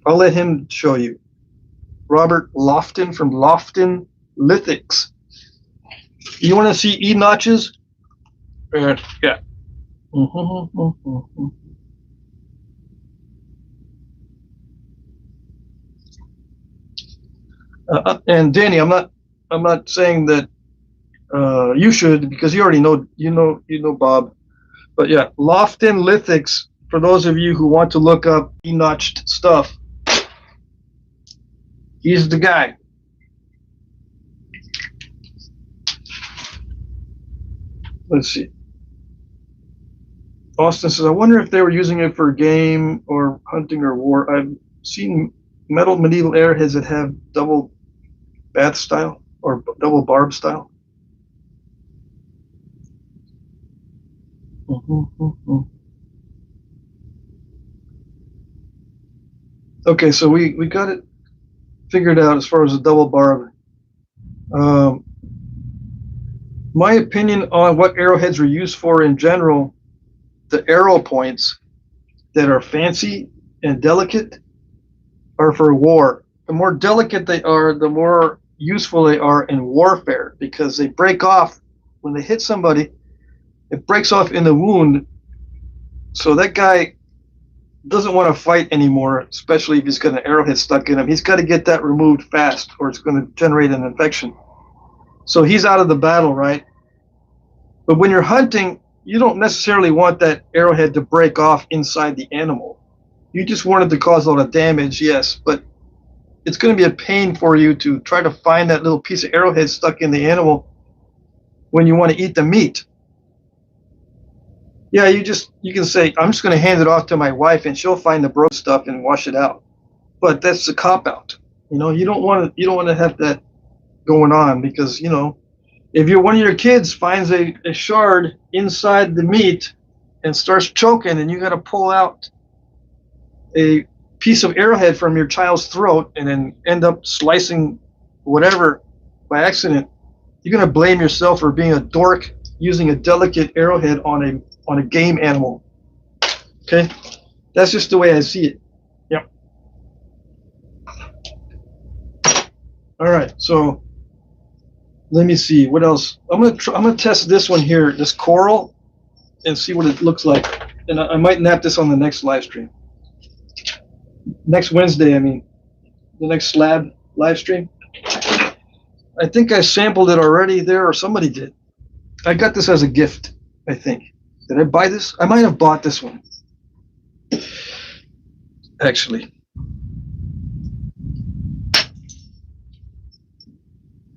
I'll let him show you. Robert Lofton from Lofton Lithics. You want to see E-notches? Yeah. And Danny, I'm not saying that you should, because you already know, you know Bob. But yeah, Lofton Lithics, for those of you who want to look up E-notched stuff, he's the guy. Let's see. Austin says, I wonder if they were using it for game or hunting or war. I've seen metal medieval arrowheads that have double bath style or double barb style. Okay, so we got it figured out as far as the double barb. My opinion on what arrowheads are used for in general, the arrow points that are fancy and delicate are for war. The more delicate they are, the more useful they are in warfare, because they break off when they hit somebody. It breaks off in the wound, so that guy doesn't want to fight anymore, especially if he's got an arrowhead stuck in him. He's got to get that removed fast, or it's going to generate an infection. So he's out of the battle, right? But when you're hunting, you don't necessarily want that arrowhead to break off inside the animal. You just want it to cause a lot of damage, yes, but it's going to be a pain for you to try to find that little piece of arrowhead stuck in the animal when you want to eat the meat. Yeah, you can say, I'm just going to hand it off to my wife and she'll find the broke stuff and wash it out. But that's a cop-out. You know, you don't want to have that going on, because, you know, if one of your kids finds a shard inside the meat and starts choking, and you got to pull out a piece of arrowhead from your child's throat and then end up slicing whatever by accident, you're going to blame yourself for being a dork using a delicate arrowhead on a game animal. Okay, that's just the way I see it. Yep. All right, so let me see what else. I'm gonna test this one here, this coral, and see what it looks like. And I might nap this on the next live stream. Next Wednesday, I mean, the next slab live stream. I think I sampled it already there, or somebody did. I got this as a gift, I think. Did I buy this? I might have bought this one, actually.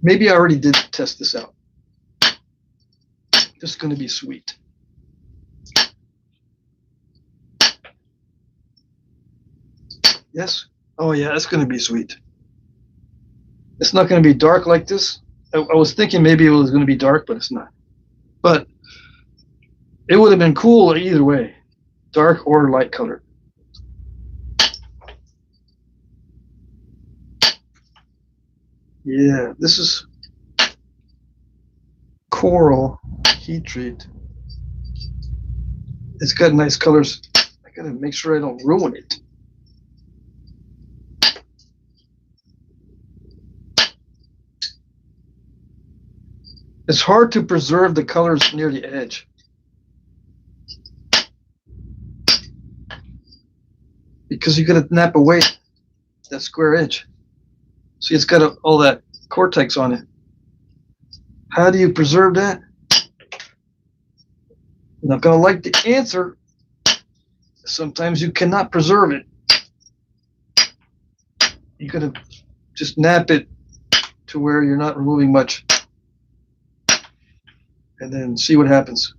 Maybe I already did test this out. This is going to be sweet. Yes? Oh yeah, it's going to be sweet. It's not going to be dark like this. I was thinking maybe it was going to be dark, but it's not. But it would have been cool either way, dark or light colored. Yeah, this is coral heat treat. It's got nice colors. I gotta make sure I don't ruin it. It's hard to preserve the colors near the edge. Because you gotta nap away that square edge. See, it's got all that cortex on it. How do you preserve that? You're not gonna like the answer. Sometimes you cannot preserve it. You gotta just nap it to where you're not removing much. And then see what happens.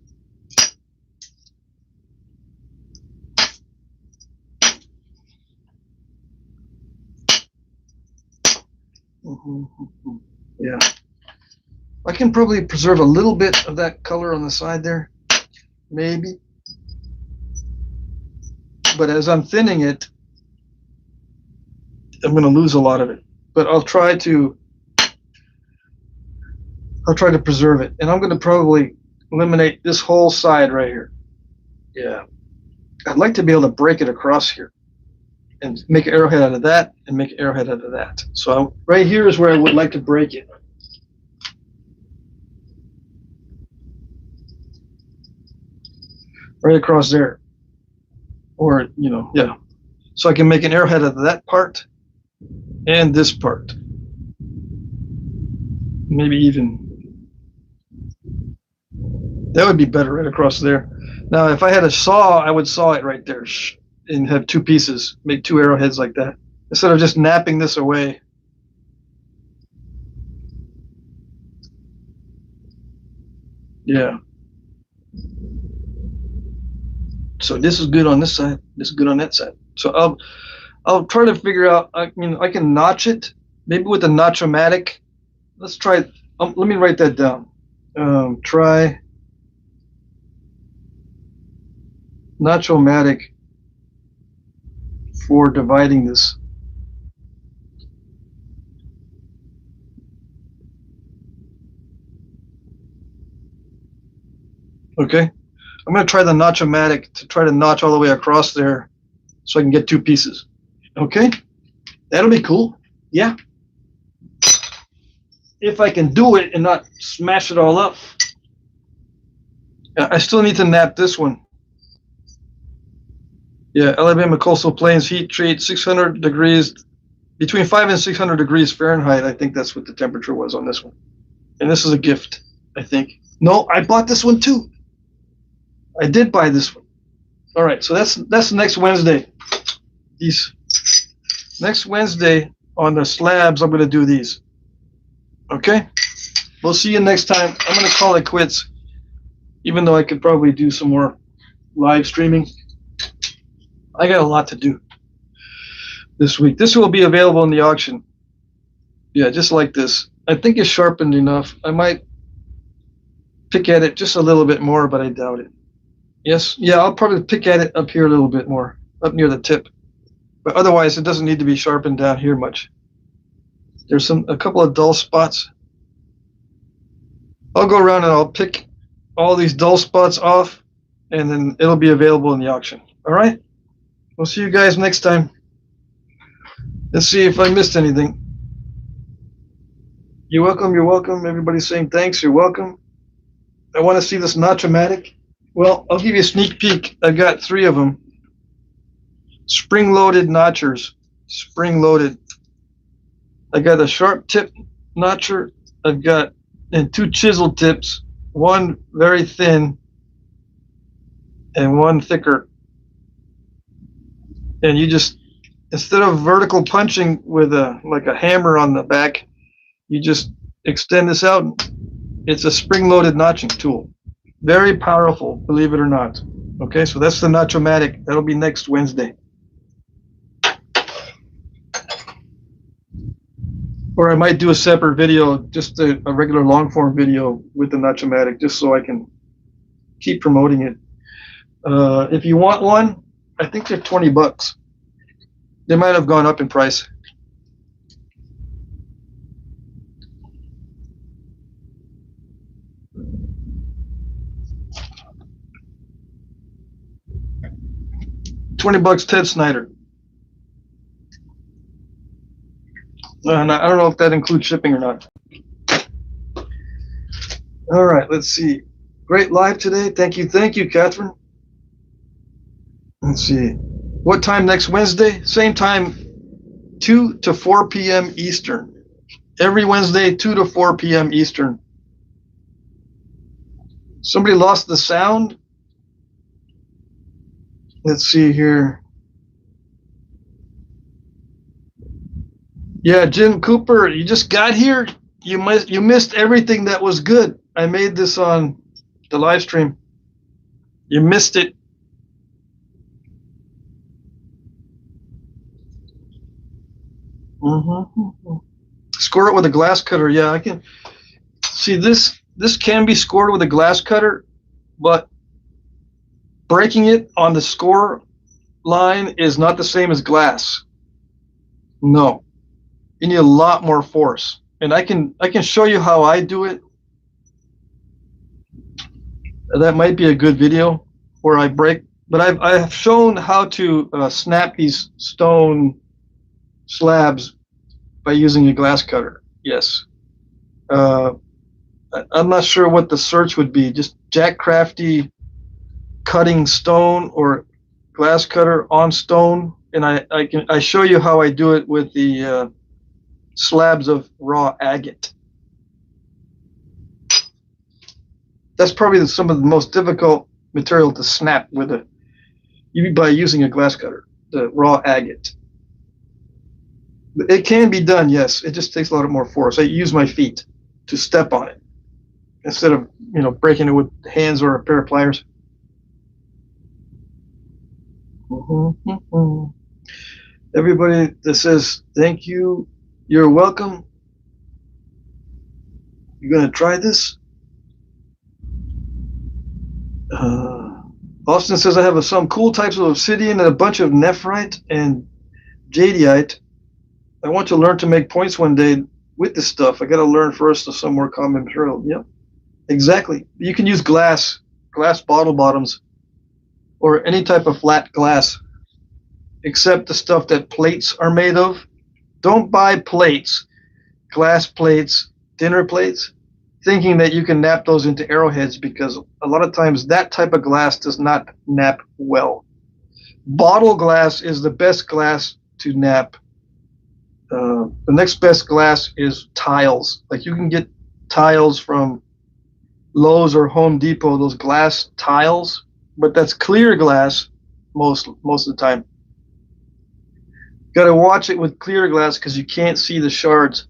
Yeah. I can probably preserve a little bit of that color on the side there. Maybe. But as I'm thinning it, I'm going to lose a lot of it. But I'll try to preserve it. And I'm going to probably eliminate this whole side right here. Yeah. I'd like to be able to break it across here and make an arrowhead out of that and make an arrowhead out of that. So right here is where I would like to break it. Right across there. Or, you know, yeah. So I can make an arrowhead out of that part and this part. Maybe even. That would be better right across there. Now, if I had a saw, I would saw it right there and have two pieces, make two arrowheads like that, instead of just napping this away. Yeah. So this is good on this side. This is good on that side. So I'll try to figure out. I mean, I can notch it, maybe with a notch-o-matic. Let's try. Let me write that down. Try notch-o-matic for dividing this. Okay, I'm going to try the notch-o-matic to try to notch all the way across there so I can get two pieces. Okay, that'll be cool. Yeah. If I can do it and not smash it all up. I still need to nap this one. Yeah, Alabama Coastal Plains heat treat, 600 degrees, between 5 and 600 degrees Fahrenheit. I think that's what the temperature was on this one. And this is a gift, I think. No, I bought this one too. I did buy this one. All right, so that's next Wednesday. These next Wednesday on the slabs, I'm going to do these. Okay? We'll see you next time. I'm going to call it quits, even though I could probably do some more live streaming. I got a lot to do this week. This will be available in the auction. Yeah, just like this. I think it's sharpened enough. I might pick at it just a little bit more, but I doubt it. Yes, yeah, I'll probably pick at it up here a little bit more, up near the tip. But otherwise, it doesn't need to be sharpened down here much. There's a couple of dull spots. I'll go around and I'll pick all these dull spots off, and then it'll be available in the auction. All right. We'll see you guys next time. Let's see if I missed anything. You're welcome. You're welcome. Everybody's saying thanks. You're welcome. I want to see this Notch-O-Matic. Well, I'll give you a sneak peek. I've got 3 of them. Spring-loaded notchers. Spring-loaded. I got a sharp tip notcher. I've got and 2 chisel tips. One very thin and one thicker. And you just, instead of vertical punching with like a hammer on the back, you just extend this out. It's a spring-loaded notching tool. Very powerful, believe it or not. Okay, so that's the Notch-O-Matic. That'll be next Wednesday. Or I might do a separate video, just a regular long-form video with the Notch-O-Matic, just so I can keep promoting it. If you want one, I think they're $20. They might have gone up in price. $20, Ted Snyder. And I don't know if that includes shipping or not. All right, let's see. Great live today. Thank you, Catherine. Let's see. What time next Wednesday? Same time, 2 to 4 p.m. Eastern. Every Wednesday, 2 to 4 p.m. Eastern. Somebody lost the sound? Let's see here. Yeah, Jim Cooper, you just got here. You missed everything that was good. I made this on the live stream. You missed it. Score it with a glass cutter. Yeah, I can see this. This can be scored with a glass cutter, but breaking it on the score line is not the same as glass. No, you need a lot more force, and I can show you how I do it. That might be a good video where I break, but I've shown how to snap these stone slabs by using a glass cutter. Yes. I'm not sure what the search would be. Just Jack Crafty cutting stone or glass cutter on stone, and I show you how I do it with the slabs of raw agate. That's probably some of the most difficult material to snap with by using a glass cutter, the raw agate. It can be done, yes. It just takes a lot more force. I use my feet to step on it instead of breaking it with hands or a pair of pliers. Everybody that says thank you, you're welcome. You're gonna try this. Austin says I have some cool types of obsidian and a bunch of nephrite and jadeite. I want to learn to make points one day with this stuff. I got to learn first of some more common material. Yep, exactly. You can use glass bottle bottoms, or any type of flat glass, except the stuff that plates are made of. Don't buy plates, glass plates, dinner plates, thinking that you can nap those into arrowheads, because a lot of times that type of glass does not nap well. Bottle glass is the best glass to nap. The next best glass is tiles. Like, you can get tiles from Lowe's or Home Depot, those glass tiles, but that's clear glass most of the time. Got to watch it with clear glass because you can't see the shards,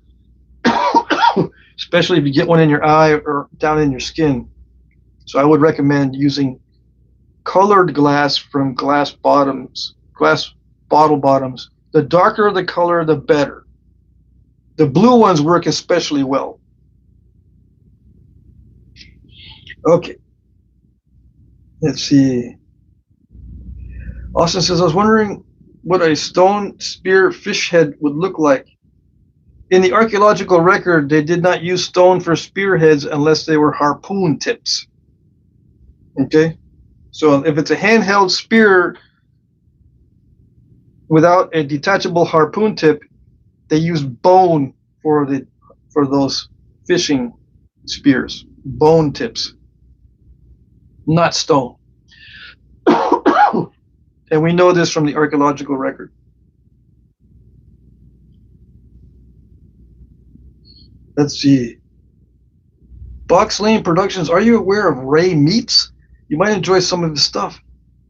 especially if you get one in your eye or down in your skin. So I would recommend using colored glass from glass bottle bottoms. The darker the color, the better. The blue ones work especially well. Okay. Let's see. Austin says, I was wondering what a stone spear fish head would look like. In the archaeological record, they did not use stone for spearheads unless they were harpoon tips. Okay? So if it's a handheld spear, without a detachable harpoon tip, they use bone for those fishing spears. Bone tips, not stone. And we know this from the archaeological record. Let's see. Box Lane Productions, are you aware of Ray Meats? You might enjoy some of his stuff.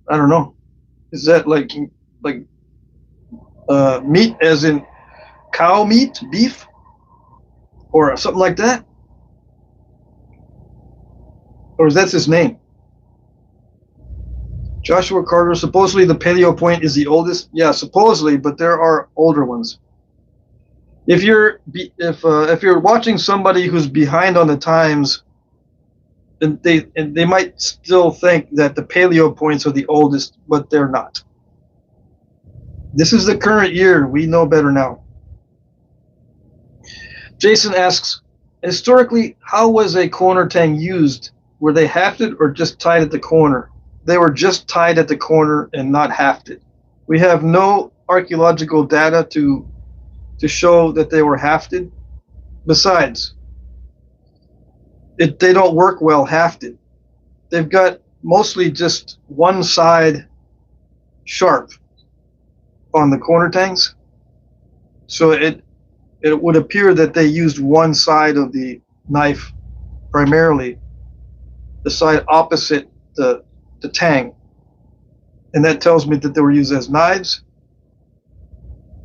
I don't know. Is that like meat as in cow meat, beef, or something like that? Or is that his name? Joshua Carter, supposedly the Paleo Point is the oldest. Yeah, supposedly, but there are older ones. If you're watching somebody who's behind on the times, and they might still think that the Paleo Points are the oldest, but they're not. This is the current year. We know better now. Jason asks, historically, how was a corner tang used? Were they hafted or just tied at the corner? They were just tied at the corner and not hafted. We have no archaeological data to show that they were hafted. Besides, they don't work well hafted. They've got mostly just one side sharp on the corner tangs. So it would appear that they used one side of the knife primarily, the side opposite the tang. And that tells me that they were used as knives.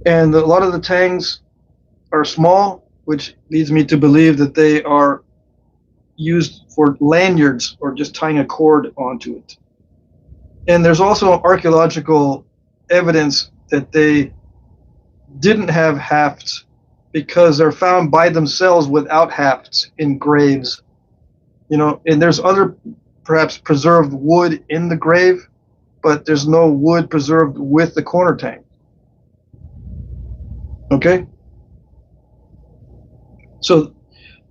And a lot of the tangs are small, which leads me to believe that they are used for lanyards or just tying a cord onto it. And there's also archaeological evidence that they didn't have hafts because they're found by themselves without hafts in graves. You know, and there's other perhaps preserved wood in the grave, but there's no wood preserved with the corner tang. Okay? So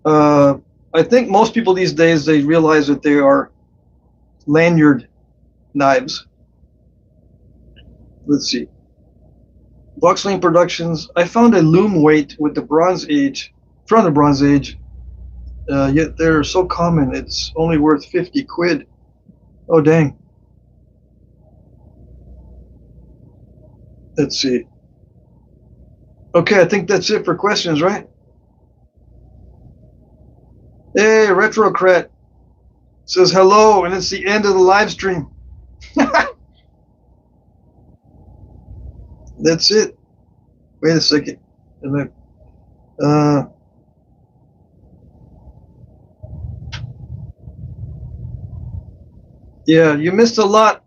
I think most people these days, they realize that they are lanyard knives. Let's see. Boxlane Productions, I found a loom weight with the Bronze Age, from the Bronze Age, yet they're so common, it's only worth 50 quid. Oh, dang. Let's see. Okay, I think that's it for questions, right? Hey, Retrocrat says hello, and it's the end of the live stream. That's it. Wait a second. Yeah, you missed a lot.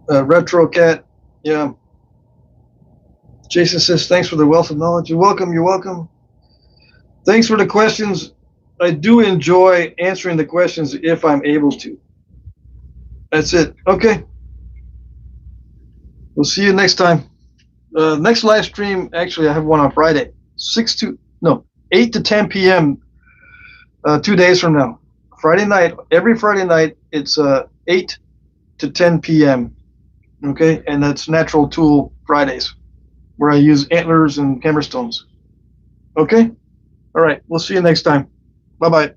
Retrocat. Yeah. Jason says, thanks for the wealth of knowledge. You're welcome. You're welcome. Thanks for the questions. I do enjoy answering the questions if I'm able to. That's it. Okay. We'll see you next time. Next live stream, actually, I have one on Friday, 8 to 10 p.m. 2 days from now. Friday night, every Friday night, it's 8 to 10 p.m. Okay, and that's Natural Tool Fridays, where I use antlers and camera stones. Okay? All right, we'll see you next time. Bye-bye.